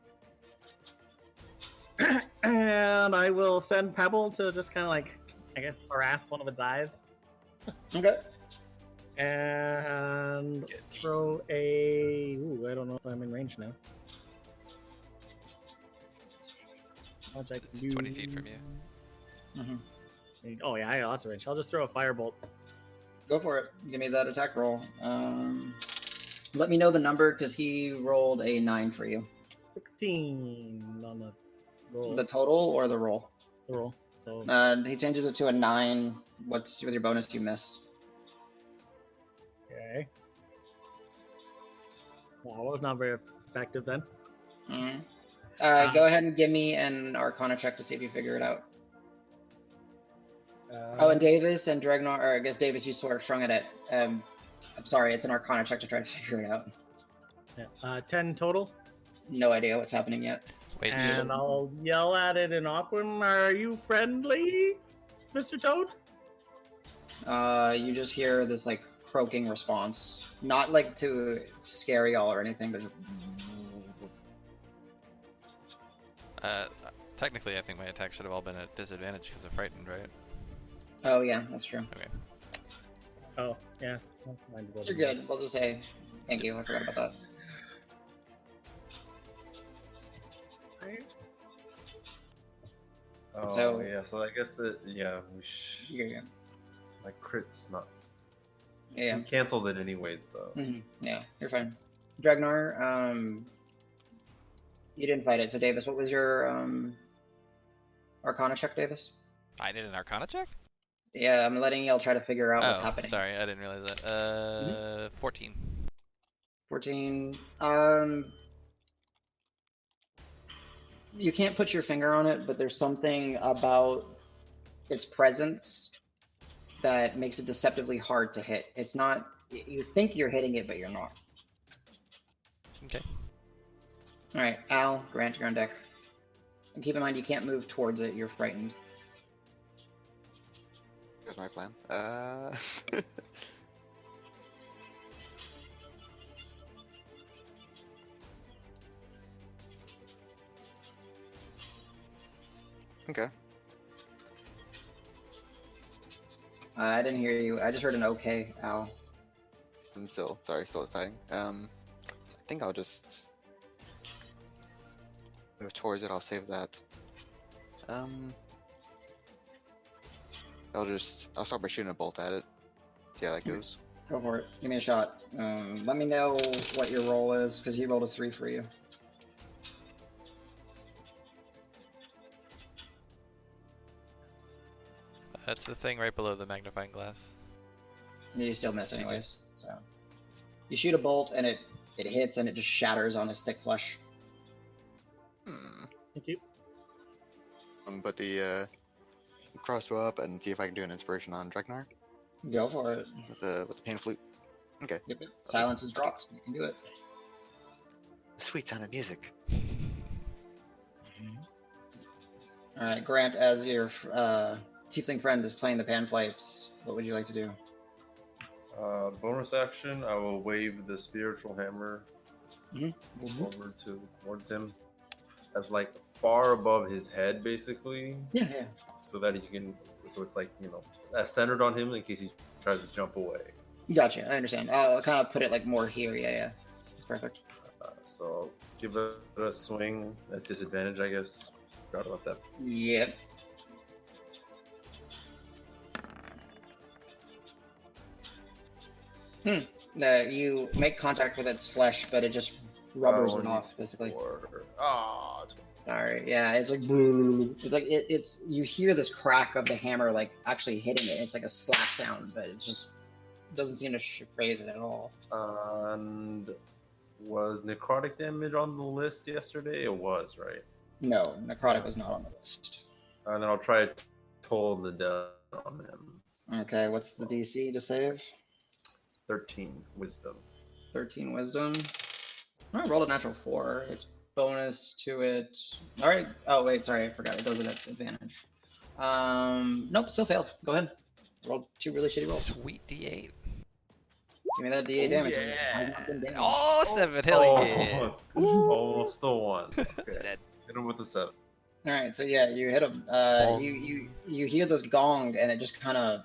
And I will send Pebble to just kind of like, I guess, harass one of its eyes. Okay. And throw a... Ooh, I don't know if I'm in range now. How much I can It's do... 20 feet from you. Mhm. Oh yeah, I got lots of range. I'll just throw a firebolt. Go for it. Give me that attack roll. Let me know the number because he rolled a 9 for you. 16 on the roll. The total or the roll? The roll. So He changes it to a 9. What's with your bonus? You miss. okay. Wow, well, it's not very effective then. Mhm. Go ahead and give me an Arcana check to see if you figure it out. And Davis and Dregnar, or I guess Davis, you sort of strung at it. I'm sorry, it's an Arcana check to try to figure it out. Yeah, 10 total. No idea what's happening yet. Wait, And I'll yell at it in Aquan, are you friendly, Mr. Toad? You just hear this like croaking response, not like to scare y'all or anything, but just... technically, I think my attack should have all been at disadvantage because of frightened, right? Oh yeah, that's true. Okay. Oh, yeah. Mind the You're good. We'll just say thank you. I forgot about that. Oh, So- yeah, so I guess that, yeah, Yeah. my crit's not. Yeah. We canceled it anyways, though. Yeah, you're fine. Dregnar, you didn't fight it. So Davis, what was your Arcana check, Davis? I did an Arcana check? Yeah, I'm letting y'all try to figure out what's happening. Sorry, I didn't realize that. 14. 14. You can't put your finger on it, but there's something about its presence that makes it deceptively hard to hit. It's not. You think you're hitting it, but you're not. Okay. All right, Al, Grant, you're on deck. And keep in mind, you can't move towards it. You're frightened. Here's my plan. Okay. I didn't hear you. I just heard an okay, Al. I'm still deciding. I think I'll just move towards it. I'll save that. I'll start by shooting a bolt at it. See how that goes. Go for it. Give me a shot. Let me know what your roll is, because he rolled a 3 for you. That's the thing right below the magnifying glass. You still miss anyways. So you shoot a bolt and it hits and it just shatters on his thick flesh. Thank you. Put the crossbow up and see if I can do an inspiration on Dregnar Go for it. with the pan flute. Okay. Yep. Silence is dropped. You can do it. Sweet sound of music. All right, Grant, as your tiefling friend is playing the panpipes, what would you like to do? Bonus action, I will wave the spiritual hammer over towards him, as like far above his head, basically. Yeah. So that he can, so it's like, you know, centered on him in case he tries to jump away. Gotcha. I understand. I'll kind of put it like more here. Yeah. That's perfect. So I'll give it a swing at disadvantage, I guess. Forgot about that. Yep. You make contact with its flesh, but it just rubbers it off, basically. Sorry. Yeah, it's like it's like it's you hear this crack of the hammer like actually hitting it. It's like a slap sound, but it just doesn't seem to phrase it at all. And was necrotic damage on the list yesterday? It was, right? No, necrotic was not on the list. And then I'll try to toll the down on him. Okay, what's the DC to save? 13 wisdom. 13 wisdom. I rolled a natural 4. It's bonus to it. All right. Oh wait, sorry, I forgot. It does it at advantage. Nope, still failed. Go ahead. Rolled 2 really shitty rolls. Sweet D8. Give me that D8 damage. It has not been damaged. Oh, 7. Hell yeah. Almost the 1. Okay. Hit him with the 7. All right, so yeah, you hit him. You hear this gong, and it just kind of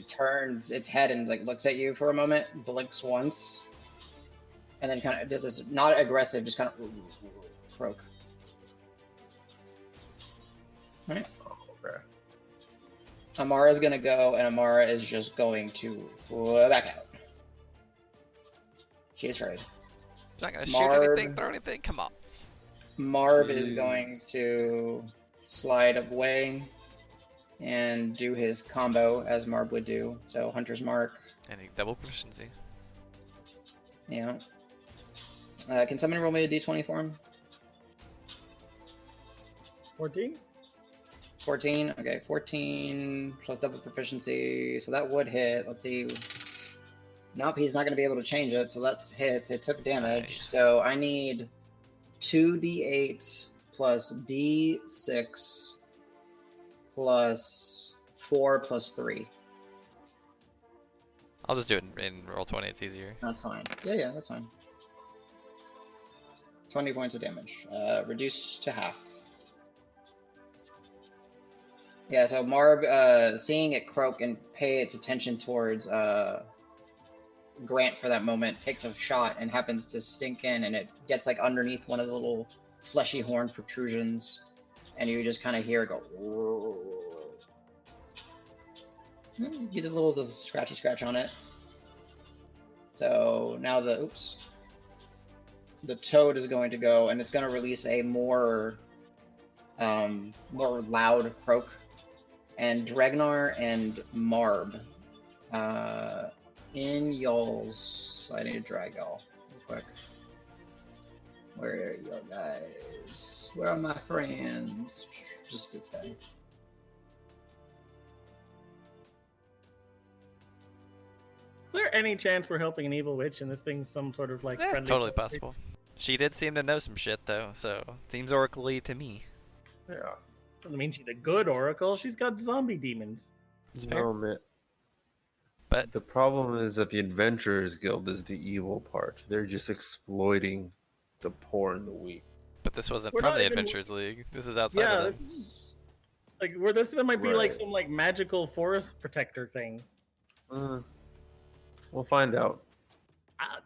turns its head and like looks at you for a moment, blinks once, and then kind of does this not aggressive, just kind of croak. All right. Okay. Amara's gonna go, and Amara is just going to back out. She's afraid. She's not gonna shoot anything, throw anything. Come on. Marb is going to slide away and do his combo as Marb would do. So Hunter's Mark. And double proficiency. Yeah. Can somebody roll me a d20 for him? 14? 14. Okay, 14 plus double proficiency. So that would hit. Let's see. Nope, he's not going to be able to change it. So that hits. It took damage. Nice. So I need 2d8 plus d6 plus 4 plus 3. I'll just do it in Roll20. It's easier. That's fine. Yeah, that's fine. 20 points of damage. Reduced to half. Yeah, so Marb, seeing it croak and pay its attention towards Grant for that moment, takes a shot and happens to sink in, and it gets like underneath one of the little fleshy horn protrusions, and you just kind of hear it go. You get a little scratchy scratch on it. So now the toad is going to go, and it's going to release a more loud croak. And Dregnar and Marb, in y'all's... So I need to drag y'all real quick. Where are you guys? Where are my friends? Just this guy. Is there any chance we're helping an evil witch and this thing's some sort of like That's friendly totally creature? possible. She did seem to know some shit though, so seems oracly to me. Yeah. Doesn't mean she's a good oracle. She's got zombie demons. It's fair. No, man. But The problem is that the Adventurers Guild is the evil part. They're just exploiting the poor and the weak. this wasn't We're from not the even- Adventurers League. This was outside Yeah, of them. it's- Like, where this might be like Right. some like magical forest protector thing. We'll find out. I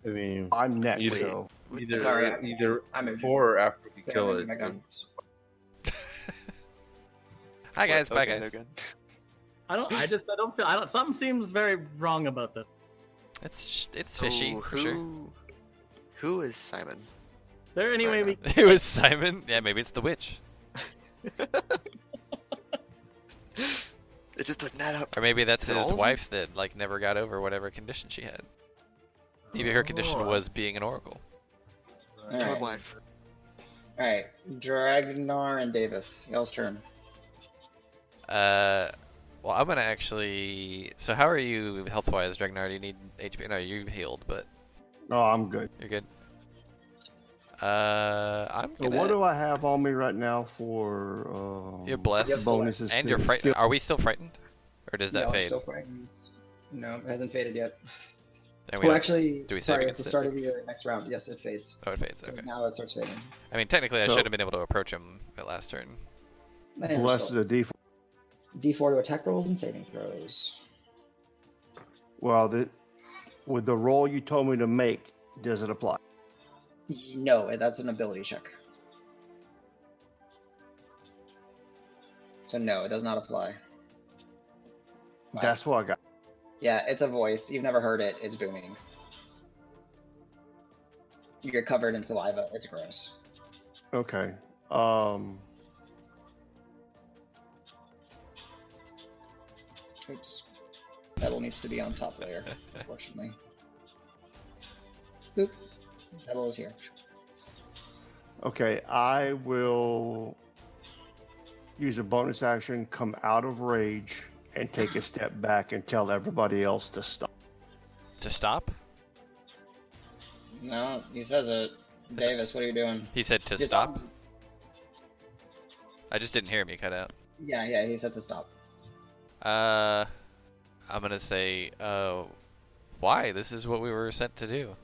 I mean, I'm next, Either- so Sorry, either I'm before or after we So kill I'm it. my gun. Hi guys, bye Okay, guys. no gun. I don't feel. Something seems very wrong about this. It's fishy Oh, for sure. Who is Simon? Is there any way we? It was Simon. Yeah, maybe it's the witch, It's just looking that up. or maybe that's Is it his all of them? wife that like never got over whatever condition she had. Maybe her condition Oh. was being an oracle. All Toad right. wife. All right, Dregnar and Davis. Y'all's turn. Well, I'm gonna actually. So, how are you health-wise, Dregnar? Do you need HP? No, you healed, but oh, I'm good. you're good. I'm So gonna. what do I have on me right now for You're blessed, bonuses? and to you're frightened. skill? Are we still frightened, or does that Y'all are fade? still frightened. No, it hasn't faded yet. And Well, don't- actually, do we save sorry, at against the it? start of your next round, yes, it fades. Oh, it fades. So Okay. now it starts fading. I mean, technically, I So- should have been able to approach him at last turn. And Bless so, the default. D4 to attack rolls and saving throws. Well, with the roll you told me to make, does it apply? No, that's an ability check. So no, it does not apply. Wow. That's what I got. Yeah, it's a voice. You've never heard it. It's booming. You're covered in saliva. It's gross. Okay. Oops. Pebble needs to be on top layer, unfortunately. Boop. Pebble is here. Okay, I will use a bonus action, come out of rage, and take a step back and tell everybody else to stop. To stop? No, he says it. Davis, what are you doing? He said to Just stop. on- I just didn't hear me cut out. Yeah, he said to stop. I'm gonna say, why? This is what we were sent to do.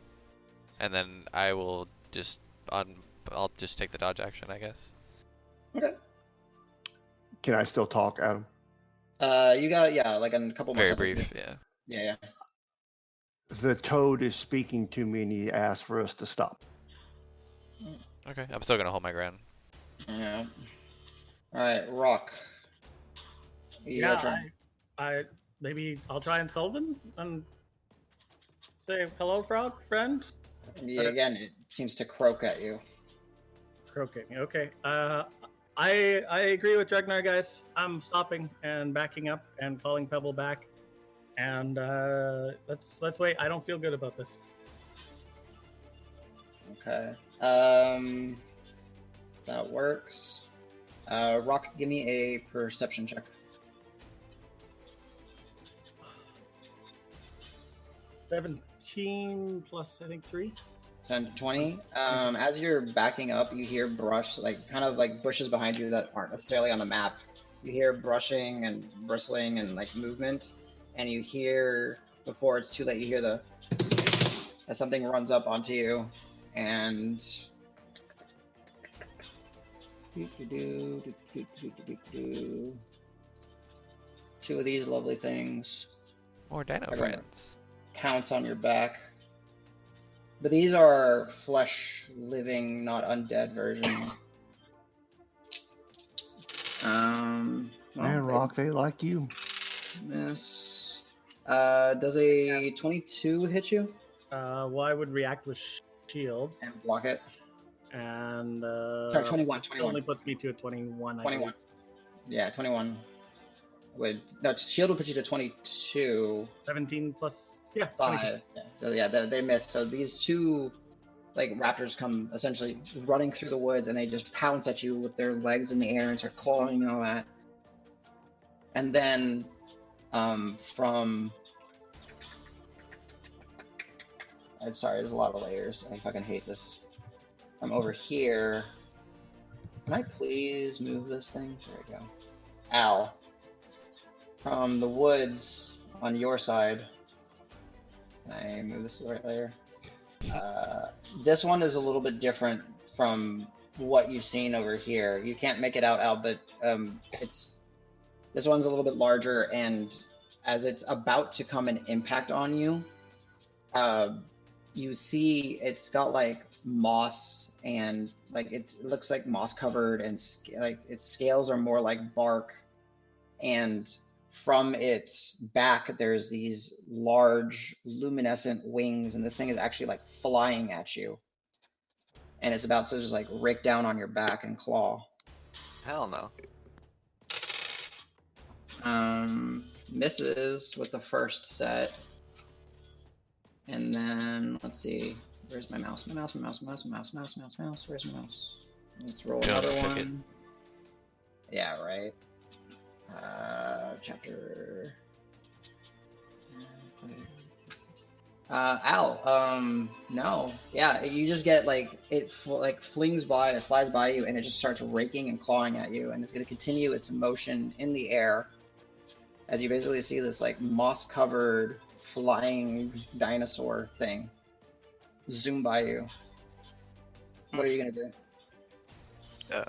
And then I will just I'll just take the dodge action, I guess. Okay. Can I still talk, Adam? You got, like a couple more Very seconds. brief, yeah. Yeah. The toad is speaking to me and he asked for us to stop. Okay, I'm still gonna hold my ground. Yeah. Alright, Roque. Your Yeah, turn. I maybe I'll try and Sylvan and say hello, frog friend. Yeah, again, it seems to croak at you. Croaking. Okay. I agree with Dregnar, guys. I'm stopping and backing up and calling Pebble back. And let's wait. I don't feel good about this. Okay. That works. Roque, give me a perception check. 17 plus I think 3. 10 to 20. As you're backing up, you hear brush, kind of like bushes behind you that aren't necessarily on the map. You hear brushing and bristling and movement, and you hear, before it's too late, you hear as something runs up onto you, and two of these lovely things More dino Okay. friends. pounce on your back. But these are flesh, living, not undead versions. Man, Rock, they like you. Miss. Does a 22 hit you Well, I would react with shield, and block it? and Sorry, 21. it only puts me to a 21. I 21. believe. Yeah, 21. Shield would put you to 22. 17 plus 22. 5. Yeah. So yeah, they missed. So these two raptors come essentially running through the woods, and they just pounce at you with their legs in the air and start clawing and all that. And then from I'm sorry, there's a lot of layers. I fucking hate this. From over here, can I please move this thing? There we go. Al. From the woods on your side, can I move this to the right layer? This one is a little bit different from what you've seen over here. You can't make it out, Al, but it's this one's a little bit larger, and as it's about to come and impact on you, you see it's got like moss and like it looks like moss covered, and like its scales are more like bark, and from its back there's these large luminescent wings, and this thing is actually like flying at you, and it's about to just like rake down on your back and claw. Hell no. Misses with the first set. And then let's see. Where's my mouse? Where's my mouse? Let's roll another one. Yeah, right. Chapter. Al. No. Yeah, you just get like it flies by you, and it just starts raking and clawing at you, and it's going to continue its motion in the air as you basically see this like moss-covered flying dinosaur thing zoom by you. What are you gonna do?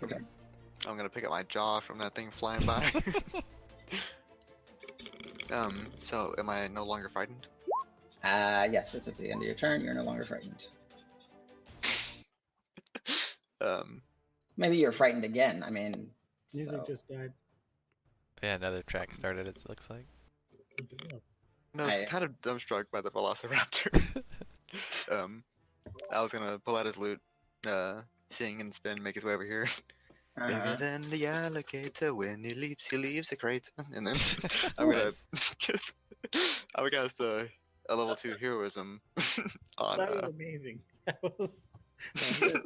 Okay. I'm gonna pick up my jaw from that thing flying by. So am I no longer frightened? Yes, it's at the end of your turn. You're no longer frightened. Maybe you're frightened again. I mean, Music just died. Yeah, another track started, it looks like. No, I was kind of dumbstruck by the Velociraptor. I was gonna pull out his loot, sing and spin, make his way over here. Bigger than the alligator when he leaves the crate. And then I'm gonna cast a level 2 heroism on. That was amazing. That was good.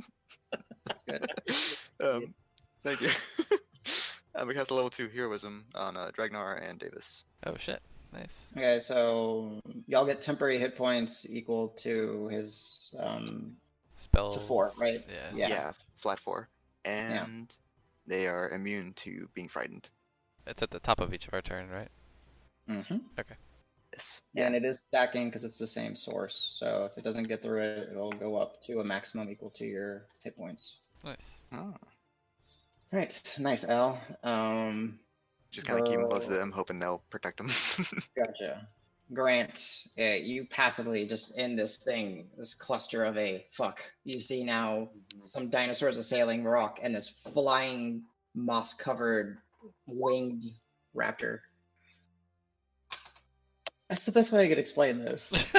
Thank you. I'm gonna cast a level 2 heroism on Dregnar and Davis. Oh shit. Nice. Okay, so y'all get temporary hit points equal to his spell to 4, right? Yeah, flat 4. And they are immune to being frightened. It's at the top of each of our turn, right? Mm-hmm. Okay. Yes. Yeah, and it is stacking because it's the same source. So if it doesn't get through it, it'll go up to a maximum equal to your hit points. Nice. Oh. Right, nice, Al. Just kind of keep them close to them, hoping they'll protect them. Gotcha. Grant, you passively just in this thing, this cluster of you see now some dinosaurs assailing Roque and this flying moss-covered winged raptor. That's the best way I could explain this.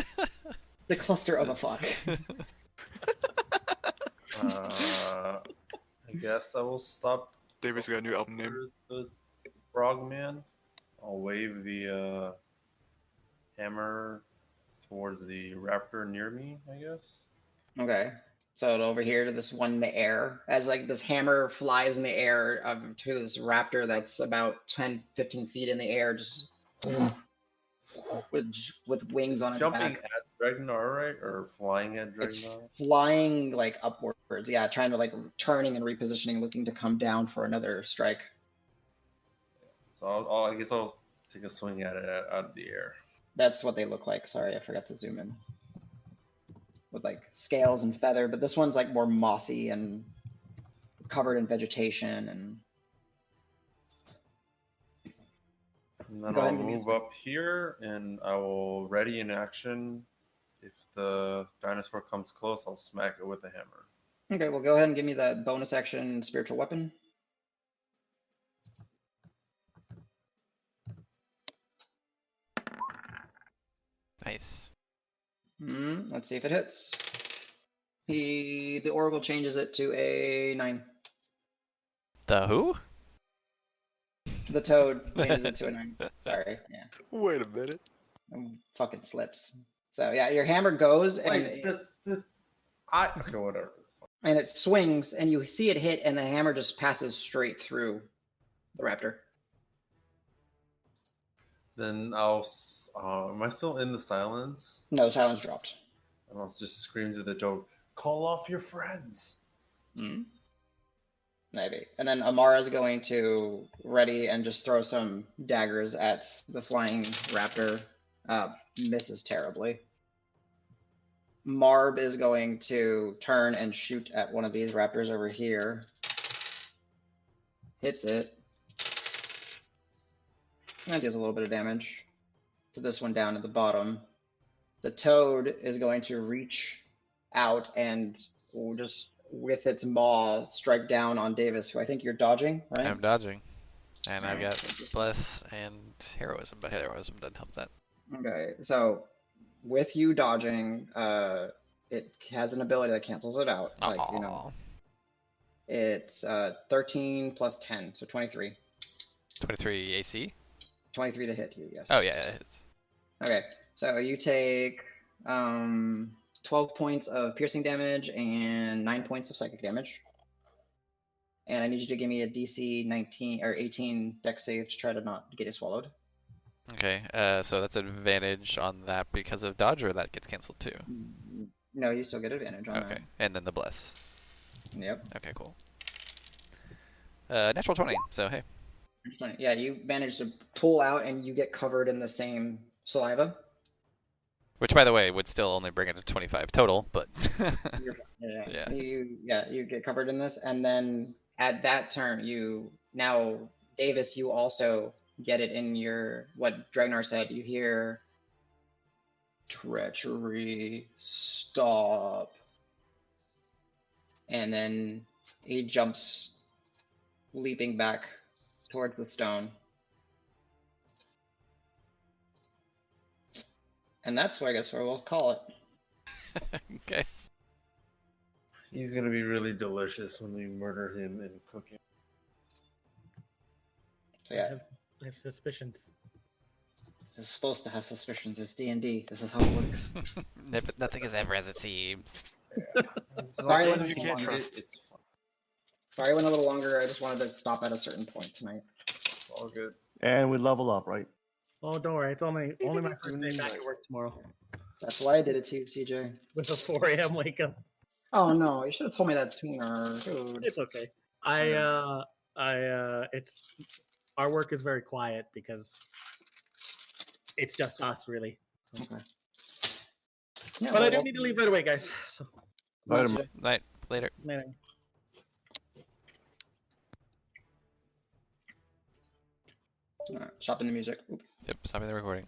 The cluster of a fuck. I guess I will stop. Davis, we got a new album name. The Frogman. I'll wave the hammer towards the raptor near me, I guess. Okay. So over here to this one in the air, as like this hammer flies in the air to this raptor that's about 10, 15 feet in the air, just with wings on its Jumping back. at Dregnar, right? Or flying at Dregnar? It's flying like upwards, yeah, trying to like turning and repositioning, looking to come down for another strike. So I guess I'll take a swing at it out of the air. That's what they look like. Sorry, I forgot to zoom in. With like scales and feather, but this one's like more mossy and covered in vegetation. And then I'll move up here and I will ready in action. If the dinosaur comes close, I'll smack it with the hammer. Okay, well go ahead and give me that bonus action spiritual weapon. Nice. Let's see if it hits. The Oracle changes it to a 9. The who? The toad changes it to a 9. Sorry, yeah. Wait a minute. Fucking slips. So yeah, your hammer goes and okay, whatever. And it swings, and you see it hit, and the hammer just passes straight through the raptor. Then I'll. Am I still in the silence? No, silence dropped. And I'll just scream to the dog, "Call off your friends!" Maybe. And then Amara's going to ready and just throw some daggers at the flying raptor. Misses terribly. Marb is going to turn and shoot at one of these raptors over here. Hits it. That deals a little bit of damage to this one down at the bottom. The toad is going to reach out and just with its maw strike down on Davis, who I think you're dodging, right? I'm dodging. And I've Alright, got so just- Bless and Heroism, but Heroism doesn't help that. Okay, so with you dodging, it has an ability that cancels it out. Like, you know, Aw. it's 13 plus 10, so 23. 23 AC? 23 to hit you, yes. Oh, yeah, it is. Okay, so you take 12 points of piercing damage and 9 points of psychic damage. And I need you to give me a DC 19 or 18 dex save to try to not get it swallowed. Okay, so that's advantage on that because of dodge, or that gets canceled too? No, you still get advantage on Okay, and then the Bless. that. Yep. Okay, cool. Natural 20, so hey. Yeah, you manage to pull out and you get covered in the same saliva. Which, by the way, would still only bring it to 25 total, but... You're fine. Yeah. You get covered in this, and then at that turn, Davis, you also get it in your what Dregnar said. You hear treachery, stop, and then he jumps, leaping back towards the stone. And that's what I guess we'll call it. Okay. He's gonna be really delicious when we murder him and cook him. So yeah, I have suspicions. this is supposed to have suspicions. It's D&D. This is how it works. But nothing is ever as it seems. Sorry, Like, when you can't trust. It's fine. Sorry, I went a little longer. I just wanted to stop at a certain point tonight. It's all good. And we level up, right? Oh, don't worry. It's only my first day back at work tomorrow That's why I did it to you, CJ. with a 4 a.m. wake up. Oh no, you should have told me that sooner, dude. It's okay. It's our work is very quiet because it's just us, really. Okay. Yeah, But I do well, need to leave right away, guys. So, Later, CJ. Night. Later. later. Alright, stopping the music. Oop. Yep, stopping the recording.